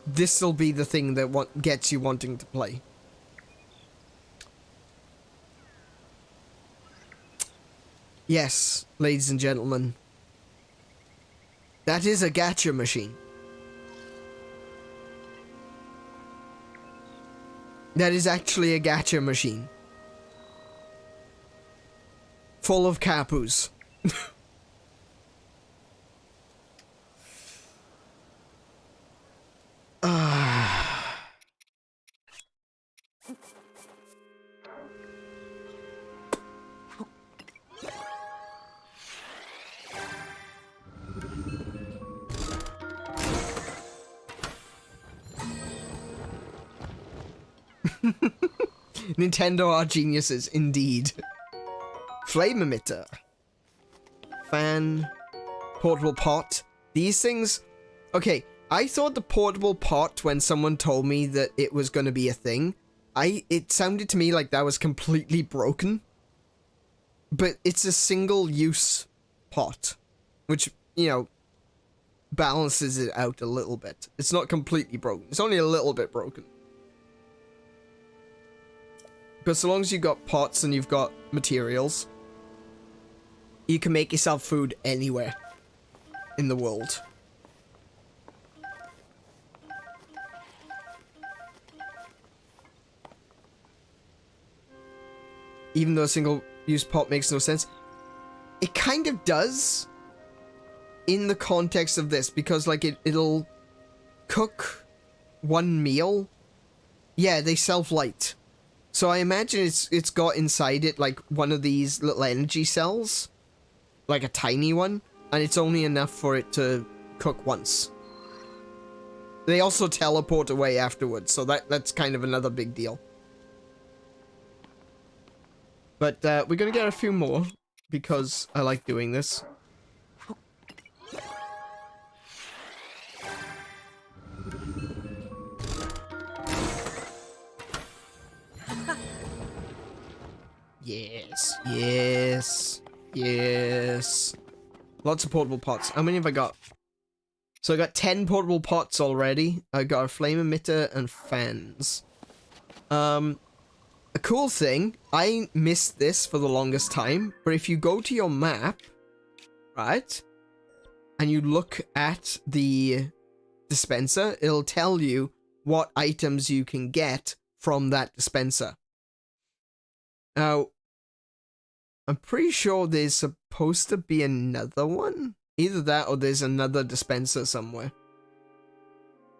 this'll be the thing that gets you wanting to play. Yes, ladies and gentlemen, that is a gacha machine. That is actually a gacha machine. Full of capus. Nintendo are geniuses, indeed. Flame emitter. Fan. Portable pot. These things... Okay, I thought the portable pot, when someone told me that it was going to be a thing, it sounded to me like that was completely broken. But it's a single-use pot, which, you know, balances it out a little bit. It's not completely broken. It's only a little bit broken. But so long as you've got pots and you've got materials, you can make yourself food anywhere in the world. Even though a single-use pot makes no sense, it kind of does in the context of this, because like it'll cook one meal. Yeah, they self-light. So I imagine it's got inside it like one of these little energy cells, like a tiny one, and it's only enough for it to cook once. They also teleport away afterwards, so that's kind of another big deal. But we're gonna get a few more because I like doing this. Yes, yes, yes. Lots of portable pots. How many have I got? So I got 10 portable pots already. I got a flame emitter and fans. A cool thing, I missed this for the longest time, but if you go to your map, right, and you look at the dispenser, it'll tell you what items you can get from that dispenser. Now, I'm pretty sure there's supposed to be another one. Either that or there's another dispenser somewhere.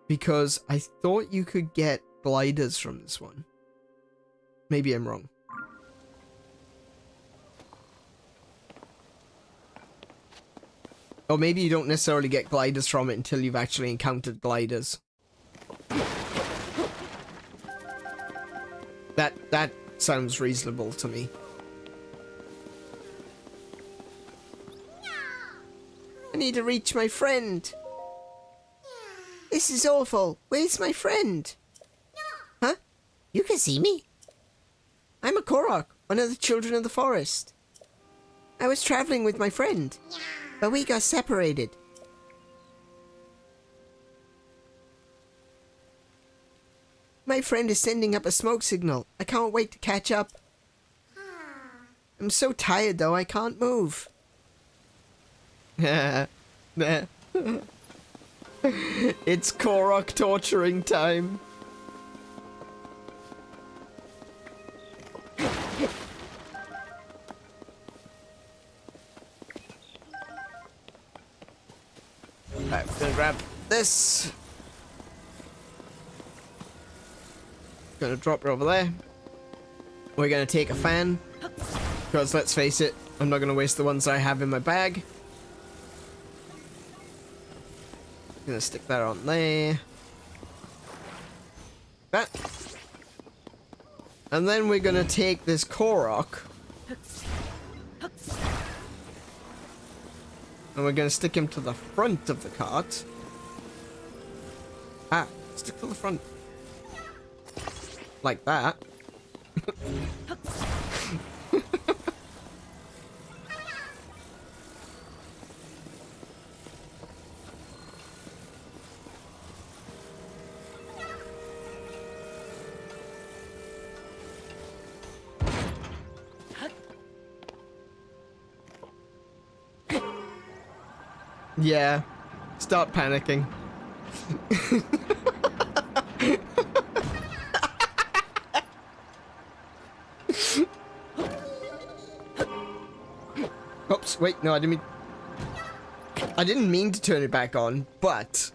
Because I thought you could get gliders from this one. Maybe I'm wrong. Or maybe you don't necessarily get gliders from it until you've actually encountered gliders. That sounds reasonable to me. I need to reach my friend. This is awful. Where's my friend? Huh? You can see me. I'm a Korok, one of the children of the forest. I was traveling with my friend, but we got separated. My friend is sending up a smoke signal. I can't wait to catch up. I'm so tired though, I can't move. It's Korok torturing time. Alright, I'm gonna grab this. Gonna drop it over there. We're gonna take a fan, because let's face it, I'm not gonna waste the ones I have in my bag. Gonna stick that on there. That. And then we're gonna take this Korok. And we're gonna stick him to the front of the cart. Ah, stick to the front. Like that. Yeah, start panicking. Oops, wait, no, I didn't mean to turn it back on, but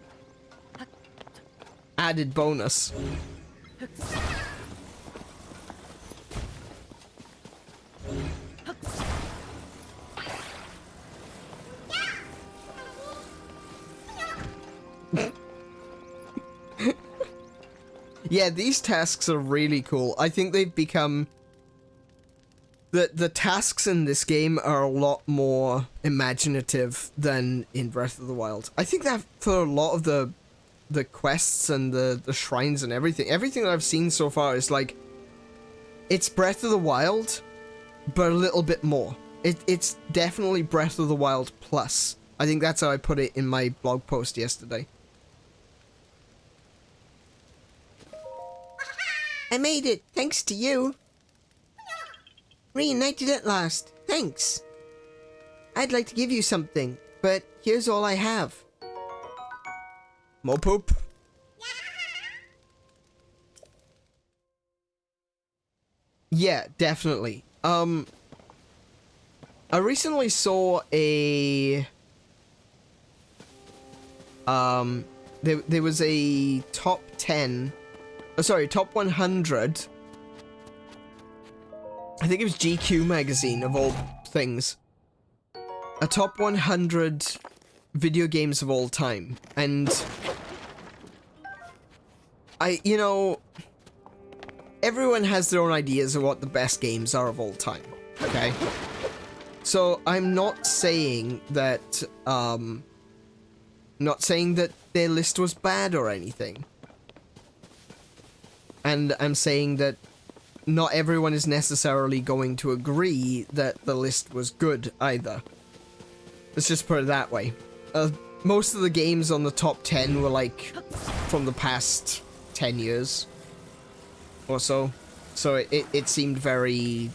added bonus. Yeah, these tasks are really cool. I think they've become... The tasks in this game are a lot more imaginative than in Breath of the Wild. I think that for a lot of the quests and the shrines and everything that I've seen so far is like... It's Breath of the Wild, but a little bit more. It's definitely Breath of the Wild plus. I think that's how I put it in my blog post yesterday. I made it, thanks to you. Reunited at last, thanks. I'd like to give you something, but here's all I have. More poop. Yeah, definitely. I recently saw a... There was a top 10... Oh, sorry, top 100. I think it was GQ magazine, of all things. A top 100 video games of all time. And... you know... Everyone has their own ideas of what the best games are of all time. Okay? So, I'm not saying that, not saying that their list was bad or anything. And I'm saying that not everyone is necessarily going to agree that the list was good either. Let's just put it that way. Most of the games on the top 10 were like from the past 10 years or so. So it seemed very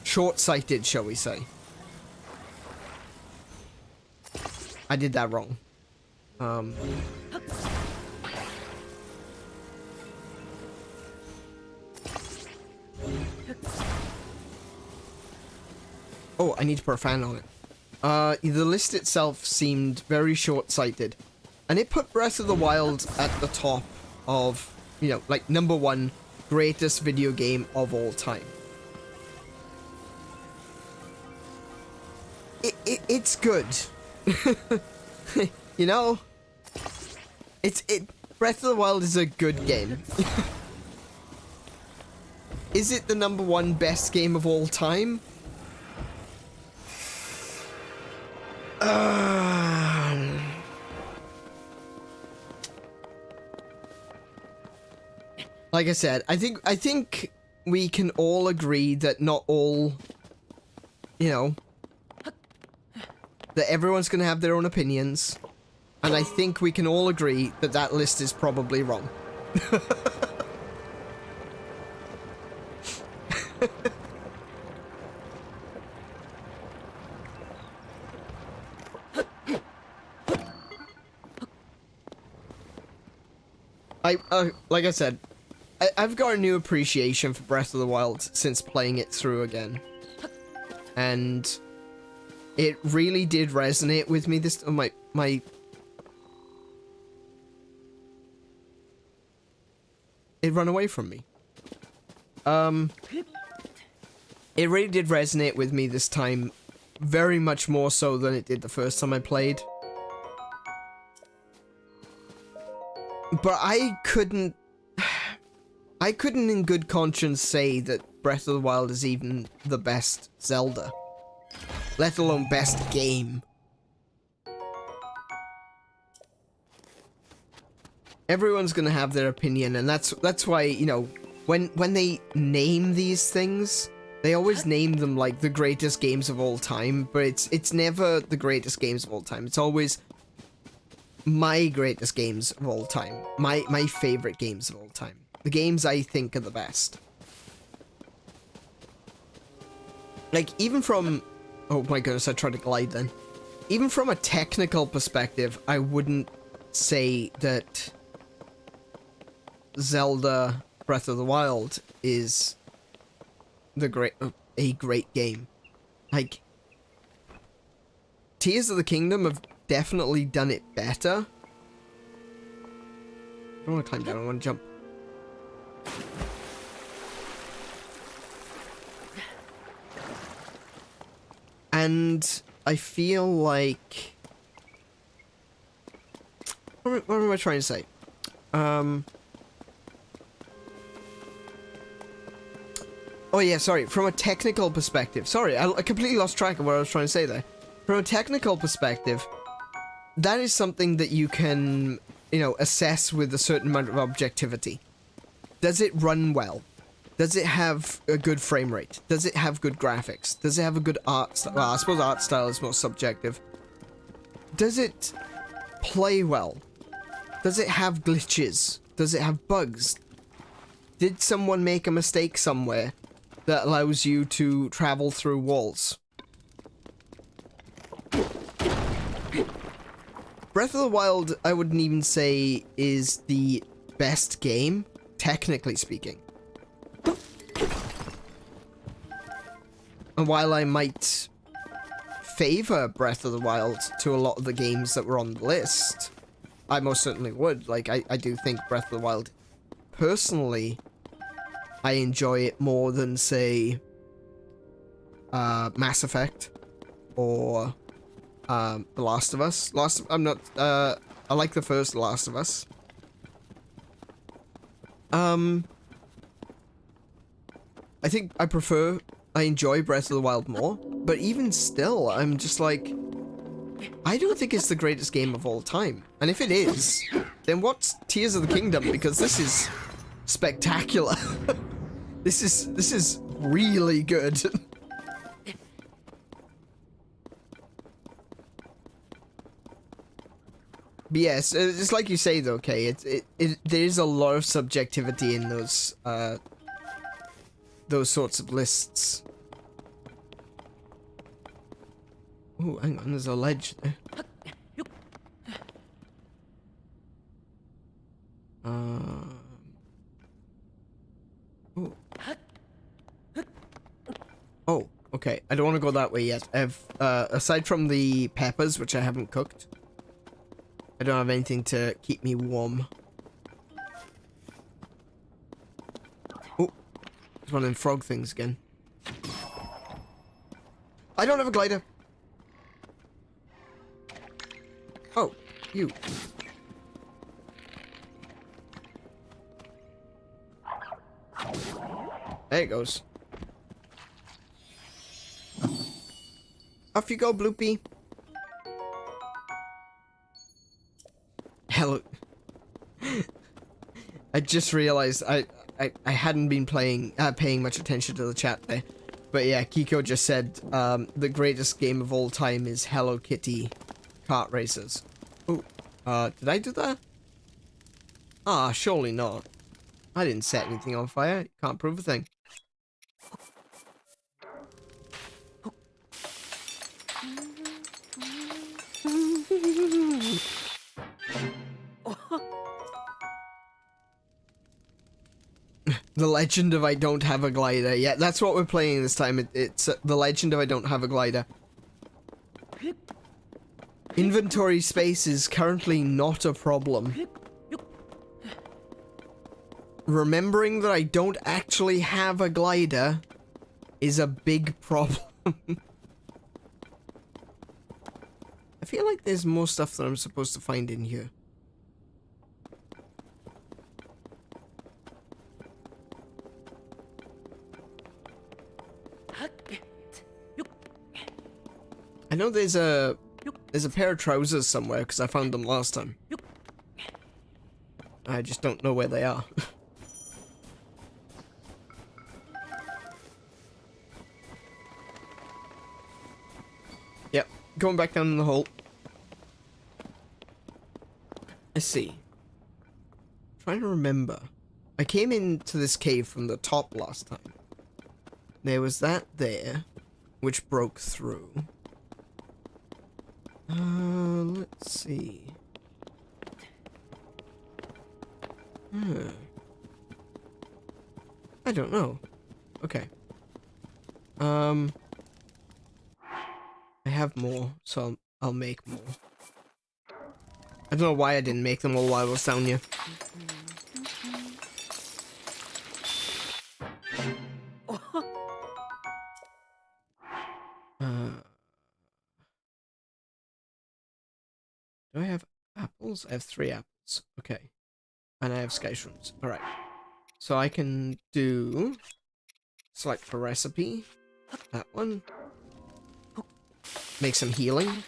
short-sighted, shall we say. I did that wrong. Oh, I need to put a fan on it. The list itself seemed very short-sighted. And it put Breath of the Wild at the top of, you know, like #1 greatest video game of all time. It's good. You know? Breath of the Wild is a good game. Is it the #1 best game of all time? Like I said, I think we can all agree that not all, you know, that everyone's gonna have their own opinions, and I think we can all agree that that list is probably wrong. Like I said, I've got a new appreciation for Breath of the Wild since playing it through again. And it really did resonate with me this it they run away from me. It really did resonate with me this time, very much more so than it did the first time I played. But I couldn't in good conscience say that Breath of the Wild is even the best Zelda, let alone best game. Everyone's gonna have their opinion, and that's why, you know, when they name these things, they always name them like the greatest games of all time, but it's never the greatest games of all time. It's always my greatest games of all time. My favorite games of all time. The games I think are the best. Like, even from... Oh my goodness, I tried to glide then. Even from a technical perspective, I wouldn't say that Zelda Breath of the Wild is a great game. Like, Tears of the Kingdom have definitely done it better. I don't want to climb down, I want to jump. And I feel like... What am I trying to say? Oh yeah, sorry, from a technical perspective. Sorry, I completely lost track of what I was trying to say there. From a technical perspective, that is something that you can, you know, assess with a certain amount of objectivity. Does it run well? Does it have a good frame rate? Does it have good graphics? Does it have a good art style? Well, I suppose art style is more subjective. Does it play well? Does it have glitches? Does it have bugs? Did someone make a mistake somewhere that allows you to travel through walls? Breath of the Wild, I wouldn't even say is the best game, technically speaking. And while I might favor Breath of the Wild to a lot of the games that were on the list, I most certainly would. Like, I do think Breath of the Wild, personally, I enjoy it more than, say, Mass Effect or The Last of Us. I like the first Last of Us. I think I enjoy Breath of the Wild more, but even still, I'm just like, I don't think it's the greatest game of all time. And if it is, then what's Tears of the Kingdom? Because this is spectacular. This is really good. But yes, it's like you say though, okay, there's a lot of subjectivity in those sorts of lists. Oh, hang on, there's a ledge there. Oh, okay, I don't want to go that way yet. Aside from the peppers, which I haven't cooked, I don't have anything to keep me warm. Oh, there's one of them frog things again. I don't have a glider. Oh, you. There it goes. Off you go, Bloopy. Hello. I just realized I hadn't been paying much attention to the chat there. But yeah, Kiko just said the greatest game of all time is Hello Kitty kart racers. Oh, did I do that? Ah, surely not. I didn't set anything on fire. Can't prove a thing. The Legend of I Don't Have a Glider. Yeah, that's what we're playing this time. It's The Legend of I Don't Have a Glider. Inventory space is currently not a problem. remembering that I don't actually have a glider is a big problem. I feel like there's more stuff that I'm supposed to find in here. I know there's a pair of trousers somewhere because I found them last time. I just don't know where they are. Yep, going back down in the hole. Let's see. Trying to remember. I came into this cave from the top last time. There was that there, which broke through. Let's see. I don't know. Okay. I have more, so I'll make more. I don't know why I didn't make them all while I was down here. Do I have apples? I have 3 apples. Okay. And I have sky shrooms. Alright. So I can do... select a recipe. That one. Make some healing.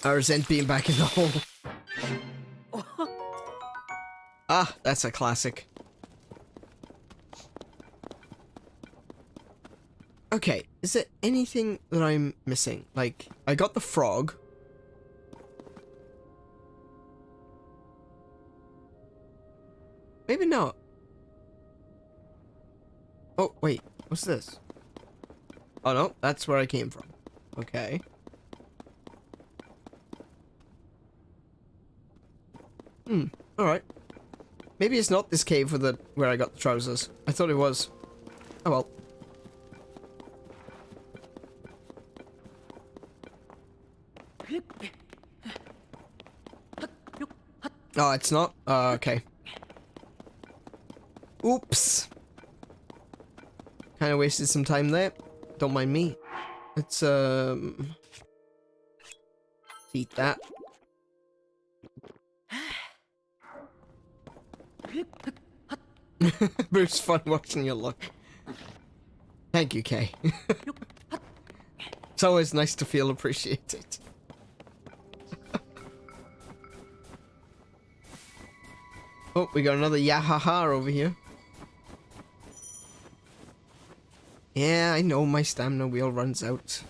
I resent being back in the hole. Ah, that's a classic. Okay, is there anything that I'm missing? Like, I got the frog. Maybe not. Oh, wait. What's this? Oh, no. That's where I came from. Okay. Alright. Maybe it's not this cave where I got the trousers. I thought it was. Oh, well. Oh, it's not? Okay. Oops. Kind of wasted some time there. Don't mind me. Let's, eat that. Bruce, fun watching you look. Thank you, Kay. It's always nice to feel appreciated. Oh, we got another yahaha over here. Yeah, I know my stamina wheel runs out.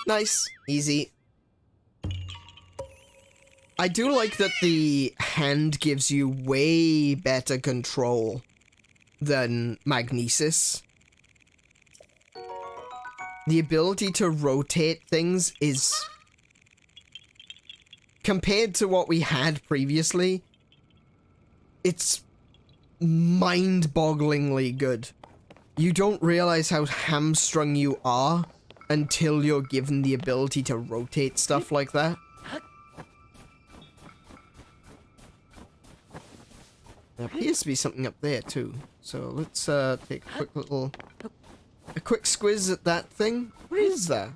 Nice. Easy. I do like that the hand gives you way better control than magnesis. The ability to rotate things is... compared to what we had previously, it's mind-bogglingly good. You don't realize how hamstrung you are until you're given the ability to rotate stuff like that. There appears to be something up there too. So let's take a quick squiz at that thing. What is that?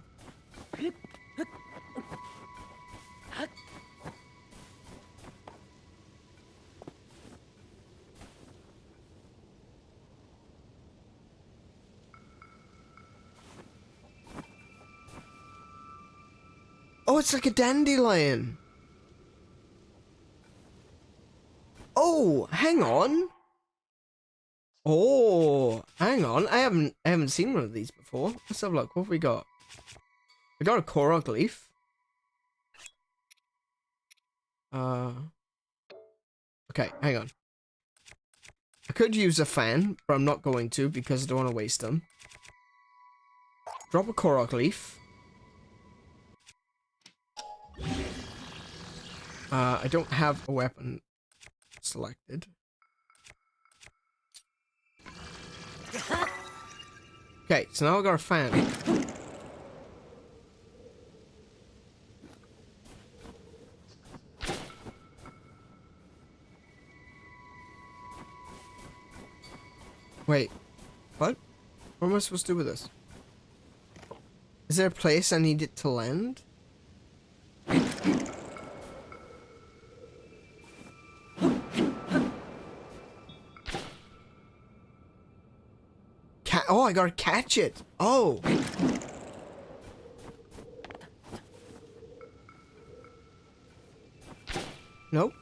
Oh, it's like a dandelion. Oh, hang on. Oh, hang on. I haven't seen one of these before. Let's have a look. What have we got? We got a Korok leaf. Okay, hang on. I could use a fan, but I'm not going to because I don't want to waste them. Drop a Korok leaf. I don't have a weapon. selected. Okay, so now I got a fan. Wait, what? What am I supposed to do with this? Is there a place I need it to land? Oh, I gotta catch it. Oh. Nope.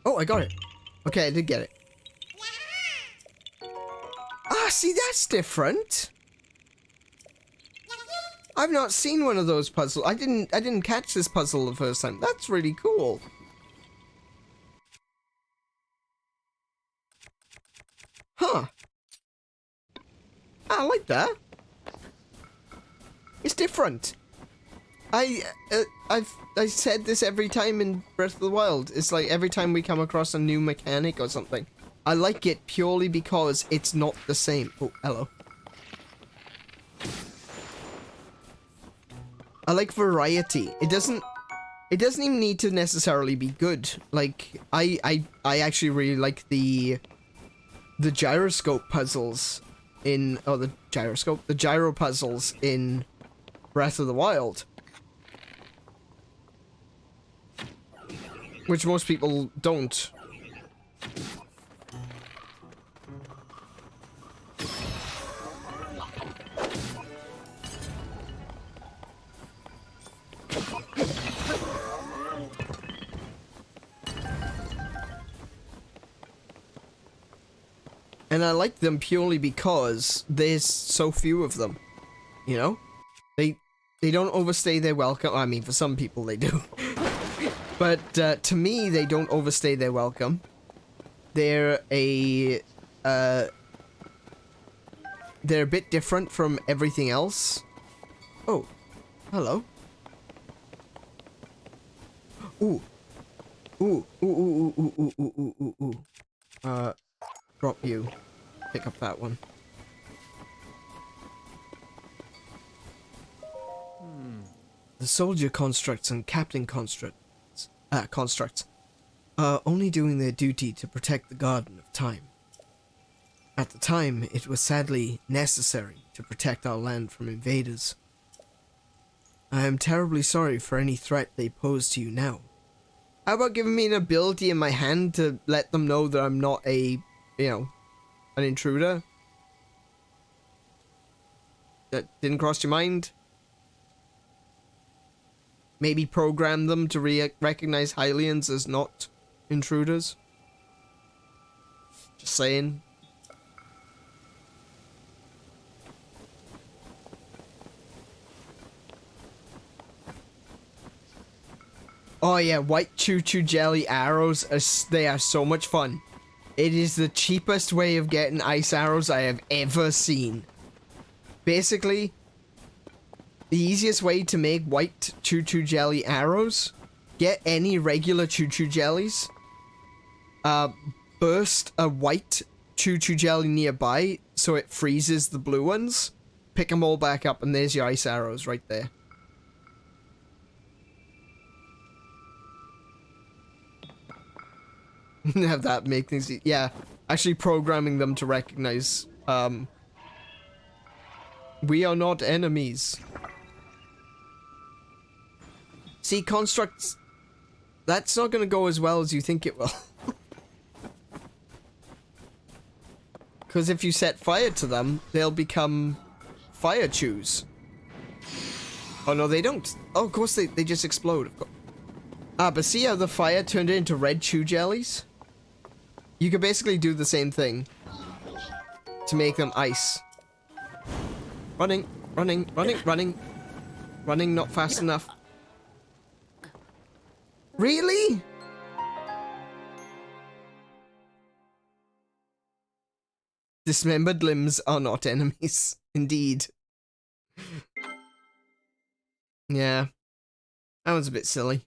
Oh, I got it. Okay, I did get it. Ah, see, that's different. I've not seen one of those puzzles. I didn't catch this puzzle the first time. That's really cool. Huh. I like that. It's different. I said this every time in Breath of the Wild. It's like every time we come across a new mechanic or something. I like it purely because it's not the same. Oh, hello. I like variety. It doesn't even need to necessarily be good. Like, I actually really like the gyroscope puzzles in, the gyro puzzles in Breath of the Wild. Which most people don't. And I like them purely because there's so few of them, you know? They don't overstay their welcome. I mean, for some people they do. But to me, they don't overstay their welcome. They're a bit different from everything else. Oh, hello. Ooh. Ooh, ooh, ooh, ooh, ooh, ooh, ooh, ooh, ooh. Drop you. Pick up that one. The soldier constructs and captain constructs are only doing their duty to protect the Garden of Time. At the time, it was sadly necessary to protect our land from invaders. I am terribly sorry for any threat they pose to you now. How about giving me an ability in my hand to let them know that I'm not a, you know, an intruder? That didn't cross your mind? Maybe program them to recognize Hylians as not intruders? Just saying. Oh yeah, white choo-choo jelly arrows, they are so much fun. It is the cheapest way of getting ice arrows I have ever seen. Basically, the easiest way to make white choo-choo jelly arrows, get any regular choo-choo jellies, burst a white choo-choo jelly nearby so it freezes the blue ones, pick them all back up, and there's your ice arrows right there. Have that make things yeah, actually programming them to recognize we are not enemies. See, constructs, that's not gonna go as well as you think it will. Because if you set fire to them, they'll become fire chews. Oh no, they don't. Oh, of course they just explode. Ah, but see how the fire turned it into red chew jellies? You could basically do the same thing to make them ice. Running, running, running, running. Running not fast enough. Really? Dismembered limbs are not enemies. Indeed. Yeah. That was a bit silly.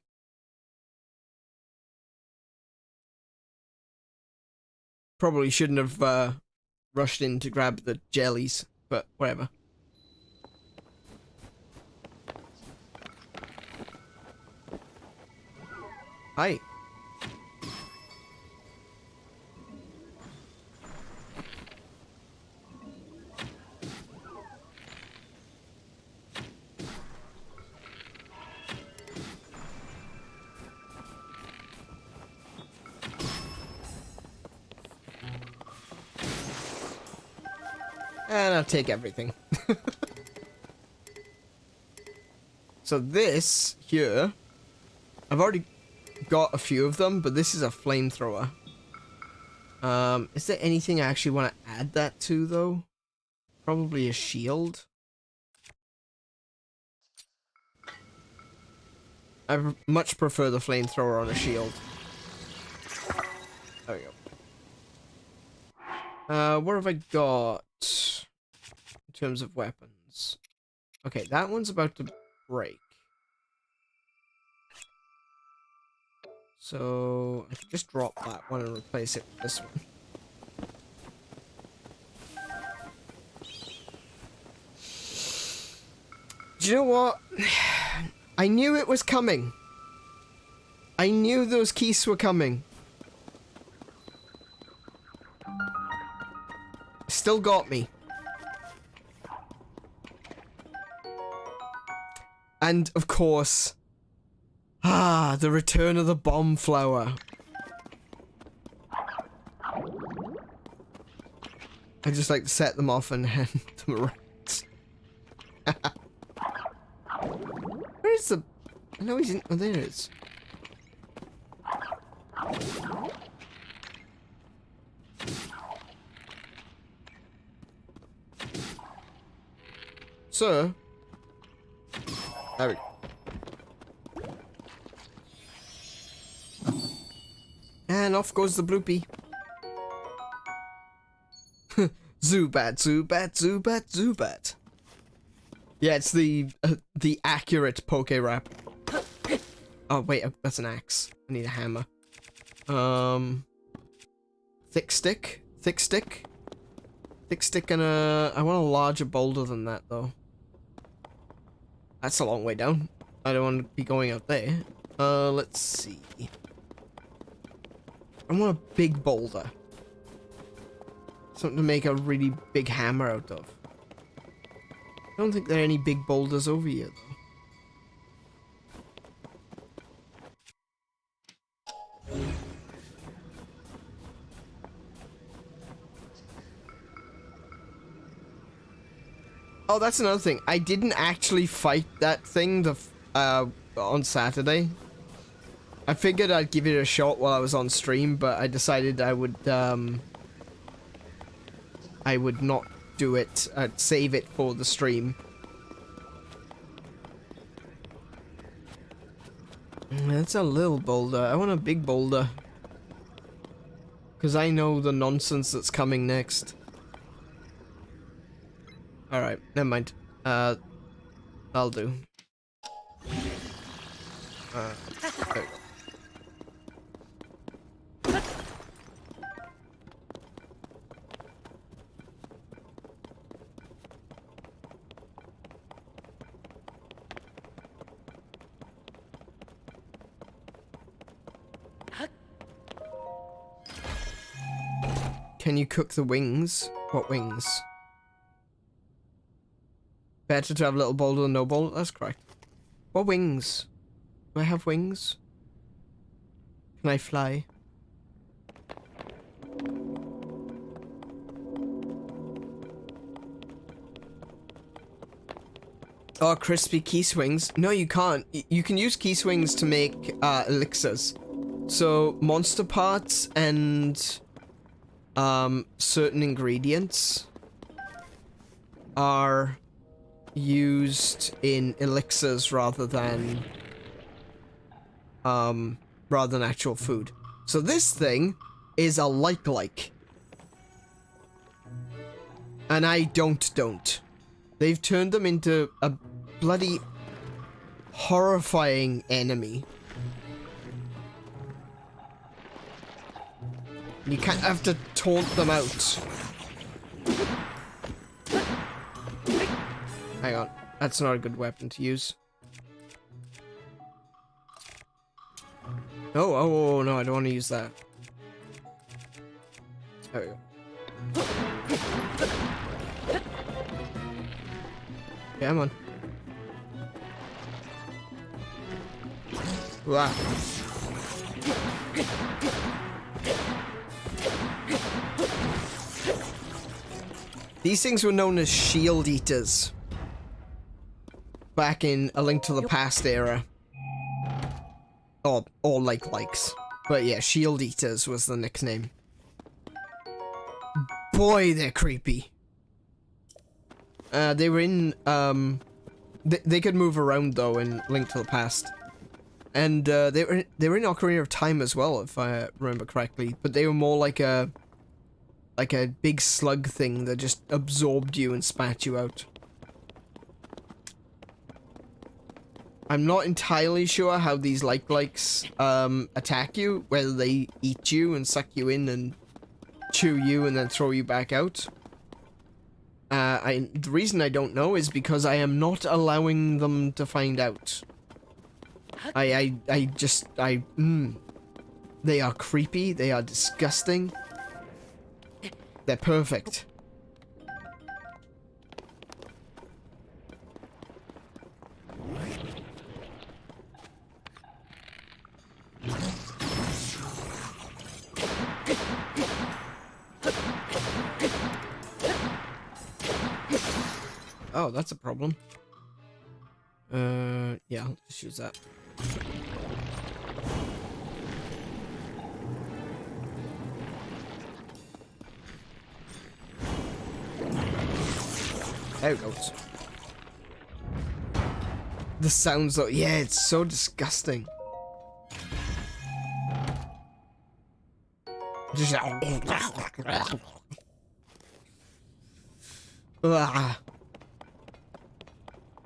Probably shouldn't have rushed in to grab the jellies, but whatever. Hi. And I'll take everything. So this here, I've already got a few of them, but this is a flamethrower. Is there anything I actually want to add that to, though? Probably a shield. I much prefer the flamethrower on a shield. There we go. What have I got in terms of weapons? Okay, that one's about to break. So I can just drop that one and replace it with this one. Do you know what? I knew it was coming. I knew those keys were coming. Still got me. And of course, the return of the bomb flower. I just like to set them off and hand them around. Where's the... I know he's in... Oh, there it is. Sir? There we go. And off goes the bloopy. Zubat, Zubat, Zubat, Zubat. Yeah, it's the accurate poke rap. Oh wait, that's an axe. I need a hammer. Thick stick, thick stick, thick stick, and I want a larger boulder than that though. That's a long way down. I don't want to be going out there. Let's see. I want a big boulder. Something to make a really big hammer out of. I don't think there are any big boulders over here, though. Oh, that's another thing. I didn't actually fight that thing on Saturday. I figured I'd give it a shot while I was on stream, but I decided I would not do it. I'd save it for the stream. That's a little boulder. I want a big boulder. Because I know the nonsense that's coming next. Alright, never mind. I'll do. There we go. Can you cook the wings? What wings? Better to have a little boulder than no boulder? That's correct. What wings? Do I have wings? Can I fly? Oh, crispy key swings. No, you can't. You can use key swings to make elixirs. So, monster parts and certain ingredients are used in elixirs rather than actual food. So this thing is a like. And I don't. They've turned them into a bloody horrifying enemy. You can't have to taunt them out. Hang on. That's not a good weapon to use. Oh, no, I don't want to use that. There we go. Come on. Wow. These things were known as shield eaters back in A Link to the Past era. Or likes. But yeah, shield eaters was the nickname. Boy, they're creepy. They were in, they could move around though in Link to the Past. And, they were in Ocarina of Time as well, if I remember correctly. But they were more like a big slug thing that just absorbed you and spat you out. I'm not entirely sure how these likes attack you, whether they eat you and suck you in and chew you and then throw you back out. The reason I don't know is because I am not allowing them to find out. They are creepy, they are disgusting. They're perfect. Oh, that's a problem. Yeah, I'll just use that. There it goes. The sounds though, yeah, it's so disgusting. Just I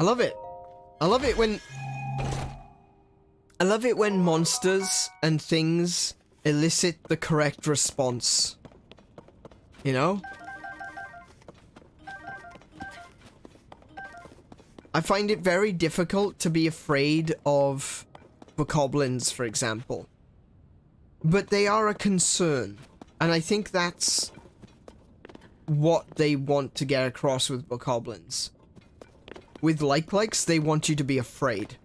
love it. I love it when monsters and things elicit the correct response. You know? I find it very difficult to be afraid of bokoblins, for example. But they are a concern. And I think that's what they want to get across with bokoblins. With likes, they want you to be afraid.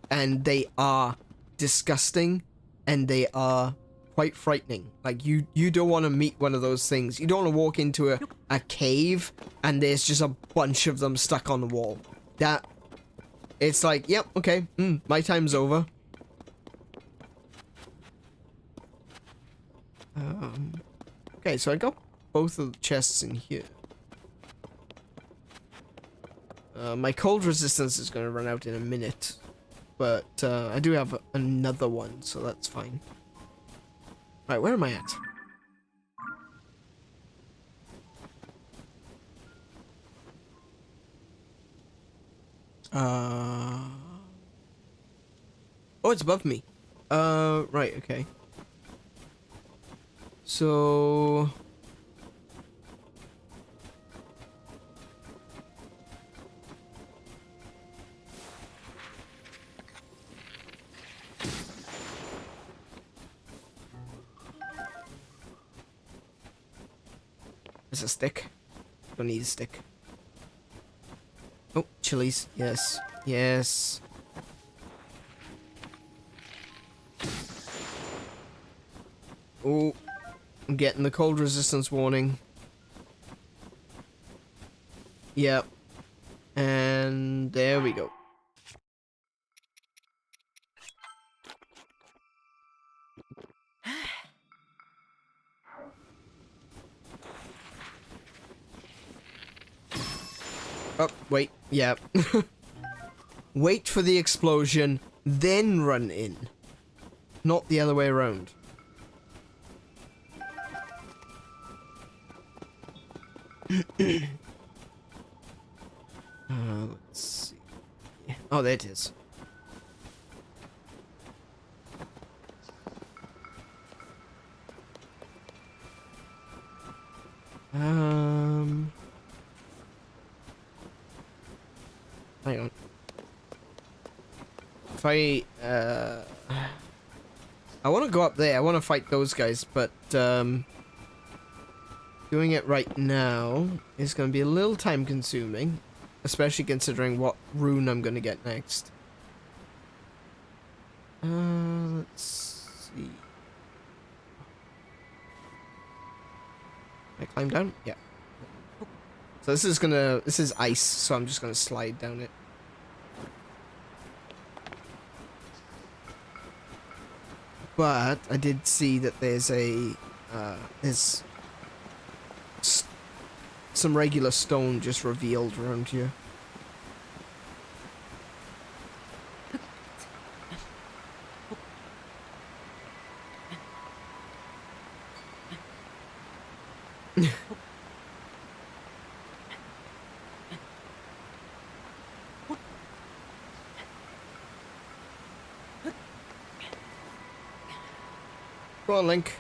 And they are disgusting. And they are quite frightening. Like, you don't want to meet one of those things. You don't want to walk into a cave and there's just a bunch of them stuck on the wall. That, it's like, yep, okay, my time's over. Okay, so I got both of the chests in here. My cold resistance is going to run out in a minute, but I do have another one, so that's fine. Right, where am I at? Oh, it's above me. Right, okay. So... There's a stick. Don't need a stick. Oh, chilies. Yes. Yes. Oh, I'm getting the cold resistance warning. Yep. And there we go. Oh, wait. Yeah. Wait for the explosion, then run in. Not the other way around. Let's see. Oh, there it is. Hang on. If I want to go up there. I want to fight those guys, but doing it right now is going to be a little time consuming, especially considering what rune I'm going to get next. Let's see. Can I climb down? Yeah. So this is ice, so I'm just gonna slide down it. But I did see that there's some regular stone just revealed around here. Go on, Link.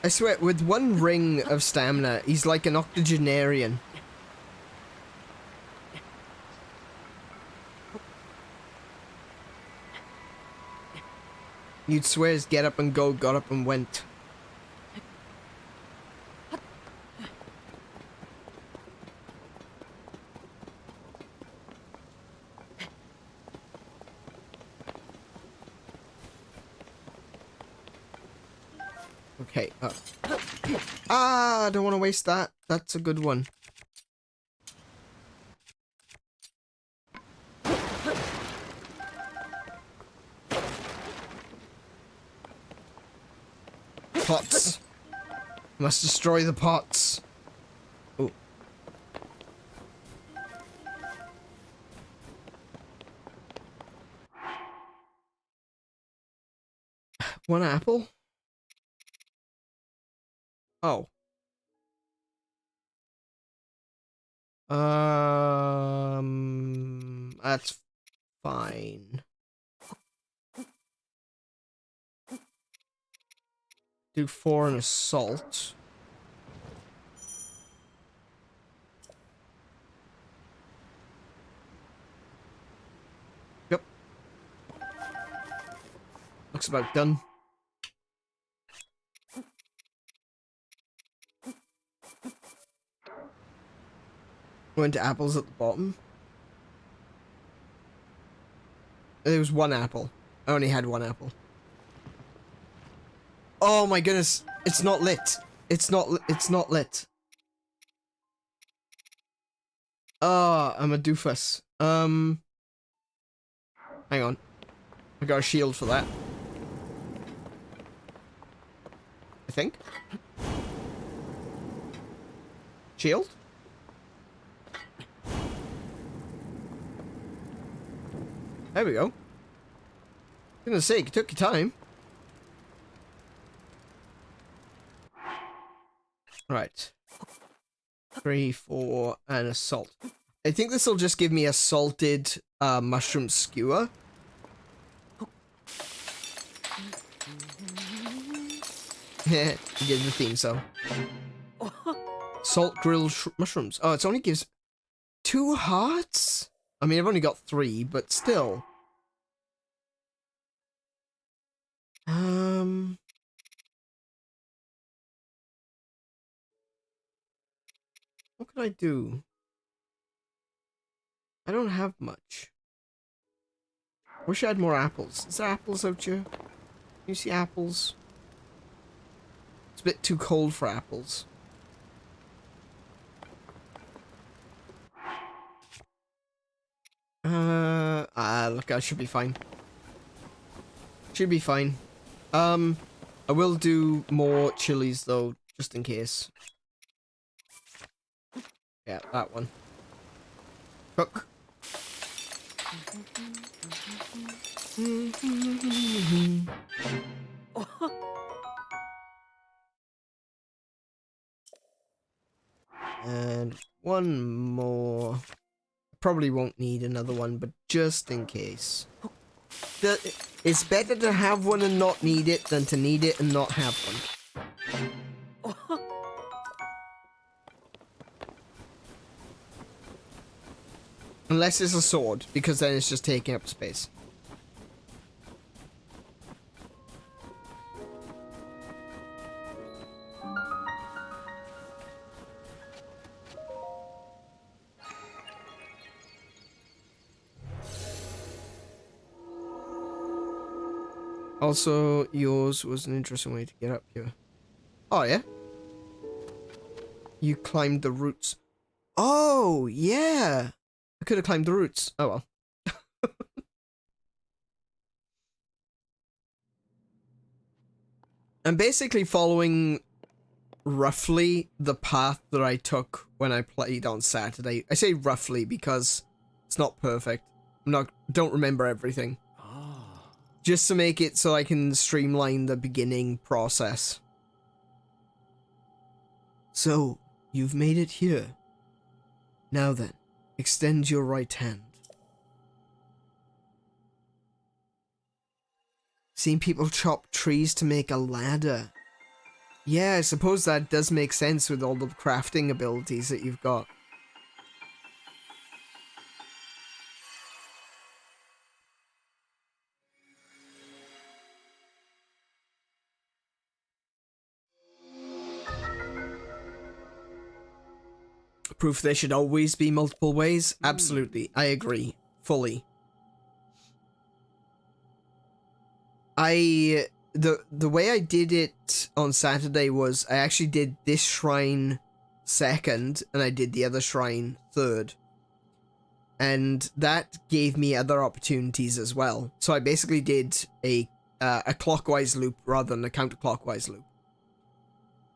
I swear, with one ring of stamina, he's like an octogenarian. You'd swear his get up and go got up and went. Okay, ah, I don't want to waste that. That's a good one. Pots. Must destroy the pots. Oh. One apple? Oh. That's fine. Do 4 and assault. Yep. Looks about done. Went to apples at the bottom. There was one apple. I only had one apple. Oh my goodness, it's not lit. It's not lit. Oh, I'm a doofus. Hang on. I got a shield for that. I think. Shield? There we go. Goodness sake, it took your time. Right. 3, 4, and assault. I think this will just give me a salted mushroom skewer. Yeah, give the theme song. Salt grilled mushrooms. Oh, it only gives 2 hearts? I mean, I've only got 3, but still. What could I do? I don't have much. Wish I had more apples. Is there apples out here? Can you see apples? It's a bit too cold for apples. Look, I should be fine. Should be fine. I will do more chilies though, just in case. Yeah, that one. Cook. And one more. Probably won't need another one, but just in case. It's better to have one and not need it than to need it and not have one. Unless it's a sword, because then it's just taking up space. Also, yours was an interesting way to get up here. Oh, yeah? You climbed the roots. Oh, yeah! I could have climbed the roots. Oh, well. I'm basically following roughly the path that I took when I played on Saturday. I say roughly because it's not perfect. Don't remember everything. Just to make it so I can streamline the beginning process. So, you've made it here. Now then, extend your right hand. Seen people chop trees to make a ladder. Yeah, I suppose that does make sense with all the crafting abilities that you've got. Proof there should always be multiple ways? Absolutely, I agree. Fully. The way I did it on Saturday was I actually did this shrine second and I did the other shrine third. And that gave me other opportunities as well. So I basically did a clockwise loop rather than a counterclockwise loop.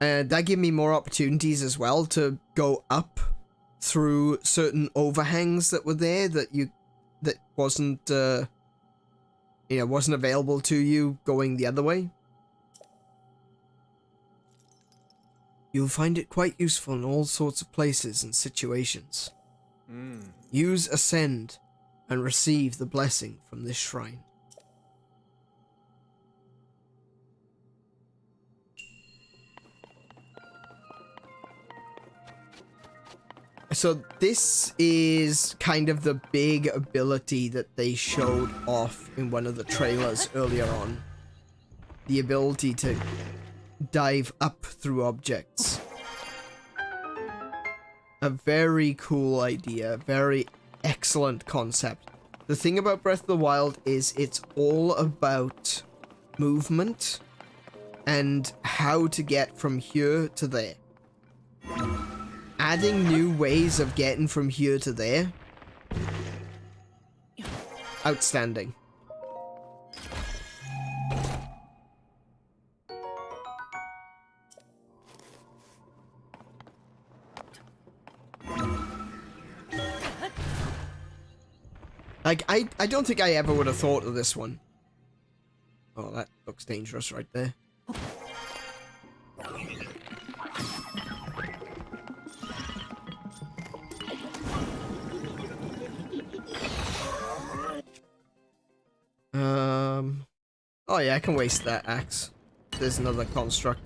And that gave me more opportunities as well to go up through certain overhangs that were there that wasn't wasn't available to you going the other way. You'll find it quite useful in all sorts of places and situations. Use Ascend and receive the blessing from this shrine. So this is kind of the big ability that they showed off in one of the trailers earlier on. The ability to dive up through objects. A very cool idea, very excellent concept. The thing about Breath of the Wild is it's all about movement and how to get from here to there. Adding new ways of getting from here to there. Outstanding. Like, I don't think I ever would have thought of this one. Oh, that looks dangerous right there. Oh yeah, I can waste that axe. There's another construct.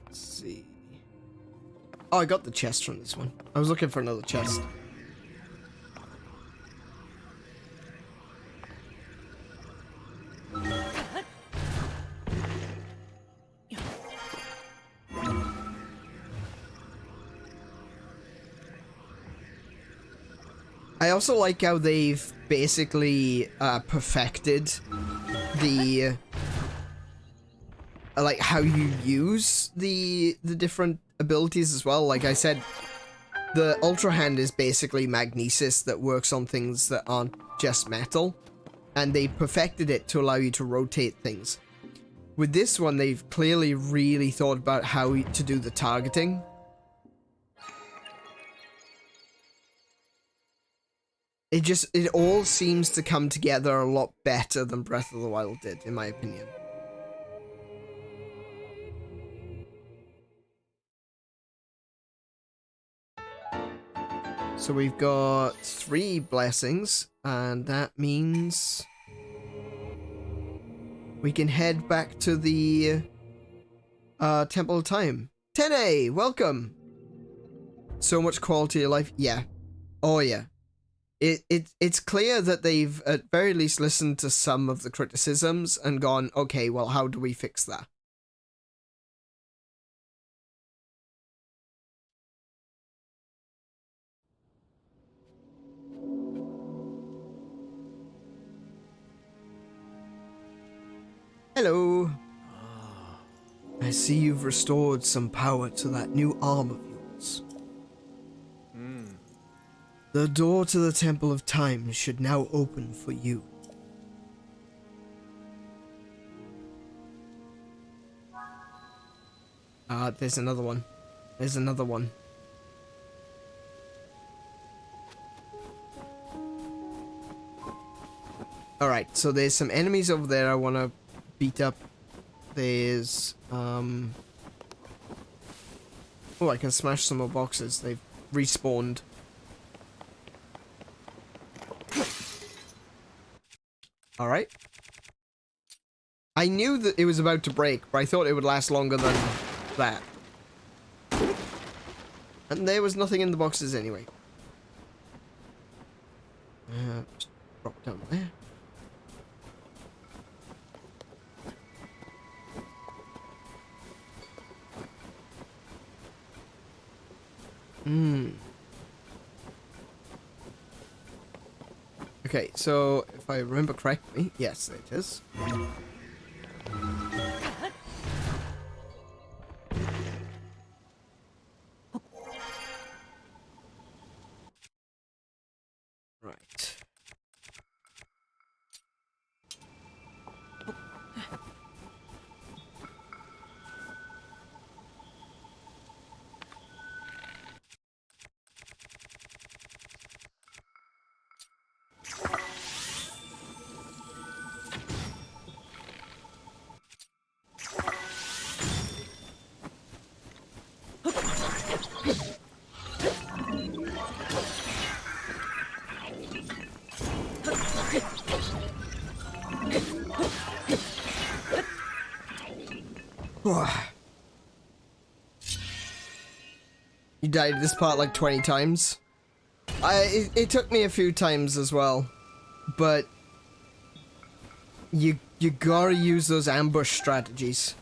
Let's see. Oh, I got the chest from this one. I was looking for another chest. I also like how they've basically perfected the like how you use the different abilities as well. Like I said, the Ultra Hand is basically magnesis that works on things that aren't just metal, and they perfected it to allow you to rotate things. With this one, they've clearly really thought about how to do the targeting. It all seems to come together a lot better than Breath of the Wild did, in my opinion. So we've got 3 blessings, and that means we can head back to the Temple of Time. Tene, welcome! So much quality of life. Yeah. Oh yeah. It's clear that they've at very least listened to some of the criticisms and gone, okay, well, how do we fix that? Hello. I see you've restored some power to that new arm of yours. The door to the Temple of Time should now open for you. There's another one. There's another one. Alright, so there's some enemies over there I want to beat up. There's, oh, I can smash some more boxes. They've respawned. Alright. I knew that it was about to break, but I thought it would last longer than that. And there was nothing in the boxes anyway. Just drop down there. Okay, so if I remember correctly, yes, it is. Right. You died this part like 20 times. It took me a few times as well, but you gotta use those ambush strategies.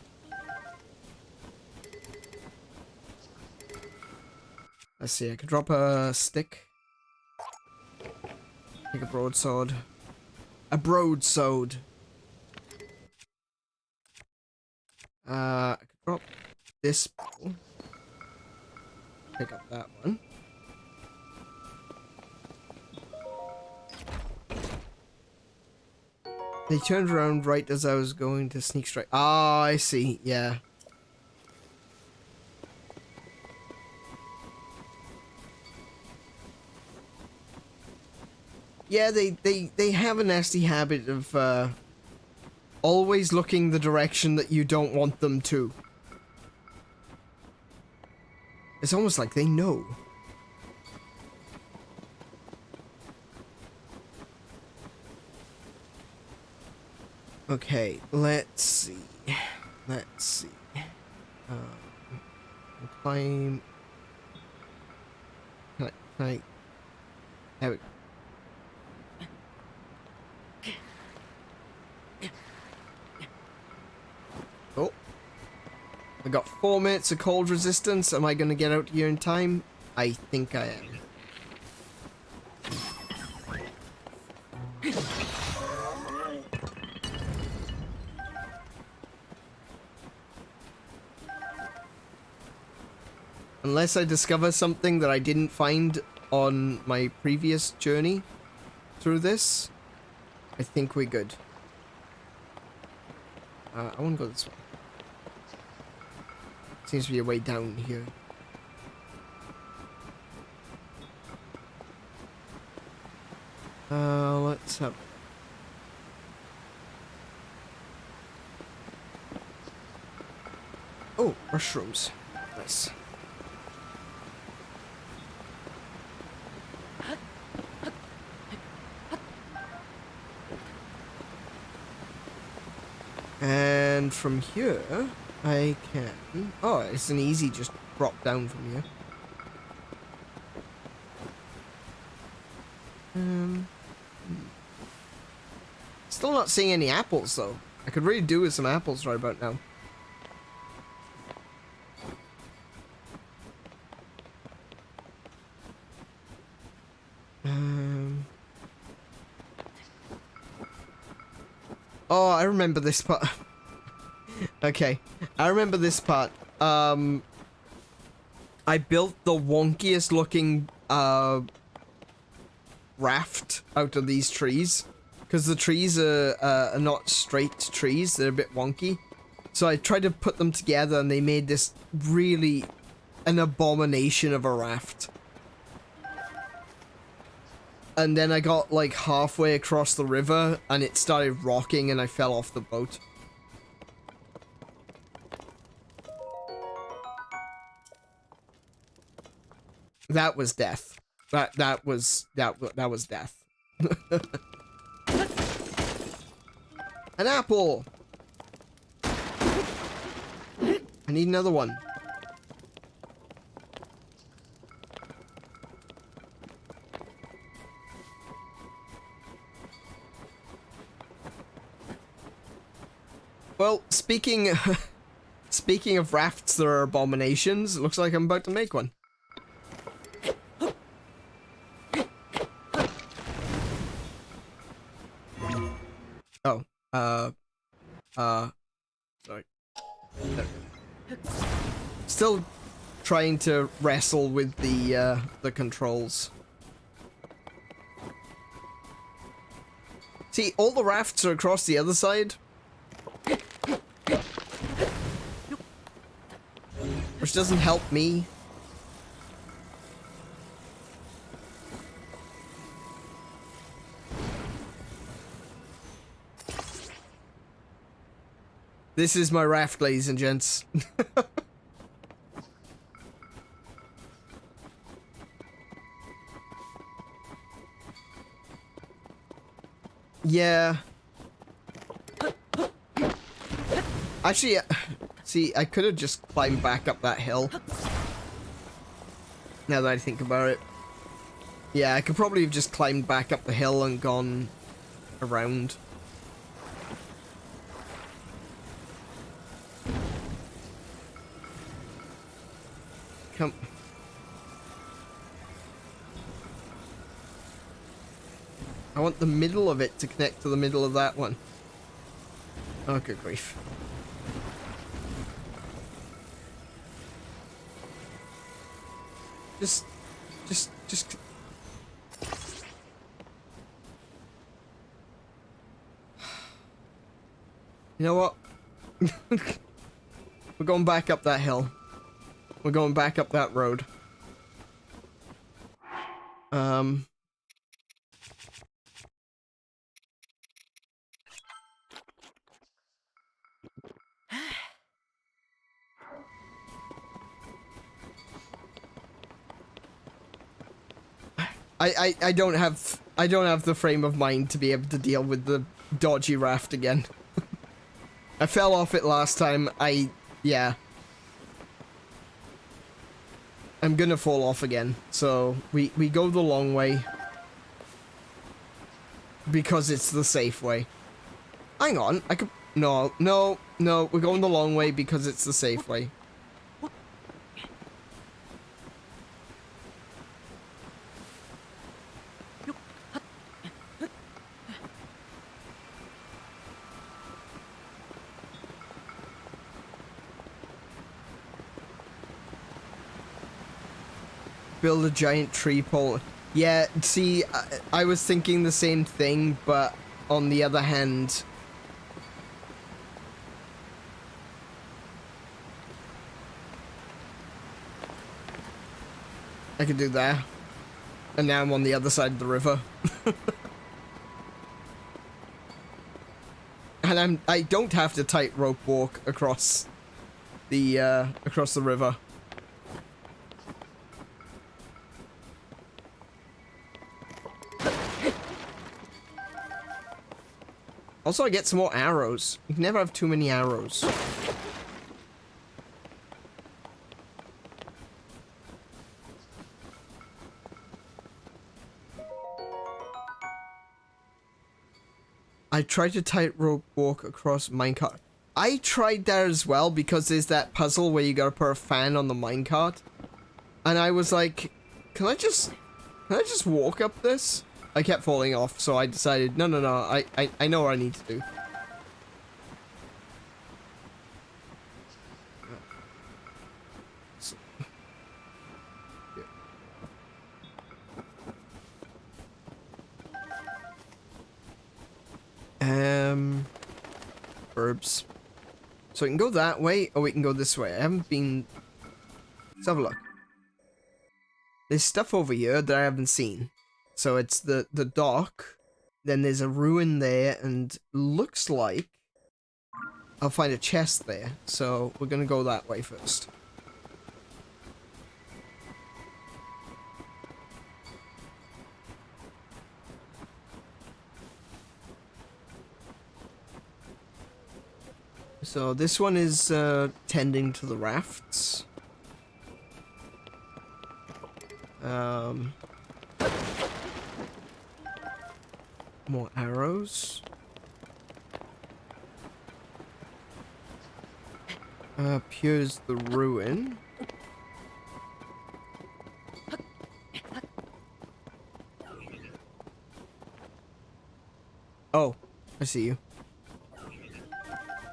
Let's see, I could drop a stick. Take a broadsword. A broadsword. I could drop this bottle. Pick up that one. They turned around right as I was going to sneak strike. Ah, I see. Yeah. Yeah, they have a nasty habit of always looking the direction that you don't want them to. It's almost like they know. Okay, let's see. Let's see. Climb. Can I? There we go. Oh. I got 4 minutes of cold resistance. Am I going to get out here in time? I think I am. Unless I discover something that I didn't find on my previous journey through this, I think we're good. I want to go this way. Seems to be a way down here. Let's have... Oh, mushrooms. Nice. And from here, I can... Oh, it's an easy just drop down from here. Still not seeing any apples, though. I could really do with some apples right about now. Oh, I remember this part. Okay, I remember this part. I built the wonkiest looking raft out of these trees. Because the trees are not straight trees, they're a bit wonky. So I tried to put them together and they made this really an abomination of a raft. And then I got like halfway across the river and it started rocking and I fell off the boat. That was death. That was death. An apple! I need another one. Well, speaking of rafts that are abominations, it looks like I'm about to make one. Oh, sorry. Still trying to wrestle with the controls. See, all the rafts are across the other side. Which doesn't help me. This is my raft, ladies and gents. Yeah. Actually, see, I could have just climbed back up that hill. Now that I think about it. Yeah, I could probably have just climbed back up the hill and gone around. Come. I want the middle of it to connect to the middle of that one. Oh, good grief. Just. You know what? We're going back up that hill. We're going back up that road. I don't have the frame of mind to be able to deal with the dodgy raft again. I fell off it last time. Yeah. I'm gonna fall off again. So we go the long way because it's the safe way. Hang on, I could no, we're going the long way because it's the safe way. build a giant tree pole. Yeah, see, I was thinking the same thing, but on the other hand... I could do that. And now I'm on the other side of the river. And I don't have to tightrope walk across the river. Also, I get some more arrows. You can never have too many arrows. I tried to tightrope walk across minecart. I tried that as well because there's that puzzle where you gotta put a fan on the minecart. And I was like, can I just walk up this? I kept falling off, so I decided, no, I know what I need to do. Herbs. So we can go that way, or we can go this way. I haven't been... Let's have a look. There's stuff over here that I haven't seen. So it's the dock, then there's a ruin there, and looks like I'll find a chest there. So we're gonna go that way first. So this one is tending to the rafts. More arrows. Here's the ruin. Oh, I see you.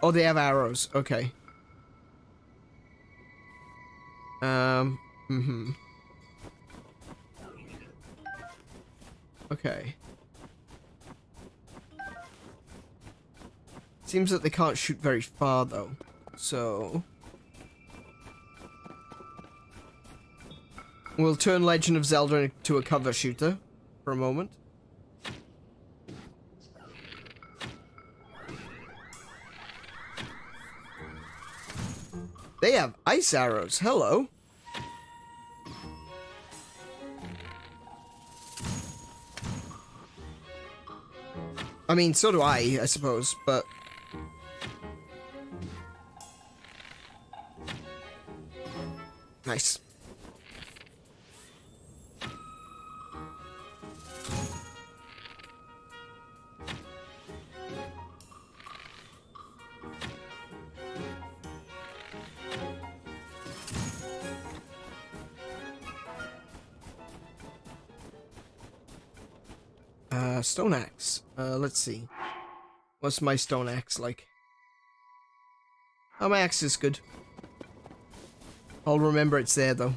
Oh, they have arrows. Okay. Okay. Seems that they can't shoot very far, though. So... we'll turn Legend of Zelda into a cover shooter for a moment. They have ice arrows. Hello. I mean, so do I suppose, but... Nice. Stone axe. Let's see. What's my stone axe like? Oh, my axe is good. I'll remember it's there, though.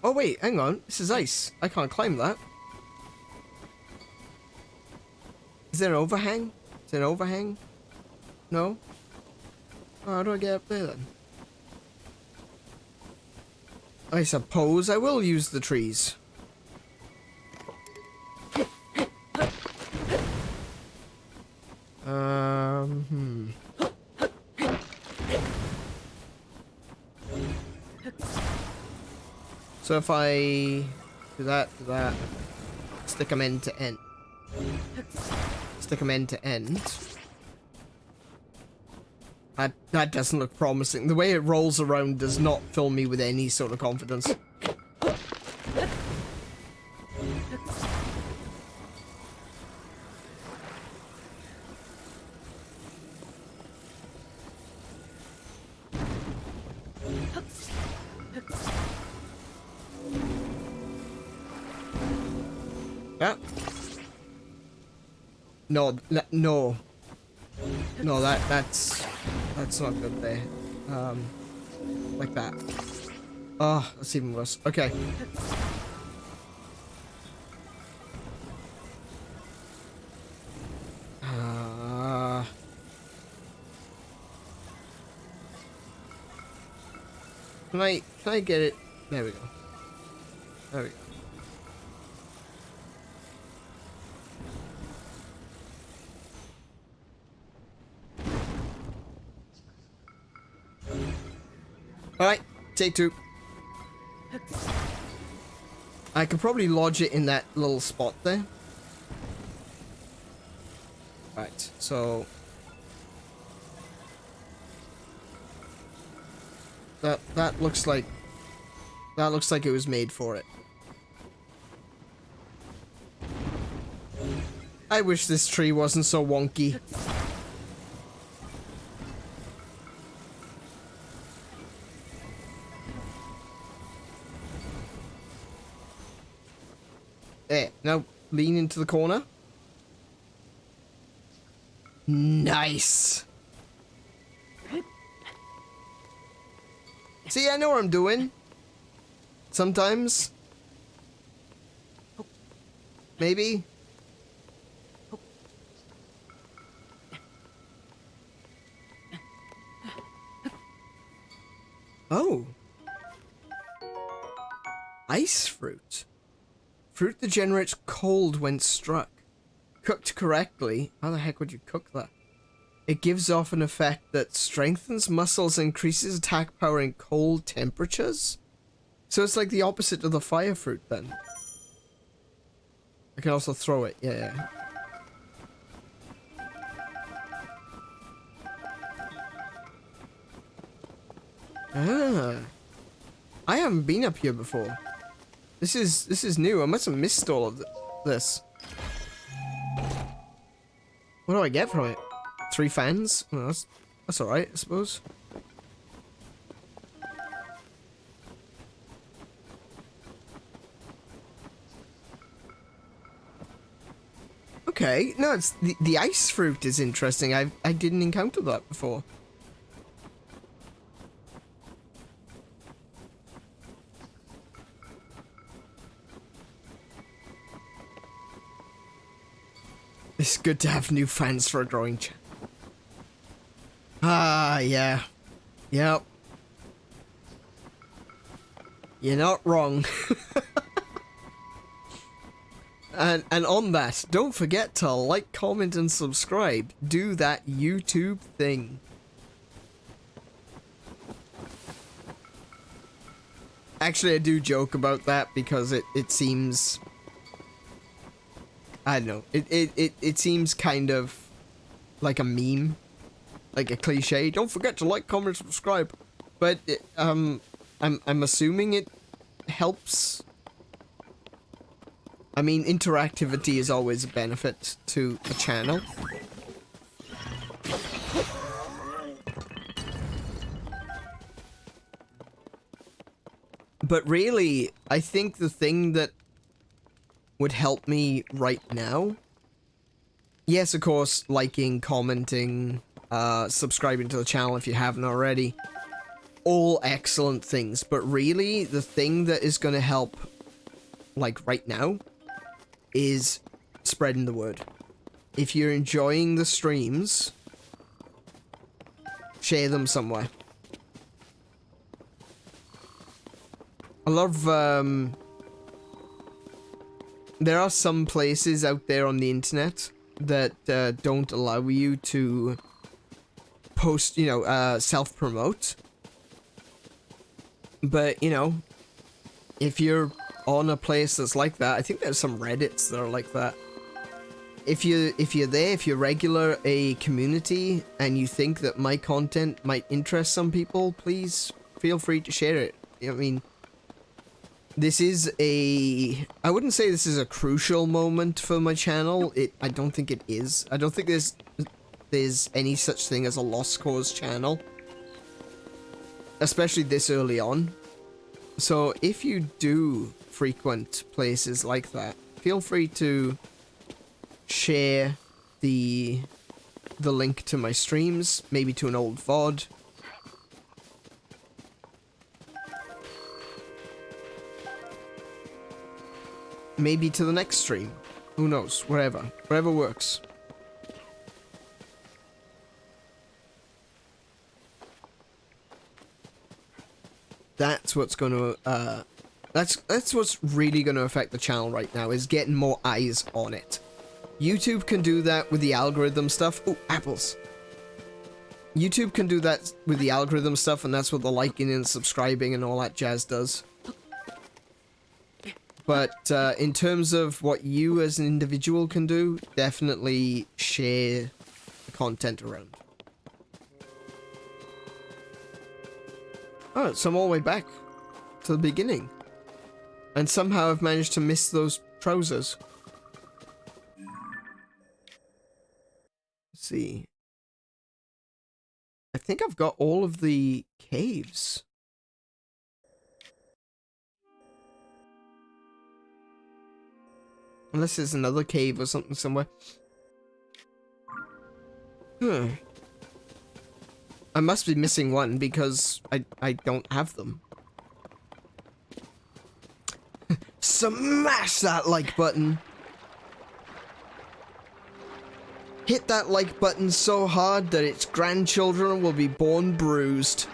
Oh, wait, hang on. This is ice. I can't climb that. Is there an overhang? Is there an overhang? No? Oh, how do I get up there, then? I suppose I will use the trees. So if I do that, stick them end to end. Stick them end to end. That doesn't look promising. The way it rolls around does not fill me with any sort of confidence. Yeah. No, no. No, that's not good there. Like that. Oh, that's even worse. Okay. Can I get it? There we go. There we go. Alright, take two. I could probably lodge it in that little spot there. Right, so that looks like it was made for it. I wish this tree wasn't so wonky. There, now lean into the corner. Nice. See, I know what I'm doing. Sometimes. Maybe. Oh. Ice fruit. Fruit that generates cold when struck. Cooked correctly. How the heck would you cook that? It gives off an effect that strengthens muscles and increases attack power in cold temperatures? So it's like the opposite of the fire fruit then. I can also throw it, yeah. Ah. I haven't been up here before. This is new. I must have missed all of this. What do I get from it? 3 fans? Well, that's alright, I suppose. Okay, no, it's the ice fruit is interesting. I didn't encounter that before. It's good to have new fans for a drawing channel. Ah, yeah. Yep. You're not wrong. And on that, don't forget to like, comment, and subscribe. Do that YouTube thing. Actually, I do joke about that because it seems... I don't know. It seems kind of like a meme, like a cliche. Don't forget to like, comment, subscribe. But I'm assuming it helps. I mean, interactivity is always a benefit to a channel. But really, I think the thing that would help me right now, yes, of course, liking, commenting, subscribing to the channel if you haven't already, all excellent things, but really the thing that is going to help, like right now, is spreading the word. If you're enjoying the streams, share them somewhere. I love, there are some places out there on the internet that don't allow you to post, you know, self-promote. But, you know, if you're on a place that's like that, I think there's some Reddits that are like that. If you're there, if you're regular a community and you think that my content might interest some people, please feel free to share it. I mean, this is a... I wouldn't say this is a crucial moment for my channel. I don't think it is. I don't think there's any such thing as a lost cause channel. Especially this early on. So if you do frequent places like that, feel free to share the link to my streams, maybe to an old VOD. maybe to the next stream. Who knows? Whatever. Whatever works. That's what's going to, that's what's really going to affect the channel right now, is getting more eyes on it. YouTube can do that with the algorithm stuff. Oh, apples. YouTube can do that with the algorithm stuff, and that's what the liking and subscribing and all that jazz does. But in terms of what you as an individual can do, definitely share the content around. Oh, so I'm all the way back to the beginning. And somehow I've managed to miss those trousers. Let's see. I think I've got all of the caves. Unless there's another cave or something somewhere. I must be missing one because I don't have them. Smash that like button! Hit that like button so hard that its grandchildren will be born bruised.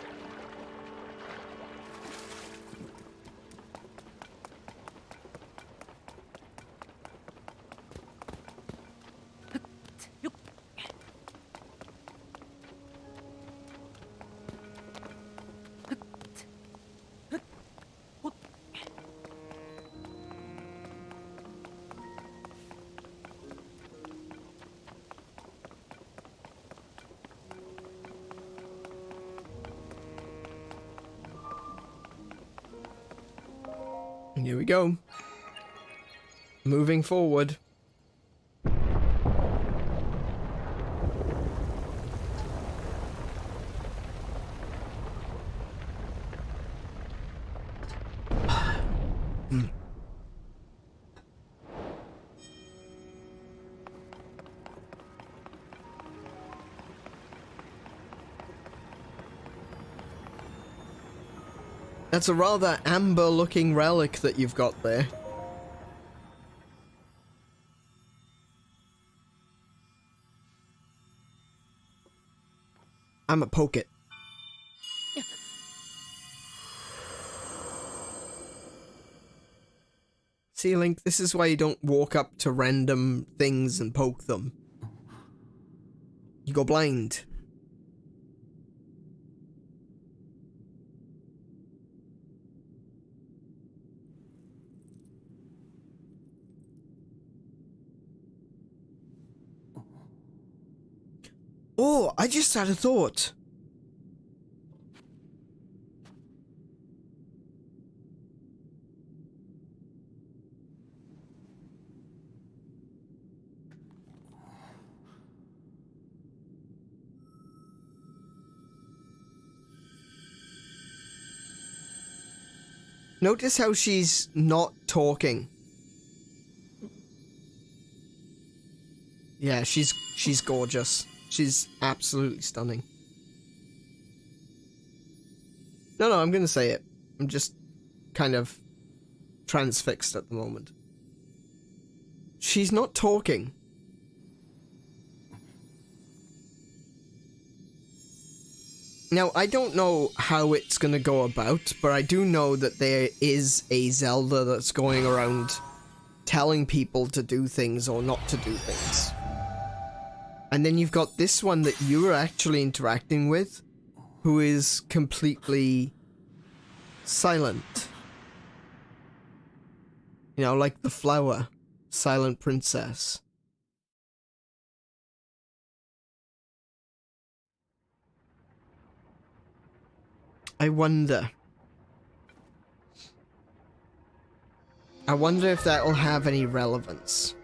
And here we go. Moving forward. That's a rather amber-looking relic that you've got there. I'ma poke it. See, Link, this is why you don't walk up to random things and poke them. You go blind. Oh, I just had a thought. Notice how she's not talking. Yeah, she's gorgeous. She's absolutely stunning. No, I'm gonna say it. I'm just kind of transfixed at the moment. She's not talking. Now, I don't know how it's gonna go about, but I do know that there is a Zelda that's going around telling people to do things or not to do things. And then you've got this one that you're actually interacting with, who is completely silent. You know, like the flower, silent princess. I wonder if that'll have any relevance.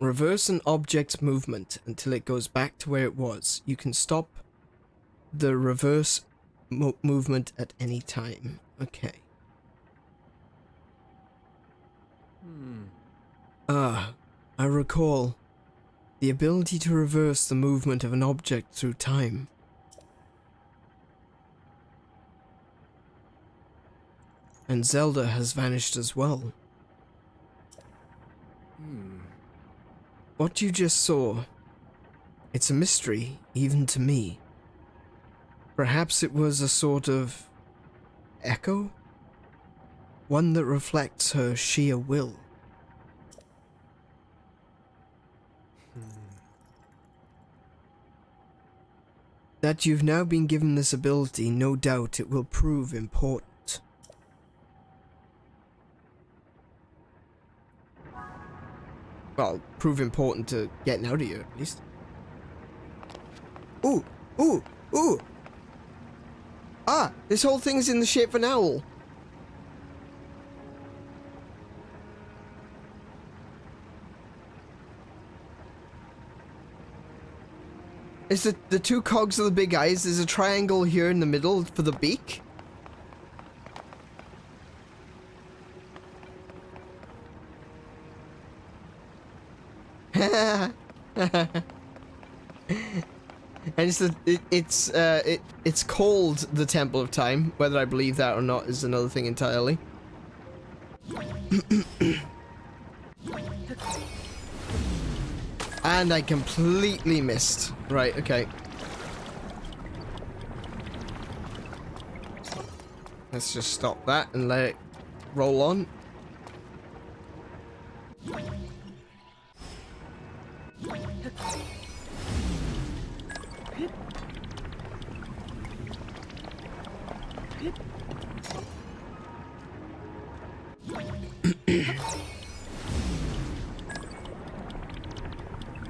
Reverse an object's movement until it goes back to where it was. You can stop the reverse movement at any time. Okay. I recall the ability to reverse the movement of an object through time. And Zelda has vanished as well. What you just saw, it's a mystery, even to me. Perhaps it was a sort of echo? One that reflects her sheer will. That you've now been given this ability, no doubt it will prove important. Well, prove important to getting out of here, at least. Ooh! Ooh! Ooh! Ah! This whole thing's in the shape of an owl! Is the two cogs of the big eyes, there's a triangle here in the middle for the beak? And it's called the Temple of Time. Whether I believe that or not is another thing entirely. And I completely missed. Right, okay. Let's just stop that and let it roll on.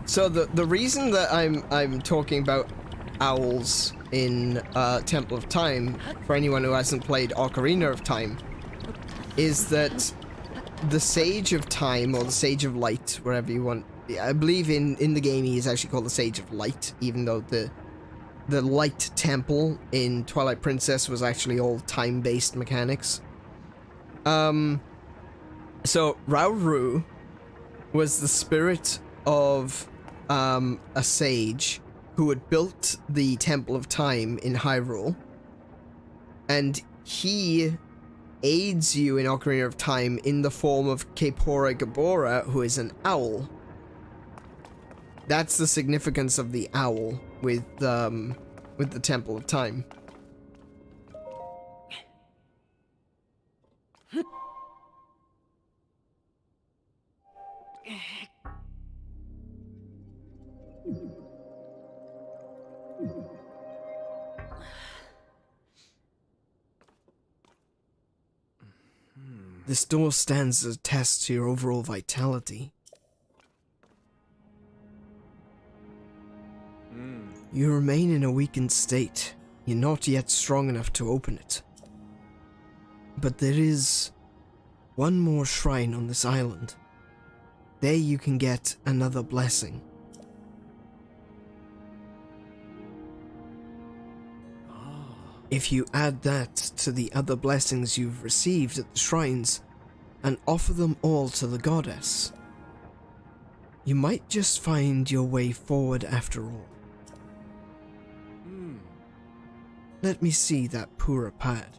So the reason that I'm talking about owls in Temple of Time, for anyone who hasn't played Ocarina of Time, is that the Sage of Time, or the Sage of Light, wherever you want, I believe in the game he is actually called the Sage of Light, even though the Light Temple in Twilight Princess was actually all time-based mechanics. So Rauru was the spirit of a sage who had built the Temple of Time in Hyrule, and he aids you in Ocarina of Time in the form of 𝗬𝗶𝗁𝗵𝗵, who is an owl. That's the significance of the owl with the Temple of Time. This door stands as a test to your overall vitality. You remain in a weakened state. You're not yet strong enough to open it. But there is one more shrine on this island. There you can get another blessing. If you add that to the other blessings you've received at the shrines, and offer them all to the goddess, you might just find your way forward after all. Let me see that Pura pad.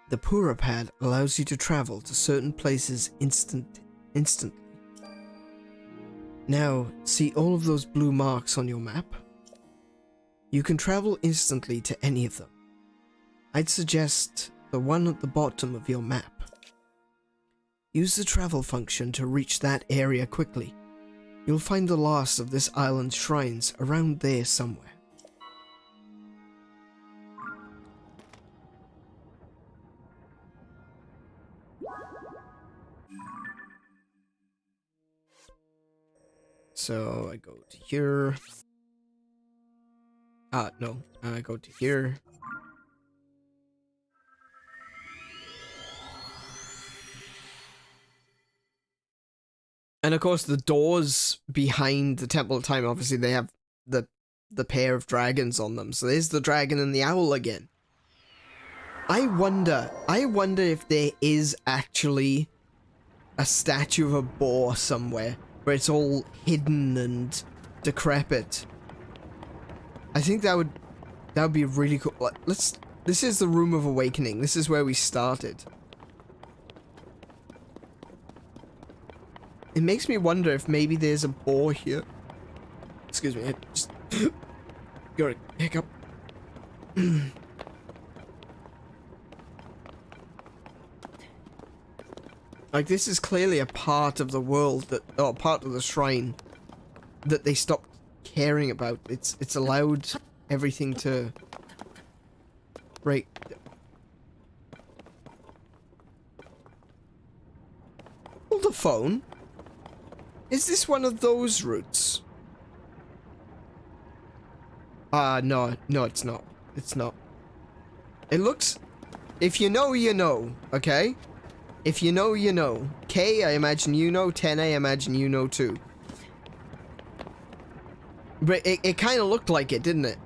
The Pura pad allows you to travel to certain places instantly. Now, see all of those blue marks on your map? You can travel instantly to any of them. I'd suggest the one at the bottom of your map. Use the travel function to reach that area quickly. You'll find the last of this island's shrines around there somewhere. So I go to here. No, I go to here. And of course the doors behind the Temple of Time, obviously they have the pair of dragons on them. So there's the dragon and the owl again. I wonder if there is actually a statue of a boar somewhere where it's all hidden and decrepit. I think that would That would be really cool. Let's... This is the Room of Awakening. This is where we started. It makes me wonder if maybe there's a boar here. Excuse me, I just got a hiccup. Like, this is clearly a part of the world that, or part of the shrine that they stopped caring about. It's allowed everything to break. Hold the phone. Is this one of those routes? No, it's not. It's not. It looks... If you know, you know, okay? If you know, you know. K, I imagine you know. 10, I imagine you know too. But it kind of looked like it, didn't it?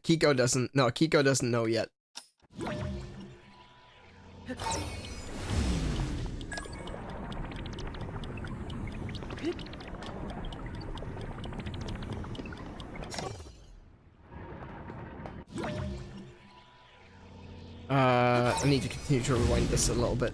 Kiko doesn't... No, Kiko doesn't know yet. I need to continue to rewind this a little bit.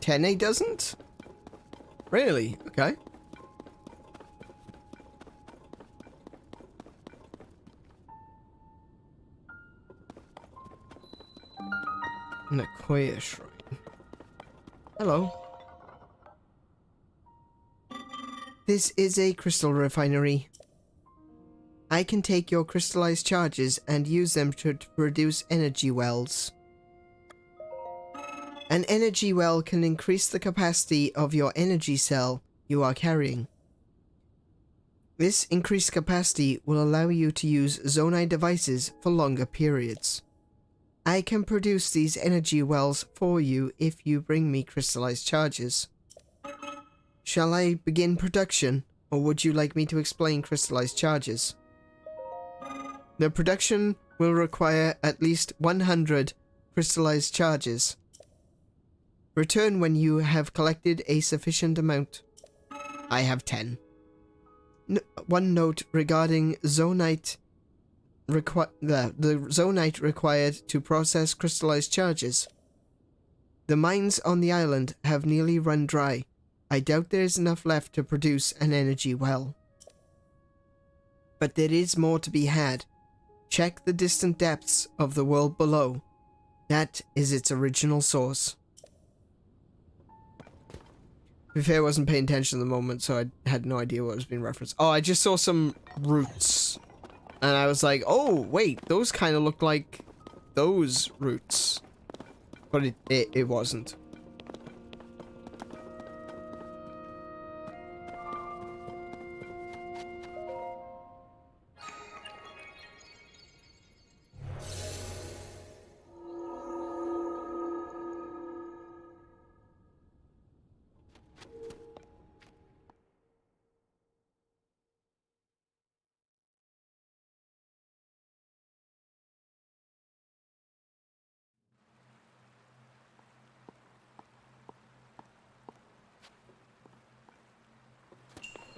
Tene doesn't? Really? Okay. Nakoya Shrine. Hello. This is a crystal refinery. I can take your crystallized charges and use them to produce energy wells. An energy well can increase the capacity of your energy cell you are carrying. This increased capacity will allow you to use Zonai devices for longer periods. I can produce these energy wells for you if you bring me crystallized charges. Shall I begin production, or would you like me to explain crystallized charges? The production will require at least 100 crystallized charges. Return when you have collected a sufficient amount. I have 10. One note regarding Zonite. The Zonite required to process crystallized charges. The mines on the island have nearly run dry. I doubt there is enough left to produce an energy well. But there is more to be had. Check the distant depths of the world below. That is its original source. To be fair, I wasn't paying attention at the moment, so I had no idea what was being referenced. Oh, I just saw some roots. And I was like, oh, wait, those kind of look like those roots. But it wasn't.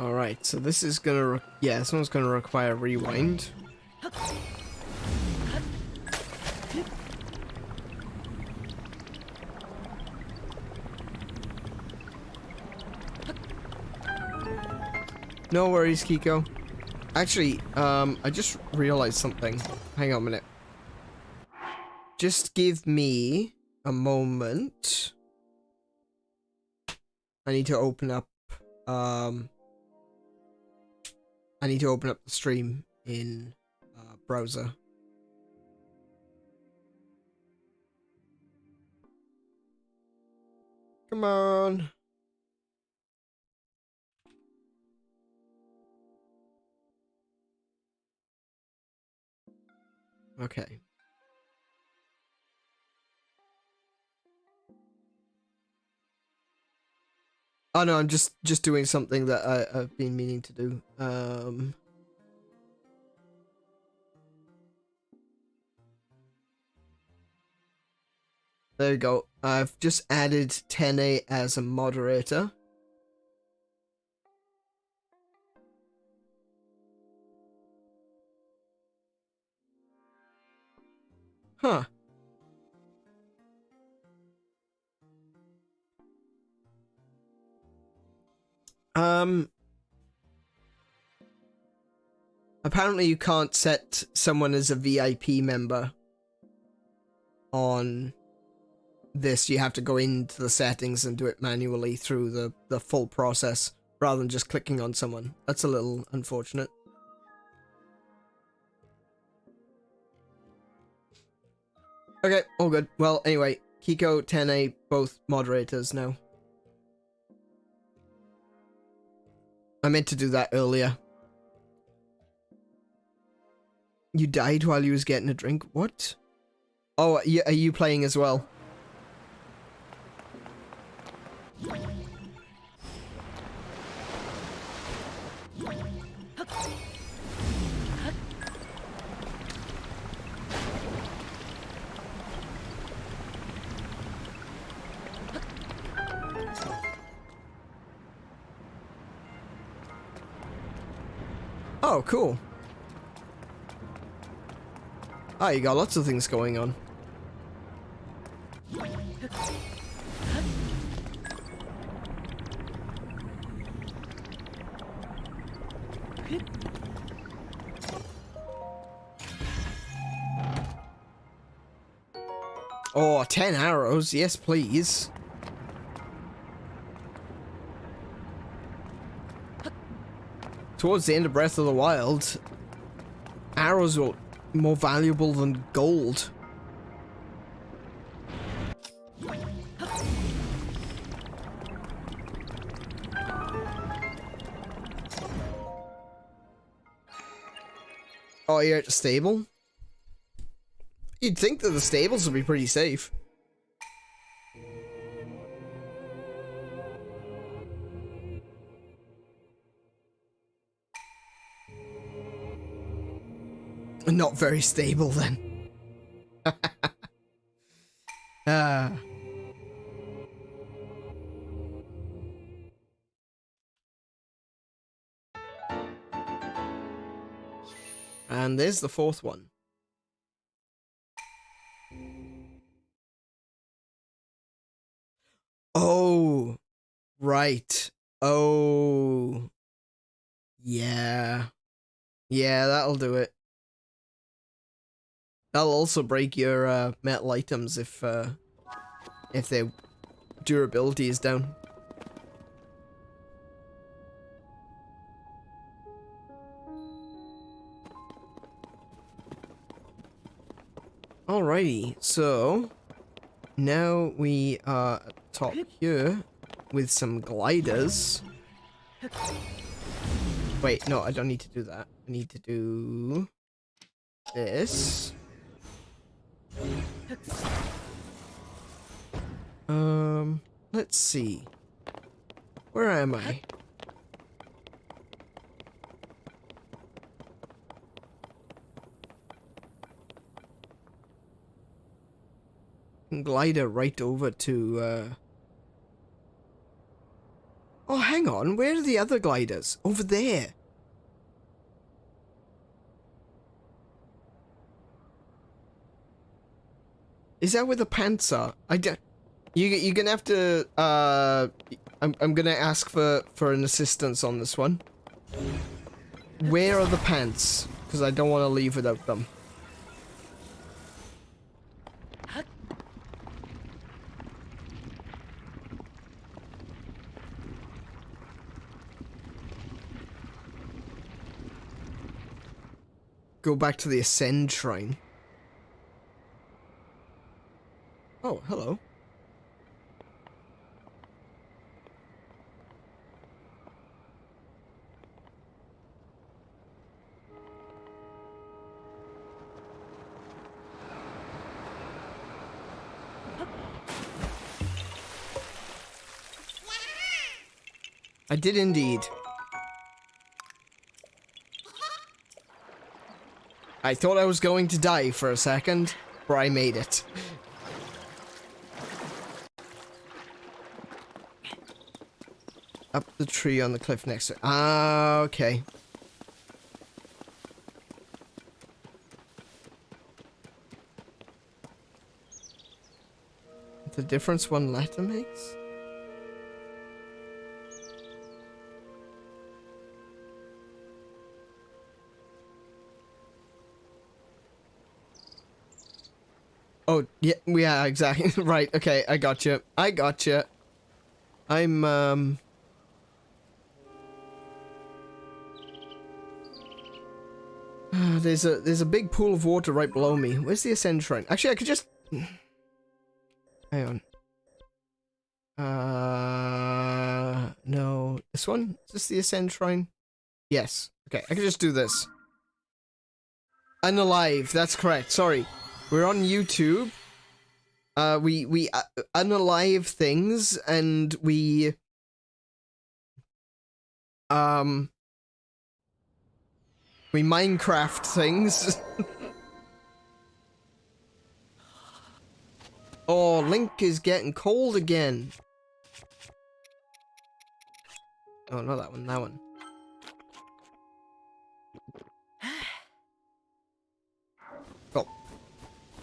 Alright, so this is gonna, yeah, this one's gonna require rewind. No worries, Kiko. Actually, I just realized something. Hang on a minute. Just give me a moment. I need to open up, I need to open up the stream in browser. Come on. Okay. Oh no, I'm just doing something that I've been meaning to do. There you go. I've just added Tene as a moderator. Huh. Apparently you can't set someone as a VIP member on this. You have to go into the settings and do it manually through the full process rather than just clicking on someone. That's a little unfortunate. Okay, all good. Well, anyway, Kiko, Tene, both moderators now. I meant to do that earlier. You died while you was getting a drink? What? Oh, are you playing as well? Oh, cool. Ah, you got lots of things going on. Oh, 10 arrows. Yes, please. Towards the end of Breath of the Wild, arrows were more valuable than gold. Oh, you're at the stable? You'd think that the stables would be pretty safe. Not very stable then. Ah. And there's the fourth one. Oh, right. Oh, yeah. Yeah, that'll do it. That'll also break your metal items if their durability is down. Alrighty, so now we are at the top here with some gliders. Wait, no, I don't need to do that. I need to do this. Let's see. Where am I? Glider right over to Oh, hang on. Where are the other gliders? Over there. Is that where the pants are? I don't... You're gonna have to, I'm gonna ask for an assistance on this one. Where are the pants? Because I don't want to leave without them. Go back to the Ascend Shrine. Oh, hello. I did indeed. I thought I was going to die for a second, but I made it. Up the tree on the cliff next to it. Ah, okay. The difference one letter makes? Oh, yeah, exactly. Right, okay, I got you. I got you. I'm, there's a big pool of water right below me. Where's the Ascend Shrine? Actually, I could just... Hang on. No. This one? Is this the Ascend Shrine? Yes. Okay, I can just do this. Unalive, that's correct. Sorry. We're on YouTube. We unalive things, and we... We Minecraft things. Oh, Link is getting cold again. Oh, not that one, that one. Oh.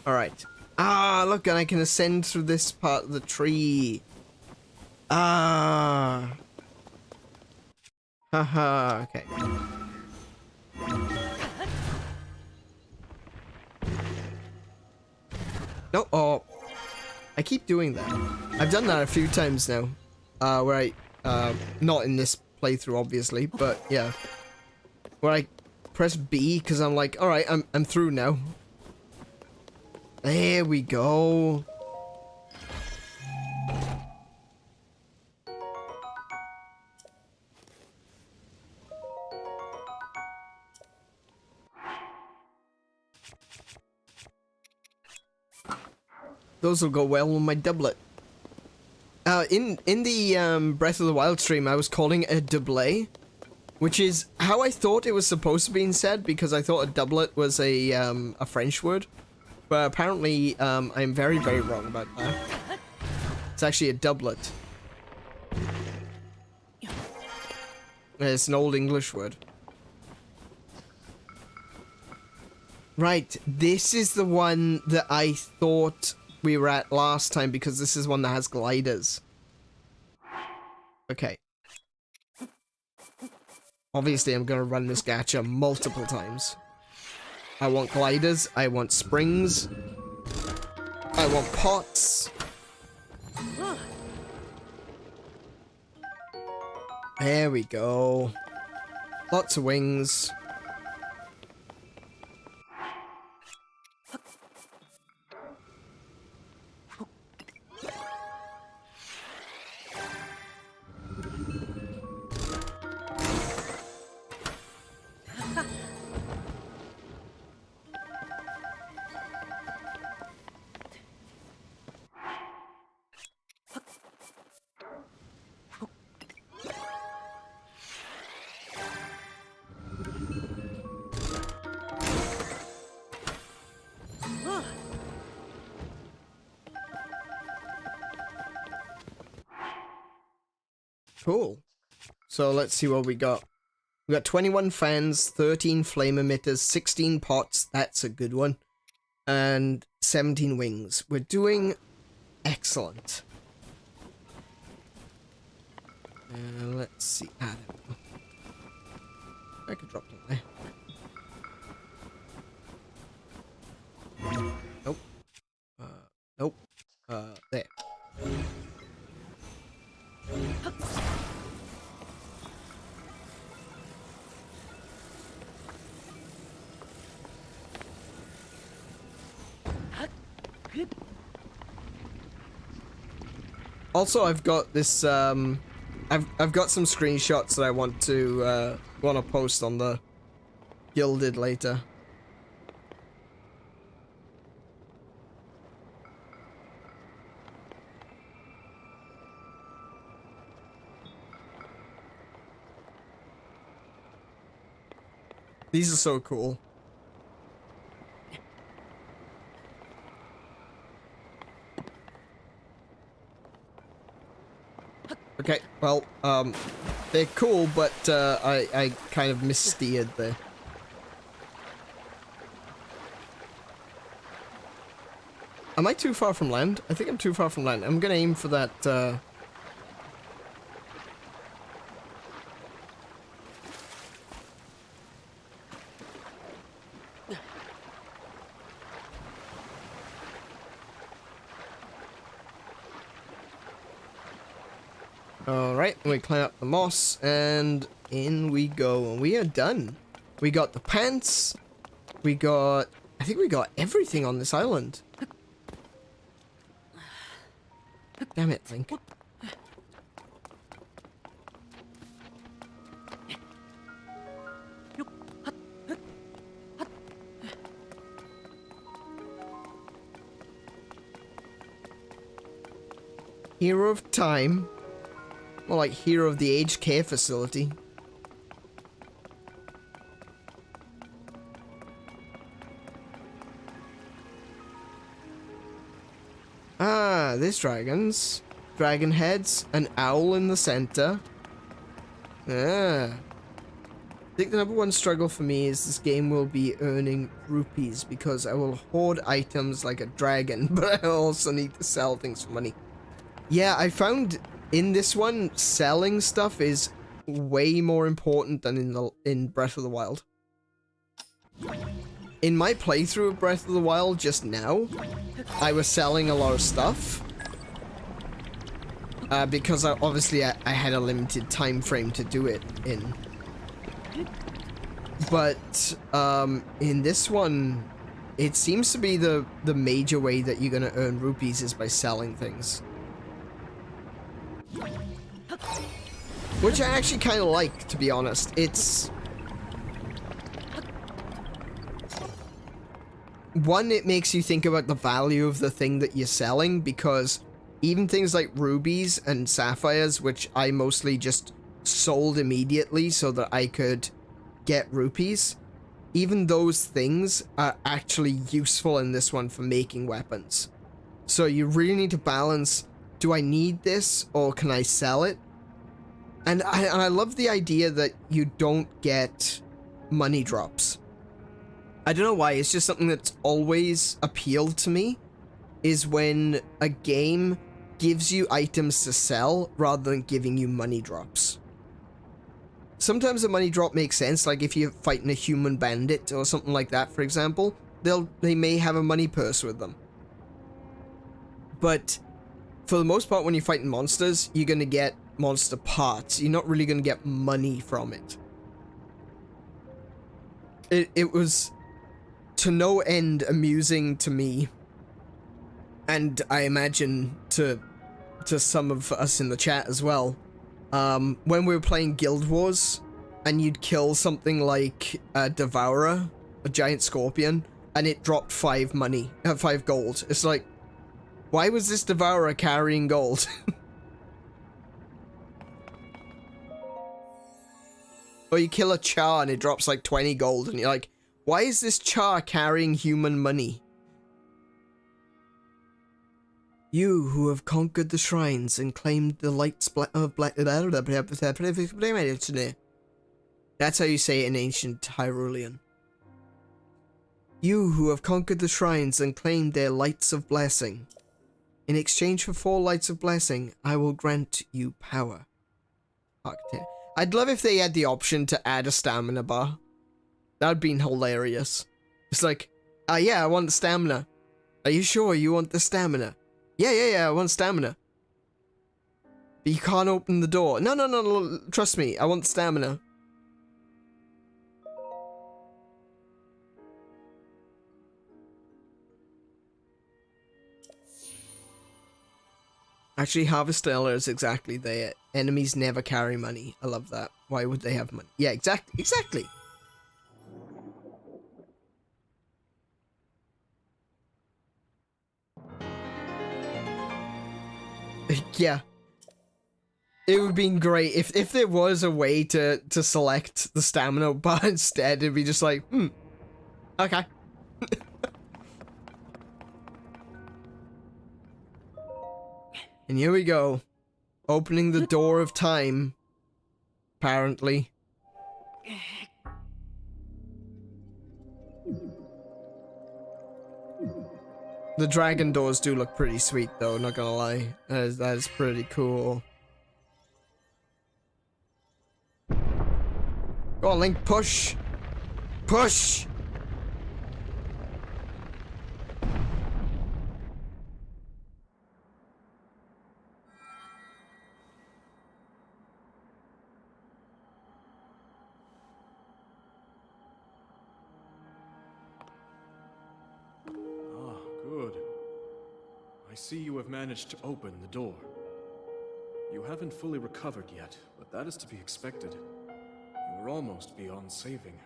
Alright. Ah, look, and I can ascend through this part of the tree. Ah. Haha, okay. No, oh. I keep doing that. I've done that a few times now. Where I, not in this playthrough, obviously, but yeah. Where I press B, because I'm like, alright, I'm through now. There we go. Those will go well with my doublet. In the Breath of the Wild stream, I was calling it a doublet, which is how I thought it was supposed to be said, because I thought a doublet was a French word. But apparently, I'm very, very wrong about that. It's actually a doublet. It's an old English word. Right, this is the one that I thought we were at last time, because this is one that has gliders. Okay. Obviously, I'm gonna run this gacha multiple times. I want gliders, I want springs, I want pots. There we go. Lots of wings. Cool. So let's see what we got. We got 21 fans, 13 flame emitters, 16 pots. That's a good one. And 17 wings. We're doing excellent. Let's see. Ah, there we go. I could drop them there. Nope. Nope. There. Also, I've got this, I've got some screenshots that I want to post on the Gilded later. These are so cool. Okay, well, they're cool, but I kind of missteered there. Am I too far from land? I think I'm too far from land. I'm gonna aim for that, Alright, we climb up the moss, and in we go, and we are done. We got the pants, we got... I think we got everything on this island. Damn it, Link. Hero of Time. More like Hero of the Aged Care Facility. Ah, there's dragons. Dragon heads, an owl in the center. Ah. I think the #1 struggle for me is this game will be earning rupees because I will hoard items like a dragon, but I also need to sell things for money. Yeah, I found in this one, selling stuff is way more important than in Breath of the Wild. In my playthrough of Breath of the Wild just now, I was selling a lot of stuff. Because obviously I had a limited time frame to do it in. But in this one, it seems to be the major way that you're gonna earn rupees is by selling things. Which I actually kind of like, to be honest. It's... One, it makes you think about the value of the thing that you're selling, because even things like rubies and sapphires, which I mostly just sold immediately so that I could get rupees, even those things are actually useful in this one for making weapons. So you really need to balance, do I need this or can I sell it? And I love the idea that you don't get money drops. I don't know why, it's just something that's always appealed to me, is when a game gives you items to sell rather than giving you money drops. Sometimes a money drop makes sense, like if you're fighting a human bandit or something like that, for example, they may have a money purse with them. But for the most part, when you're fighting monsters, you're gonna get monster parts. You're not really gonna get money from it. It was to no end amusing to me, and I imagine to some of us in the chat as well, when we were playing Guild Wars and you'd kill something like a Devourer, a giant scorpion, and it dropped 5 gold. It's like, why was this Devourer carrying gold? Or you kill a Char and it drops like 20 gold and you're like, why is this Char carrying human money? You who have conquered the shrines and claimed the lights of That's how you say it in ancient Hyrulean. You who have conquered the shrines and claimed their lights of blessing. In exchange for 4 lights of blessing, I will grant you power. Architect. I'd love if they had the option to add a stamina bar. That would be hilarious. It's like, yeah, I want the stamina. Are you sure you want the stamina? Yeah, I want stamina. But you can't open the door. No, trust me, I want stamina. Actually, Harvesteller is exactly there. Enemies never carry money. I love that. Why would they have money? Yeah, exactly. Yeah. It would have been great if there was a way to select the stamina bar instead. It'd be just like, okay. And here we go. Opening the door of time. Apparently. The dragon doors do look pretty sweet though, not gonna lie. That is pretty cool. Go on, Link, push! Push! Ah, good. I see you have managed to open the door. You haven't fully recovered yet, but that is to be expected. You were almost beyond saving.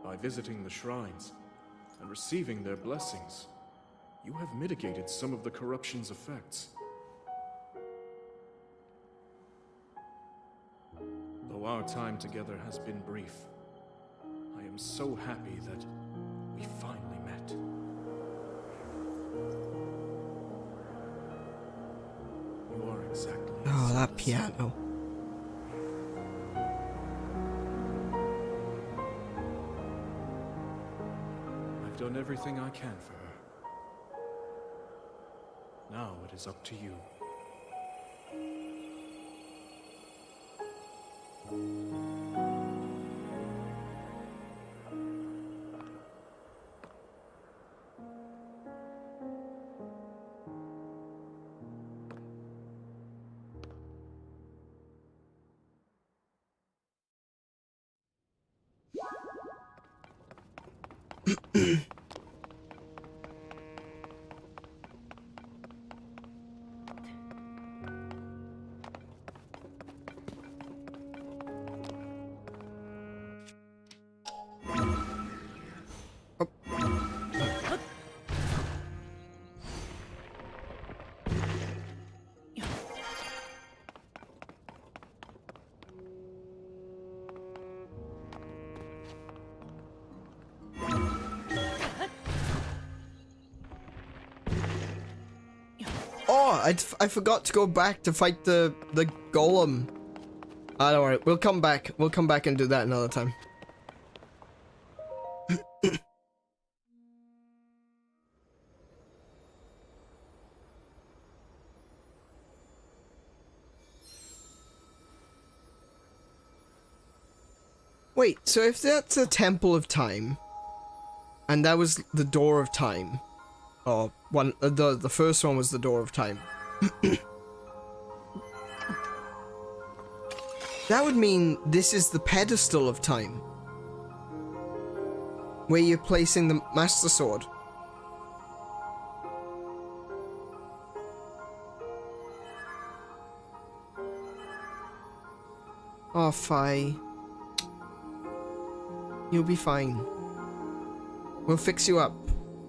By visiting the shrines and receiving their blessings, you have mitigated some of the corruption's effects. Though our time together has been brief, I am so happy that we finally met. You are exactly Oh, as that Zelda piano. I've done everything I can for her. Now it is up to you. Oh, I forgot to go back to fight the golem. Ah, don't worry. We'll come back. We'll come back and do that another time. Wait, so if that's a temple of time, and that was the door of time, or the first one was the door of time, that would mean this is the pedestal of time, where you're placing the Master Sword. Oh, Fi. You'll be fine. We'll fix you up.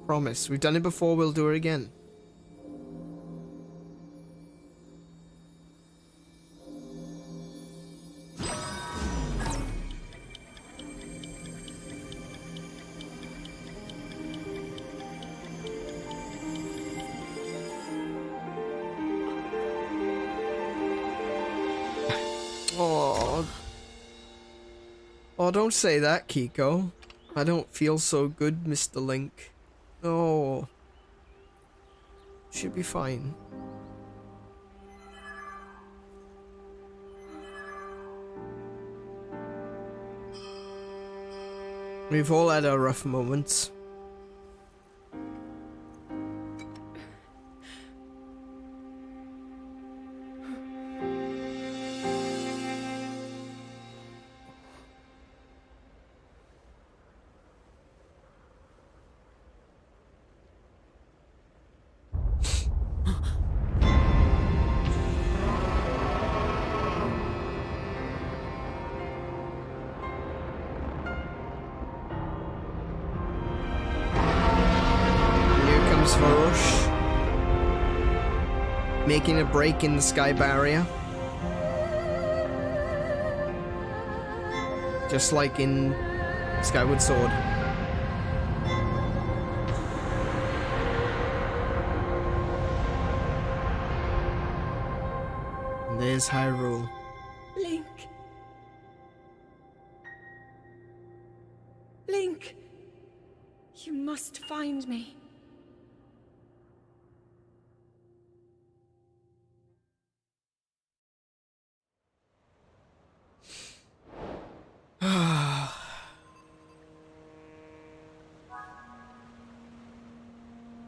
Promise. We've done it before, we'll do it again. Oh, don't say that, Kiko. I don't feel so good, Mr. Link. Oh. Should be fine. We've all had our rough moments. making a break in the sky barrier. Just like in Skyward Sword. And there's Hyrule. Link. Link. You must find me.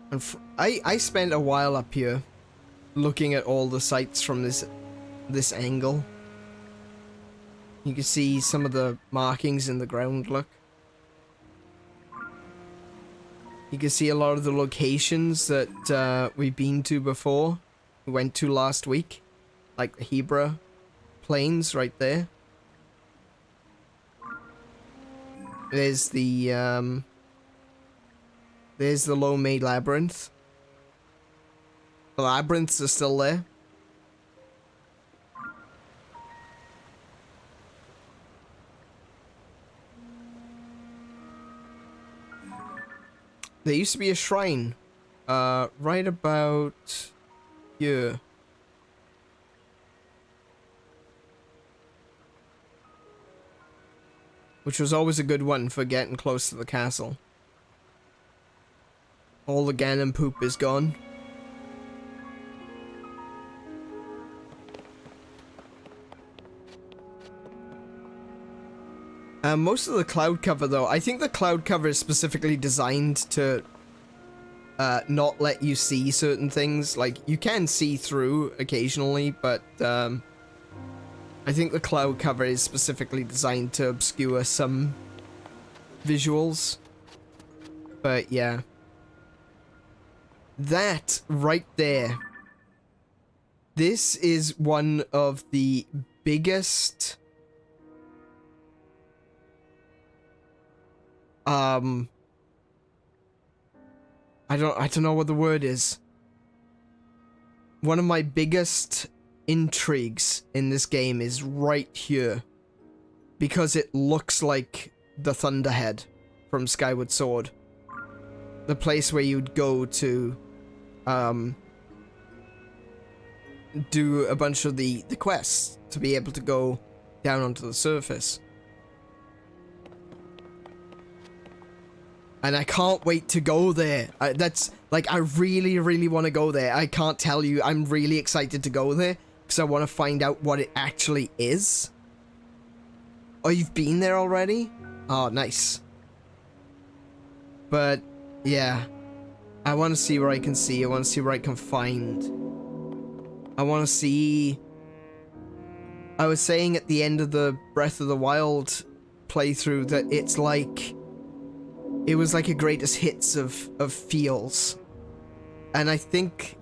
And I spent a while up here looking at all the sights from this angle. You can see some of the markings in the ground, look. You can see a lot of the locations that we've been to before. We went to last week. Like the Hebra Plains right there. There's the Low-Made Labyrinth. The labyrinths are still there. There used to be a shrine, right about here. Which was always a good one for getting close to the castle. All the Ganon poop is gone. Most of the cloud cover, though, I think the cloud cover is specifically designed to not let you see certain things. Like, you can see through occasionally, but I think the cloud cover is specifically designed to obscure some visuals. But yeah. That right there. This is one of the biggest I don't know what the word is. One of my biggest intrigues in this game is right here. Because it looks like the Thunderhead from Skyward Sword. The place where you'd go to do a bunch of the quests to be able to go down onto the surface. And I can't wait to go there. That's, like, I really, really want to go there. I can't tell you, I'm really excited to go there, because I want to find out what it actually is. Oh, you've been there already? Oh, nice. But, yeah. I want to see what I can see. I want to see what I can find. I want to see... I was saying at the end of the Breath of the Wild playthrough that it's like... It was like a greatest hits of feels. And I think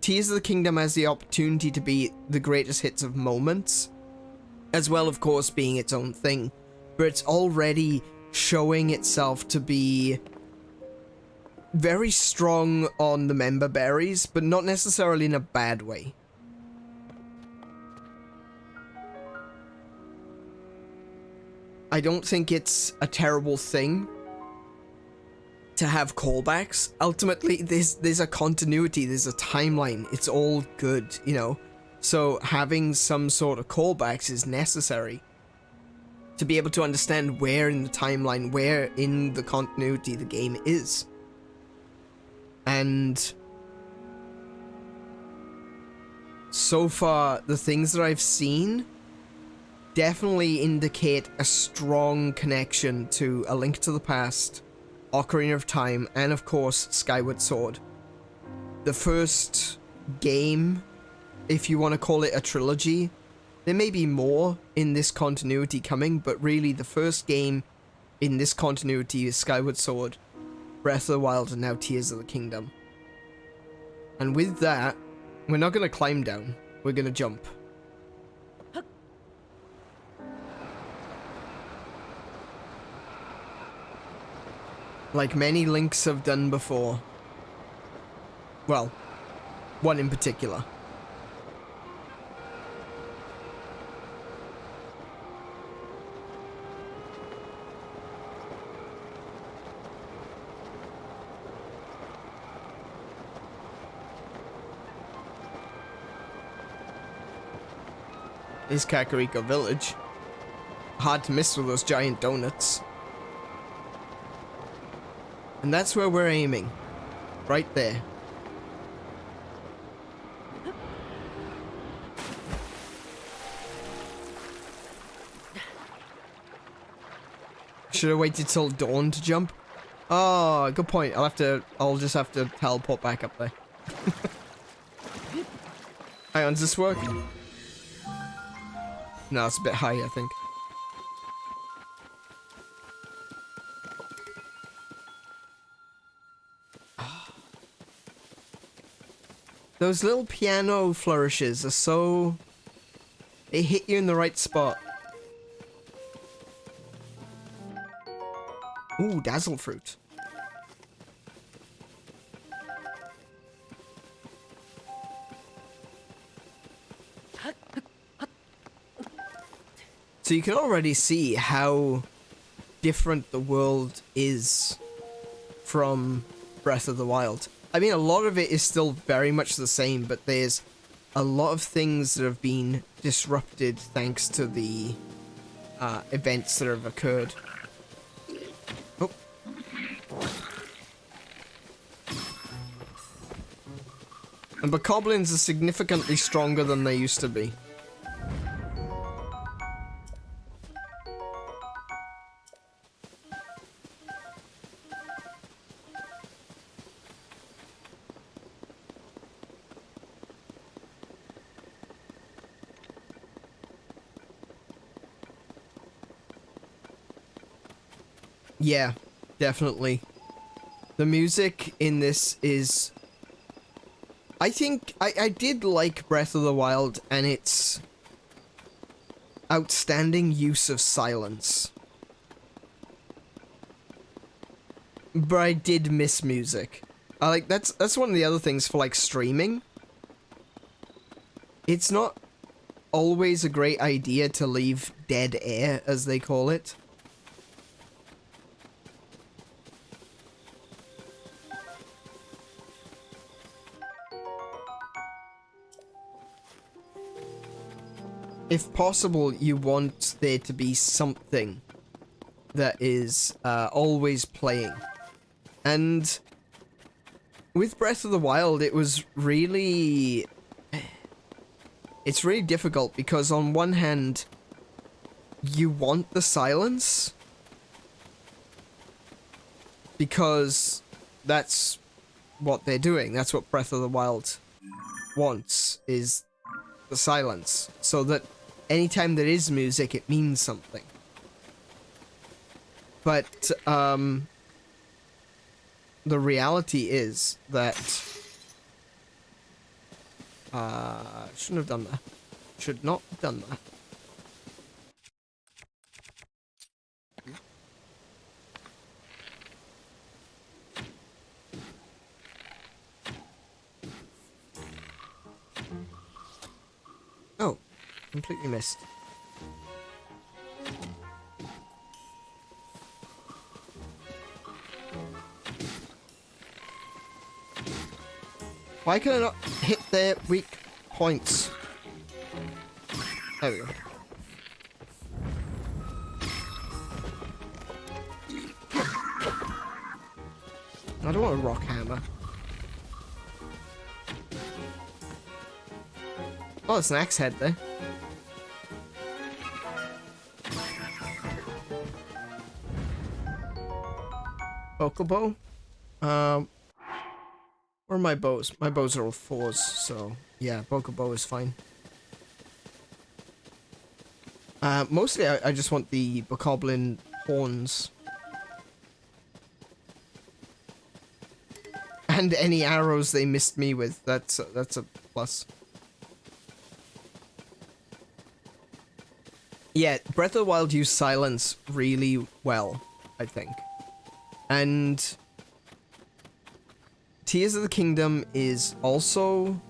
Tears of the Kingdom has the opportunity to be the greatest hits of moments. As well, of course, being its own thing. But it's already showing itself to be very strong on the member berries, but not necessarily in a bad way. I don't think it's a terrible thing to have callbacks. Ultimately, there's a continuity, there's a timeline, it's all good, you know? So having some sort of callbacks is necessary to be able to understand where in the timeline, where in the continuity the game is. And so far, the things that I've seen definitely indicate a strong connection to A Link to the Past, Ocarina of Time, and of course, Skyward Sword. The first game, if you want to call it a trilogy, there may be more in this continuity coming, but really the first game in this continuity is Skyward Sword, Breath of the Wild, and now Tears of the Kingdom. And with that, we're not going to climb down, we're going to jump. Like many Links have done before. Well, One in particular. Is Kakariko Village. Hard to miss with those giant donuts. And that's where we're aiming. Right there. Should have waited till dawn to jump. Oh, good point. I'll just have to teleport back up there. Hang on, does this work? No, it's a bit high, I think. Those little piano flourishes are so... They hit you in the right spot. Ooh, dazzle fruit. So you can already see how different the world is from Breath of the Wild. I mean, a lot of it is still very much the same, but there's a lot of things that have been disrupted thanks to the events that have occurred. Oh. And bokoblins are significantly stronger than they used to be. Yeah, definitely. The music in this is... I think I did like Breath of the Wild and its outstanding use of silence. But I did miss music. That's one of the other things for like streaming. It's not always a great idea to leave dead air, as they call it. If possible, you want there to be something that is always playing. And with Breath of the Wild, it was really... It's really difficult because on one hand, you want the silence because that's what they're doing. That's what Breath of the Wild wants, is the silence, so that anytime there is music, it means something. But, the reality is that... shouldn't have done that. Should not have done that. Oh, completely missed. Why can I not hit their weak points? There we go. I don't want a rock hammer. Oh, there's an axe head there. Bokobo? Where are my bows? My bows are all 4s, so yeah, Bokobo is fine. Mostly I just want the bokoblin horns. And any arrows they missed me with, that's a plus. Yeah, Breath of the Wild used silence really well, I think. And Tears of the Kingdom is also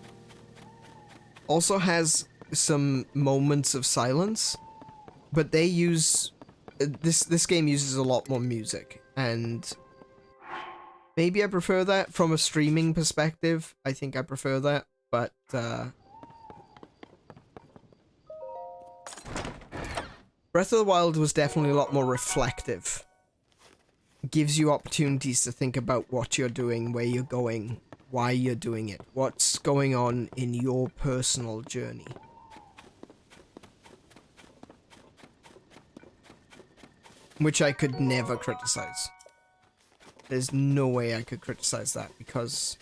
also has some moments of silence, but they use this game uses a lot more music, and maybe I prefer that from a streaming perspective. I think I prefer that, but Breath of the Wild was definitely a lot more reflective. It gives you opportunities to think about what you're doing, where you're going, why you're doing it, what's going on in your personal journey. Which I could never criticize. There's no way I could criticize that because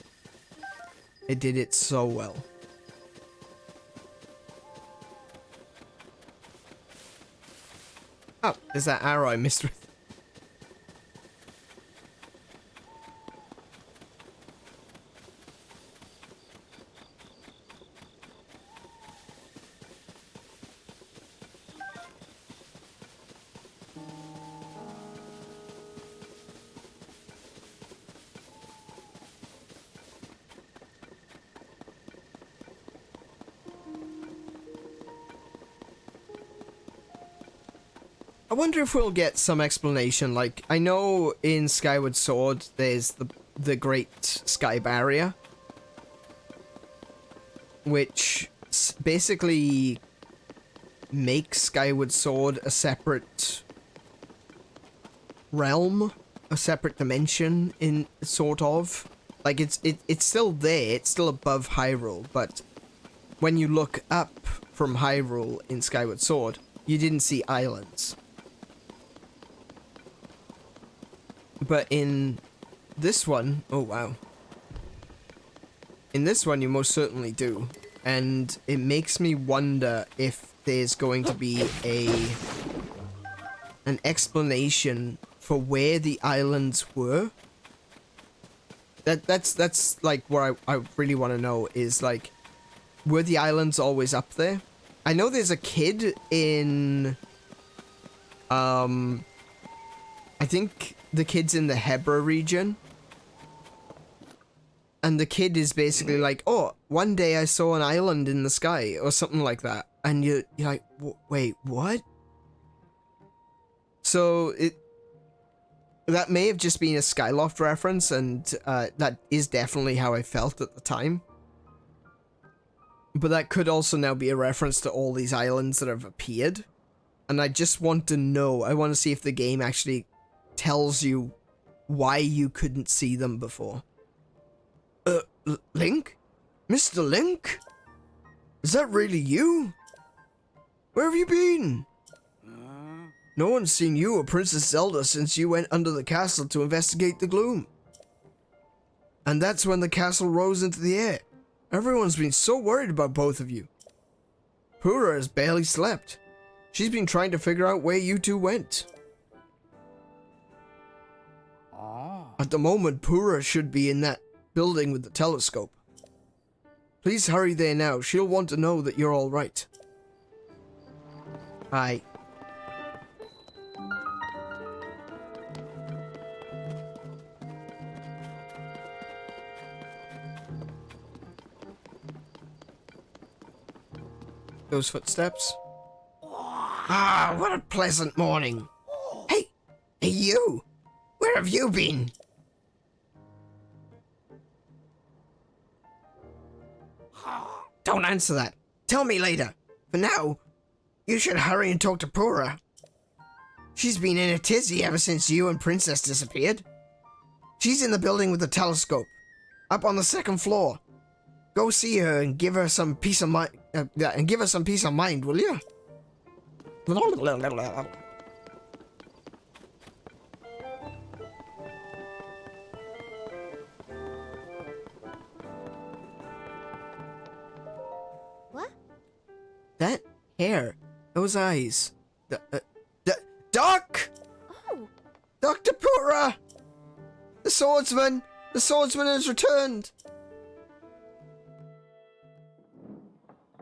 it did it so well. Oh, there's that arrow I missed with. I wonder if we'll get some explanation. Like, I know in Skyward Sword there's the Great Sky Barrier, which basically makes Skyward Sword a separate realm, a separate dimension, in sort of. Like, it's still there, it's still above Hyrule, but when you look up from Hyrule in Skyward Sword, you didn't see islands. But in this one, oh wow. In this one you most certainly do. And it makes me wonder if there's going to be an explanation for where the islands were. That's like what I really want to know is, like, were the islands always up there? I know there's a kid in I think the kid's in the Hebra region, and the kid is basically like, oh, one day I saw an island in the sky or something like that, and you're like, wait, what? So that may have just been a Skyloft reference, and that is definitely how I felt at the time. But that could also now be a reference to all these islands that have appeared. And I just want to know, I want to see if the game actually tells you why you couldn't see them before. Link? Mr. Link? Is that really you? Where have you been? No one's seen you or Princess Zelda since you went under the castle to investigate the gloom. And that's when the castle rose into the air. Everyone's been so worried about both of you. Pura has barely slept. She's been trying to figure out where you two went. At the moment, Pura should be in that building with the telescope. Please hurry there now. She'll want to know that you're all right. Aye. Those footsteps. Ah, what a pleasant morning. Hey, you. Where have you been? Don't answer that. Tell me later. For now, you should hurry and talk to Pura. She's been in a tizzy ever since you and Princess disappeared. She's in the building with the telescope, up on the 2nd floor. Go see her and give her some peace of mind. Will you? What? That hair, those eyes. Doc! Oh. Dr. Pura! The swordsman has returned!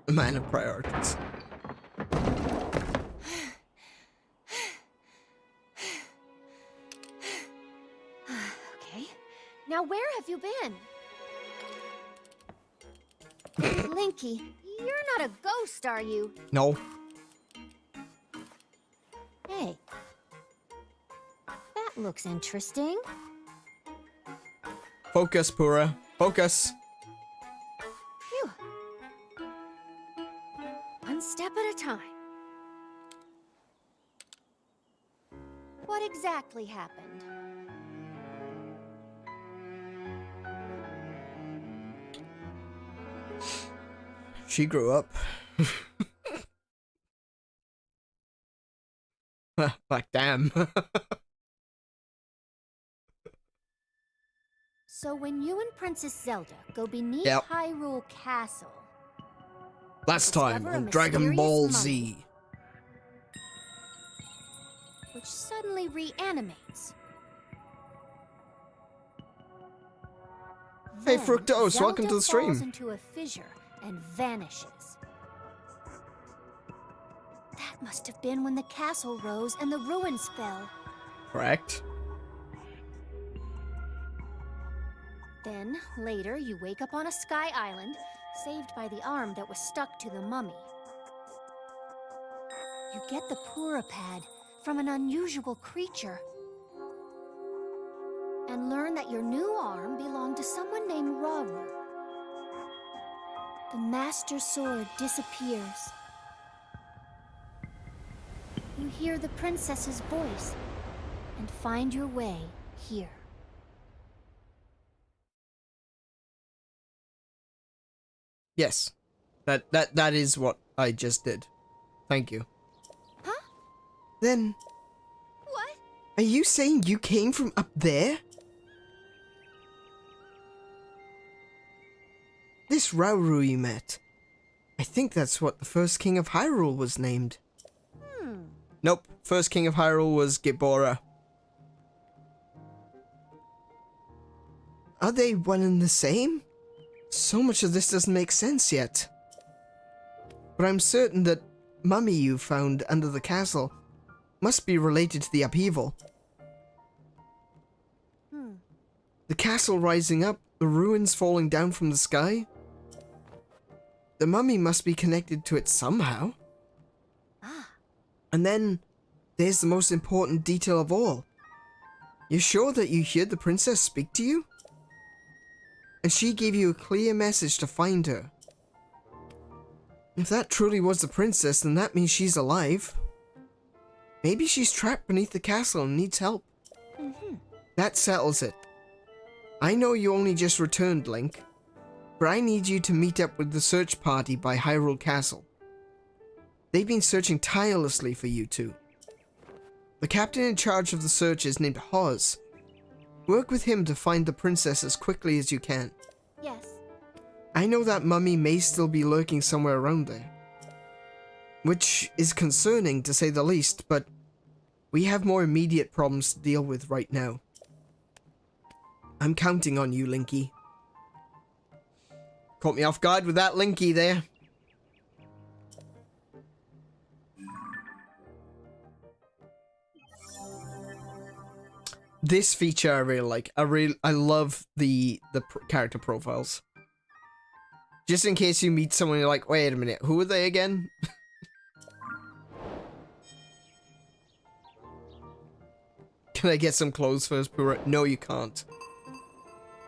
A man of priorities. Okay. Now where have you been? Linky, You're not a ghost, are you? No. Hey. That looks interesting. Focus, Pura. Focus. Phew. One step at a time. What exactly happened? She grew up. Like, damn. So when you and Princess Zelda go beneath Yep. Hyrule Castle, Last time discover a on Dragon mysterious Ball mummy. Z. which suddenly reanimates. Hey, Then Fructose, Zelda welcome to the stream. falls into a fissure and vanishes. That must have been when the castle rose and the ruins fell. Correct. Then, later, you wake up on a sky island, saved by the arm that was stuck to the mummy. You get the Pura pad from an unusual creature, and learn that your new arm belonged to someone named Rauru. The Master Sword disappears. You hear the princess's voice, and find your way here. Yes. That is what I just did. Thank you. Huh? Then, What? are you saying you came from up there? This Rauru you met. I think that's what the first king of Hyrule was named. Nope, first king of Hyrule was Gibora. Are they one and the same? So much of this doesn't make sense yet. But I'm certain that mummy you found under the castle must be related to the upheaval. The castle rising up, the ruins falling down from the sky. The mummy must be connected to it somehow. And then, there's the most important detail of all. You're sure that you heard the princess speak to you? And she gave you a clear message to find her. If that truly was the princess, then that means she's alive. Maybe she's trapped beneath the castle and needs help. That settles it. I know you only just returned, Link, but I need you to meet up with the search party by Hyrule Castle. They've been searching tirelessly for you two. The captain in charge of the search is named Hoz. Work with him to find the princess as quickly as you can. Yes. I know that mummy may still be lurking somewhere around there. Which is concerning to say the least, but we have more immediate problems to deal with right now. I'm counting on you, Linky. Caught me off guard with that Linky there. This feature I really like. I love the character profiles. Just in case you meet someone, you're like, wait a minute, who are they again? Can I get some clothes first, Pura? No, you can't.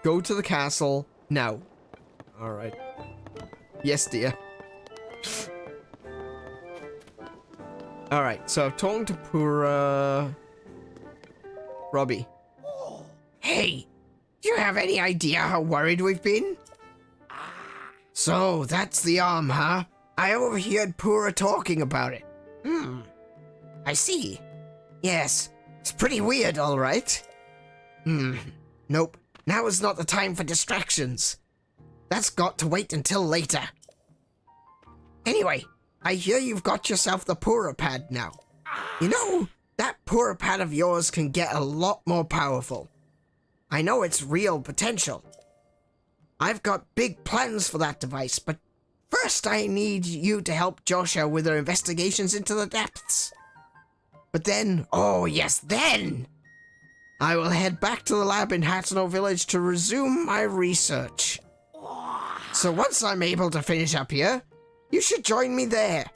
Go to the castle now. Alright. Yes, dear. Alright, so I'm talking to Pura... Robbie. Hey, do you have any idea how worried we've been? So, that's the arm, huh? I overheard Pura talking about it. I see. Yes, it's pretty weird, all right. Nope, now is not the time for distractions. That's got to wait until later. Anyway, I hear you've got yourself the Pura pad now. You know, that Pura pad of yours can get a lot more powerful. I know it's real potential. I've got big plans for that device, but first I need you to help Joshua with her investigations into the depths. But then, oh yes, then, I will head back to the lab in Hateno Village to resume my research. So once I'm able to finish up here, You should join me there.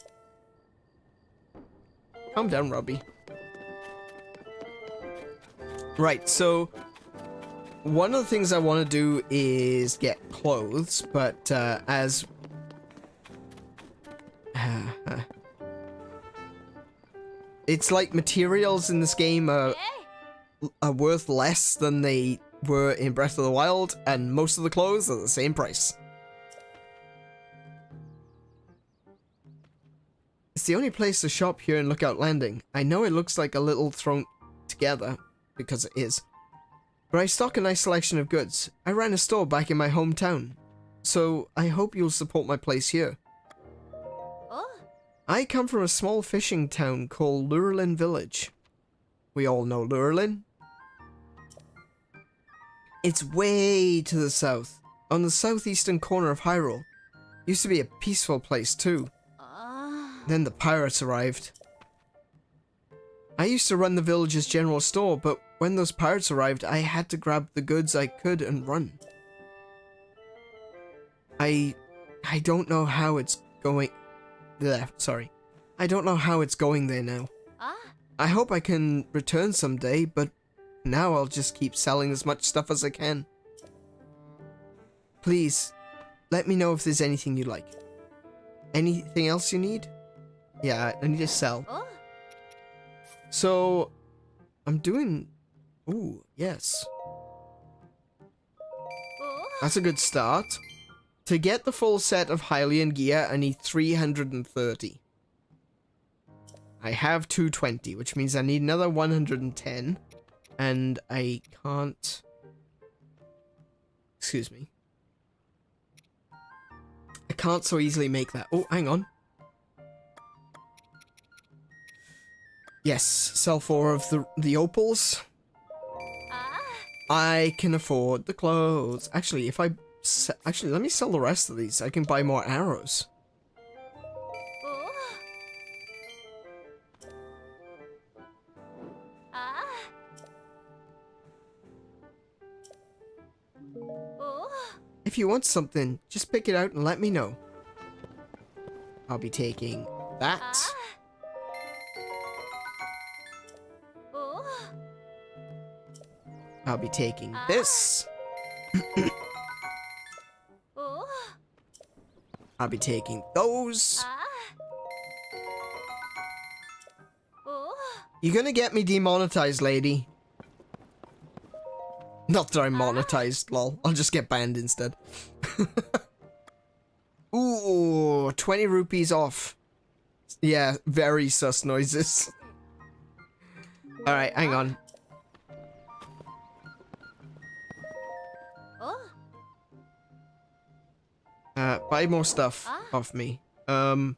Calm down, Robbie. Right, so one of the things I want to do is get clothes, but as it's like materials in this game are worth less than they were in Breath of the Wild, and most of the clothes are the same price. It's the only place to shop here in Lookout Landing. I know it looks like a little thrown together, because it is. But I stock a nice selection of goods. I ran a store back in my hometown, so I hope you'll support my place here. Oh. I come from a small fishing town called Lurelin Village. We all know Lurelin. It's way to the south, on the southeastern corner of Hyrule. Used to be a peaceful place too. Then the pirates arrived. I used to run the village's general store, but when those pirates arrived, I had to grab the goods I could and run. I don't know how it's going there, sorry. I don't know how it's going there now. I hope I can return someday, but now I'll just keep selling as much stuff as I can. Please, let me know if there's anything you like. Anything else you need? Yeah, I need to sell. So, I'm doing... Ooh, yes. That's a good start. To get the full set of Hylian gear, I need 330. I have 220, which means I need another 110. And I can't... Excuse me. I can't so easily make that. Oh, hang on. Yes, sell 4 of the opals. I can afford the clothes. Actually, if I... Actually, let me sell the rest of these. I can buy more arrows. If you want something, just pick it out and let me know. I'll be taking that. I'll be taking this. I'll be taking those. You're gonna get me demonetized, lady. Not that I'm monetized, lol. I'll just get banned instead. Ooh, 20 rupees off. Yeah, very sus noises. Alright, hang on. Buy more stuff off me. I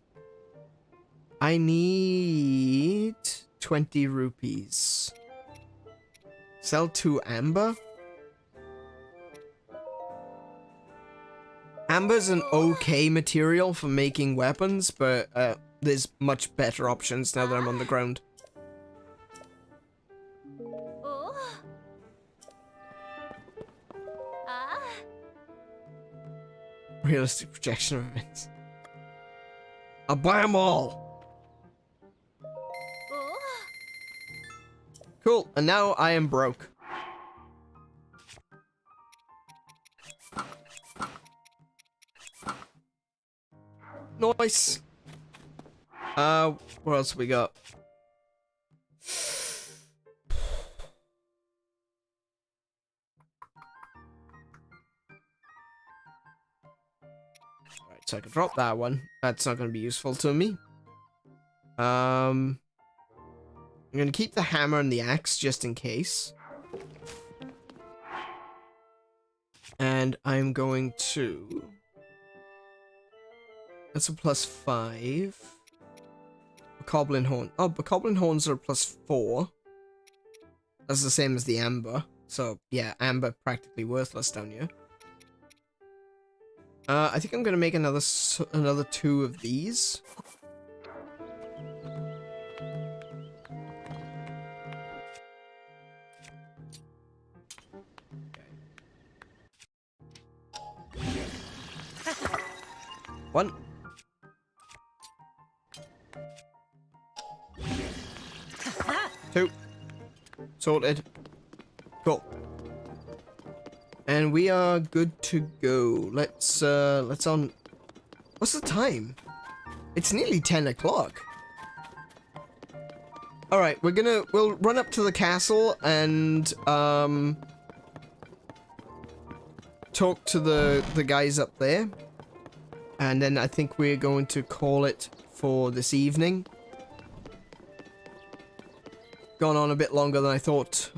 need 20 rupees. Sell 2 amber? Amber's an okay material for making weapons, but there's much better options now that I'm on the ground. Realistic projection of events. I'll buy them all. Cool, and now I am broke. Nice. What else we got? Alright, so I can drop that one. That's not going to be useful to me. I'm going to keep the hammer and the axe just in case. And I'm going to... That's a +5. Bokoblin horn. Oh, Bokoblin horns are +4. That's the same as the amber. So, yeah, amber practically worthless down here. I think I'm gonna make another 2 of these. One. Two. Sorted. Cool. And we are good to go. Let's on... What's the time? It's nearly 10 o'clock. Alright, we'll run up to the castle and, talk to the guys up there. And then I think we're going to call it for this evening. Gone on a bit longer than I thought.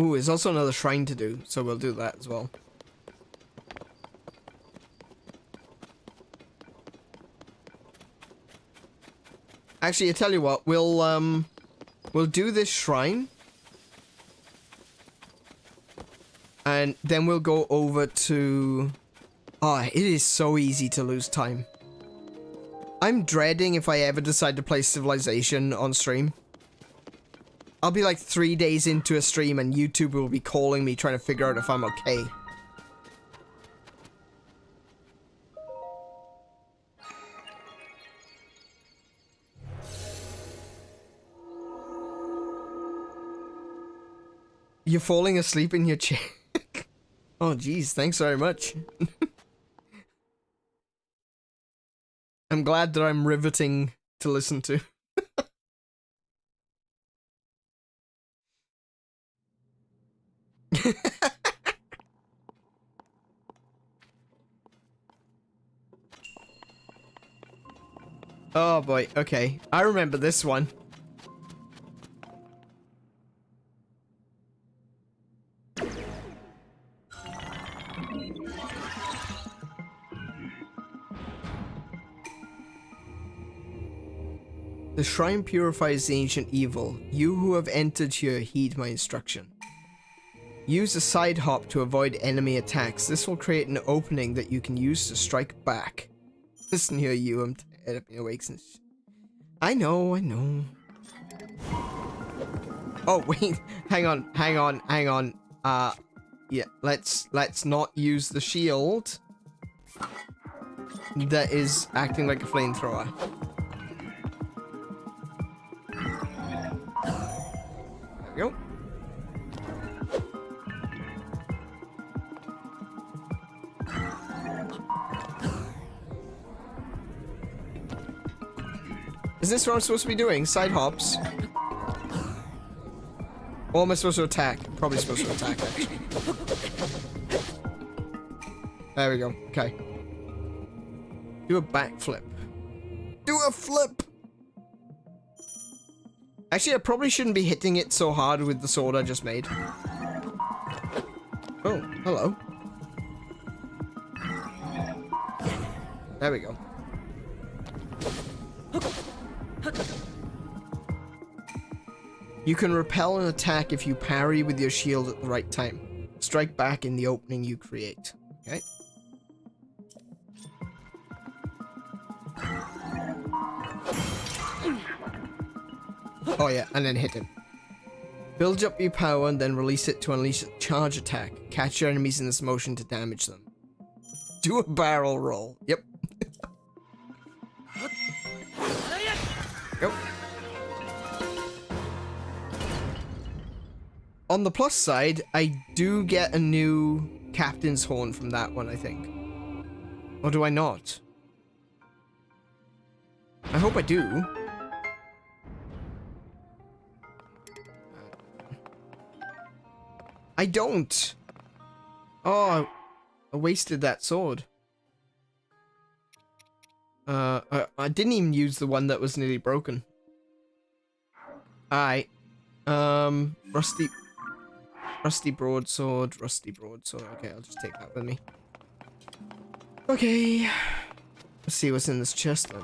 Ooh, there's also another shrine to do, so we'll do that as well. Actually, I tell you what, we'll do this shrine. And then we'll go over to... Oh, it is so easy to lose time. I'm dreading if I ever decide to play Civilization on stream. I'll be like 3 days into a stream and YouTube will be calling me trying to figure out if I'm okay. You're falling asleep in your chair. Oh, geez, thanks very much. I'm glad that I'm riveting to listen to. Oh boy, okay. I remember this one. The shrine purifies the ancient evil. You who have entered here, heed my instruction. Use a side hop to avoid enemy attacks. This will create an opening that you can use to strike back. Listen here, you. I'm tired of being awakens. I know. Oh wait, hang on. Yeah, let's not use the shield. That is acting like a flamethrower. There we go. Is this what I'm supposed to be doing? Side hops? Or am I supposed to attack? Probably supposed to attack, actually. There we go. Okay. Do a backflip. Do a flip! Actually, I probably shouldn't be hitting it so hard with the sword I just made. Oh, hello. There we go. You can repel an attack if you parry with your shield at the right time. Strike back in the opening you create. Okay. Oh yeah, and then hit him. Build up your power and then release it to unleash a charge attack. Catch your enemies in this motion to damage them. Do a barrel roll. Yep. Yep. On the plus side, I do get a new captain's horn from that one, I think. Or do I not? I hope I do. I don't. Oh, I wasted that sword. I didn't even use the one that was nearly broken. Alright. Rusty broadsword. Okay, I'll just take that with me. Okay. Let's see what's in this chest then.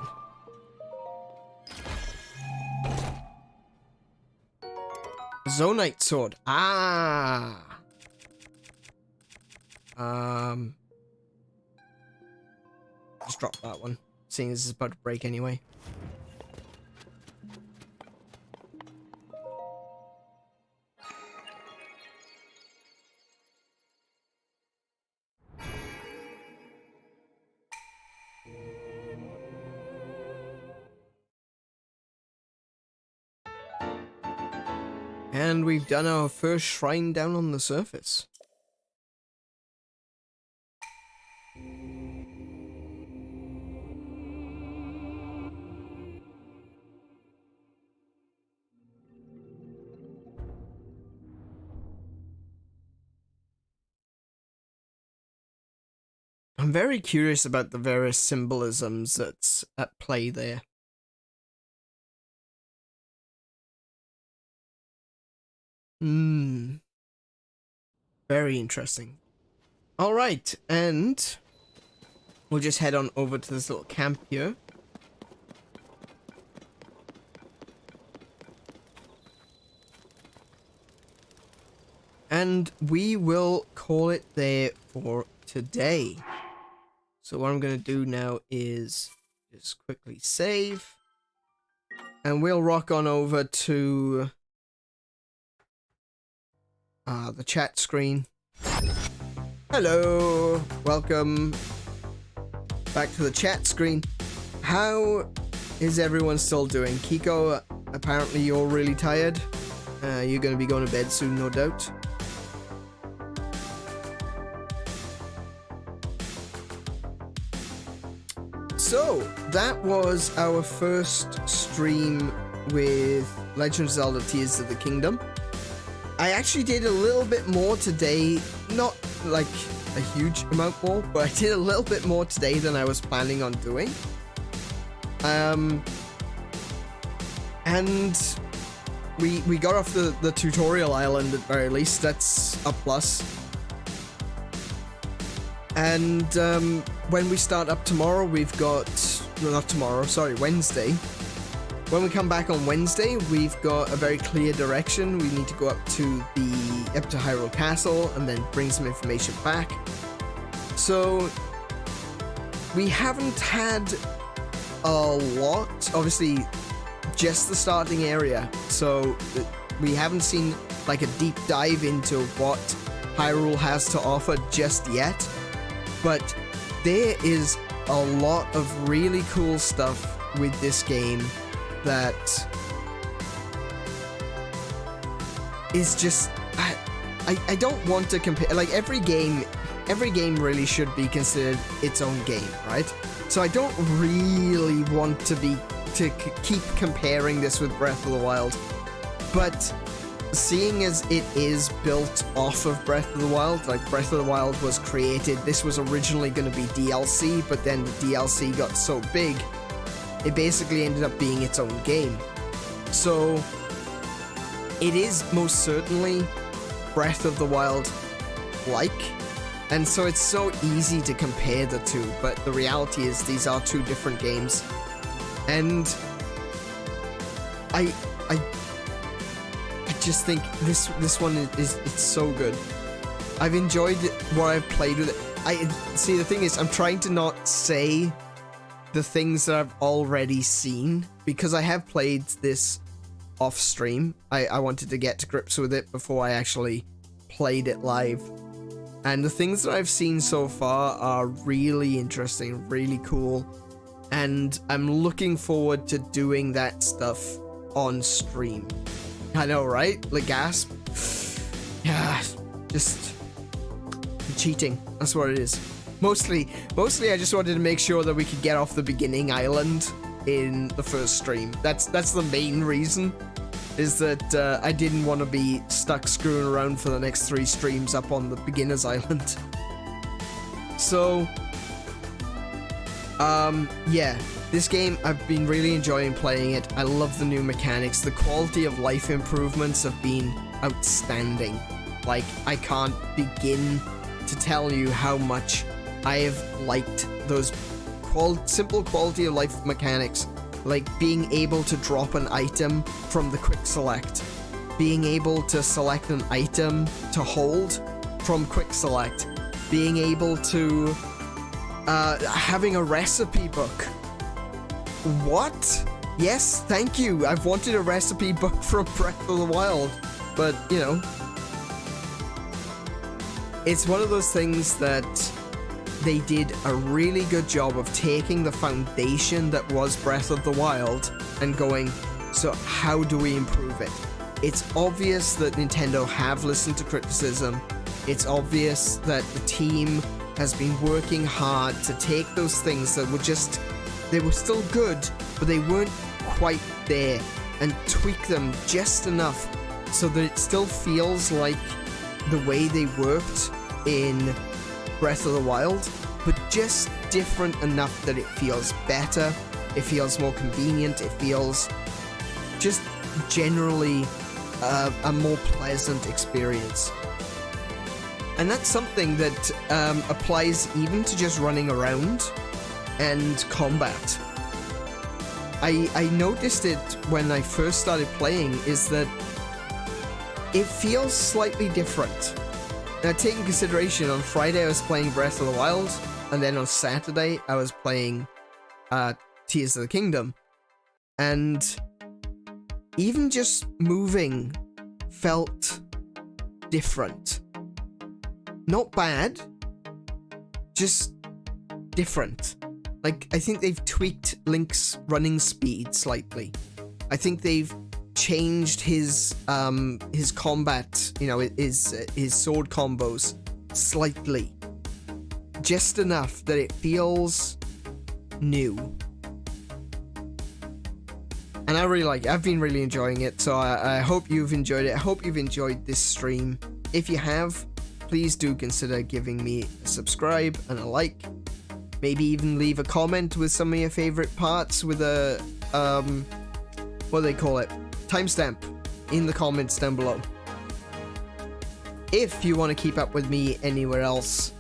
Zonite sword. Ah. Just drop that one, seeing as it's about to break anyway. And we've done our first shrine down on the surface. I'm very curious about the various symbolisms that's at play there. Very interesting. Alright, and we'll just head on over to this little camp here. And we will call it there for today. So what I'm going to do now is just quickly save. And we'll rock on over to the chat screen. Hello, welcome back to the chat screen. How is everyone still doing? Kiko, apparently you're really tired. You're going to be going to bed soon, no doubt. So, that was our first stream with Legend of Zelda Tears of the Kingdom. I actually did a little bit more today, not like a huge amount more, but I did a little bit more today than I was planning on doing. And we got off the tutorial island at very least, that's a plus. And when we start up tomorrow, we've got, no, not tomorrow, sorry, Wednesday. When we come back on Wednesday, we've got a very clear direction. We need to go up to Hyrule Castle and then bring some information back. So we haven't had a lot, obviously just the starting area. So we haven't seen like a deep dive into what Hyrule has to offer just yet. But there is a lot of really cool stuff with this game that is just, I don't want to compare, like every game really should be considered its own game, right? So I don't really want to keep comparing this with Breath of the Wild, but seeing as it is built off of Breath of the Wild, like Breath of the Wild was created, this was originally going to be DLC, but then the DLC got so big, it basically ended up being its own game. So it is most certainly Breath of the Wild like, and so it's so easy to compare the two, but the reality is these are two different games. And I just think this one is it's so good. I've enjoyed what I've played with it. See, the thing is, I'm trying to not say the things that I've already seen, because I have played this off stream. I wanted to get to grips with it before I actually played it live. And the things that I've seen so far are really interesting, really cool. And I'm looking forward to doing that stuff on stream. I know, right? Like, gasp. Yeah, just cheating. That's what it is. Mostly I just wanted to make sure that we could get off the beginning island in the first stream. That's the main reason, is that I didn't want to be stuck screwing around for the next 3 streams up on the beginner's island. So, yeah, this game, I've been really enjoying playing it. I love the new mechanics. The quality of life improvements have been outstanding. Like, I can't begin to tell you how much I have liked those simple quality of life mechanics, like being able to drop an item from the quick select, being able to select an item to hold from quick select, being able to having a recipe book. What? Yes, thank you. I've wanted a recipe book from Breath of the Wild, but you know, it's one of those things that they did a really good job of taking the foundation that was Breath of the Wild and going, so how do we improve it? It's obvious that Nintendo have listened to criticism. It's obvious that the team has been working hard to take those things that were just, they were still good, but they weren't quite there, and tweak them just enough so that it still feels like the way they worked in Breath of the Wild, but just different enough that it feels better, it feels more convenient, it feels just generally a more pleasant experience. And that's something that applies even to just running around and combat. I noticed it when I first started playing, is that it feels slightly different. Now, take in consideration, on Friday I was playing Breath of the Wild, and then on Saturday I was playing Tears of the Kingdom. And even just moving felt different. Not bad, just different. Like, I think they've tweaked Link's running speed slightly. I think they've changed his combat, you know, his sword combos slightly. Just enough that it feels new. And I really like it. I've been really enjoying it, so I hope you've enjoyed it. I hope you've enjoyed this stream. If you have, please do consider giving me a subscribe and a like. Maybe even leave a comment with some of your favorite parts with a, what do they call it? Timestamp in the comments down below. If you want to keep up with me anywhere else,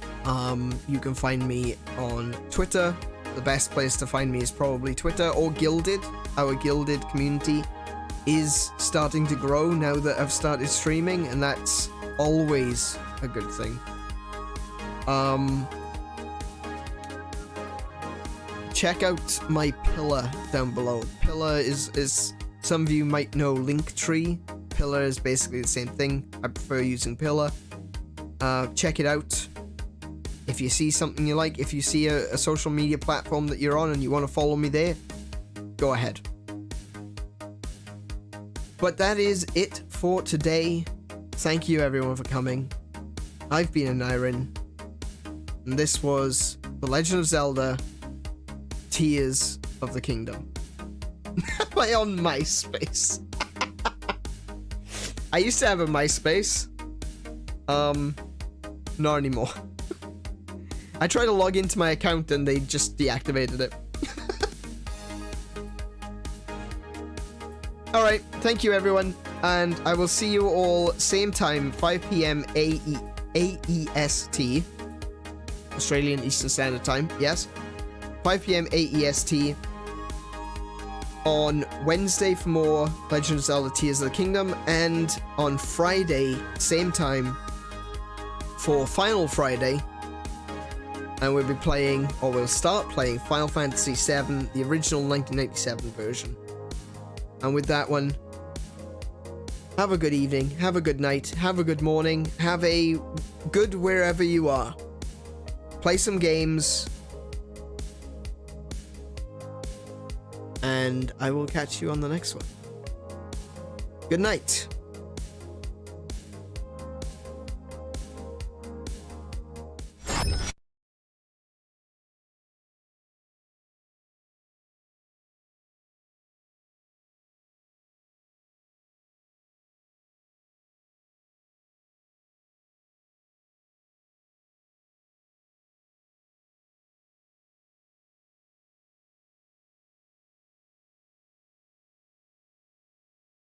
you can find me on Twitter. The best place to find me is probably Twitter or Guilded. Our Guilded community is starting to grow now that I've started streaming, and that's always a good thing. Check out my pillar down below. Pillar is some of you might know Linktree. Pillar is basically the same thing. I prefer using Pillar. Check it out. If you see something you like, if you see a social media platform that you're on and you want to follow me there, go ahead. But that is it for today. Thank you everyone for coming. I've been Aneurin, and this was The Legend of Zelda Tears of the Kingdom. Am I on MySpace? I used to have a MySpace. Not anymore. I tried to log into my account and they just deactivated it. Alright, thank you everyone, and I will see you all same time, 5 PM AEST, Australian Eastern Standard Time, yes. 5 PM AEST on Wednesday for more Legend of Zelda Tears of the Kingdom, and on Friday, same time, for Final Friday, and we'll be playing, or we'll start playing, Final Fantasy VII, the original 1997 version. And with that one, have a good evening, have a good night, have a good morning, have a good wherever you are. Play some games, and I will catch you on the next one. Good night.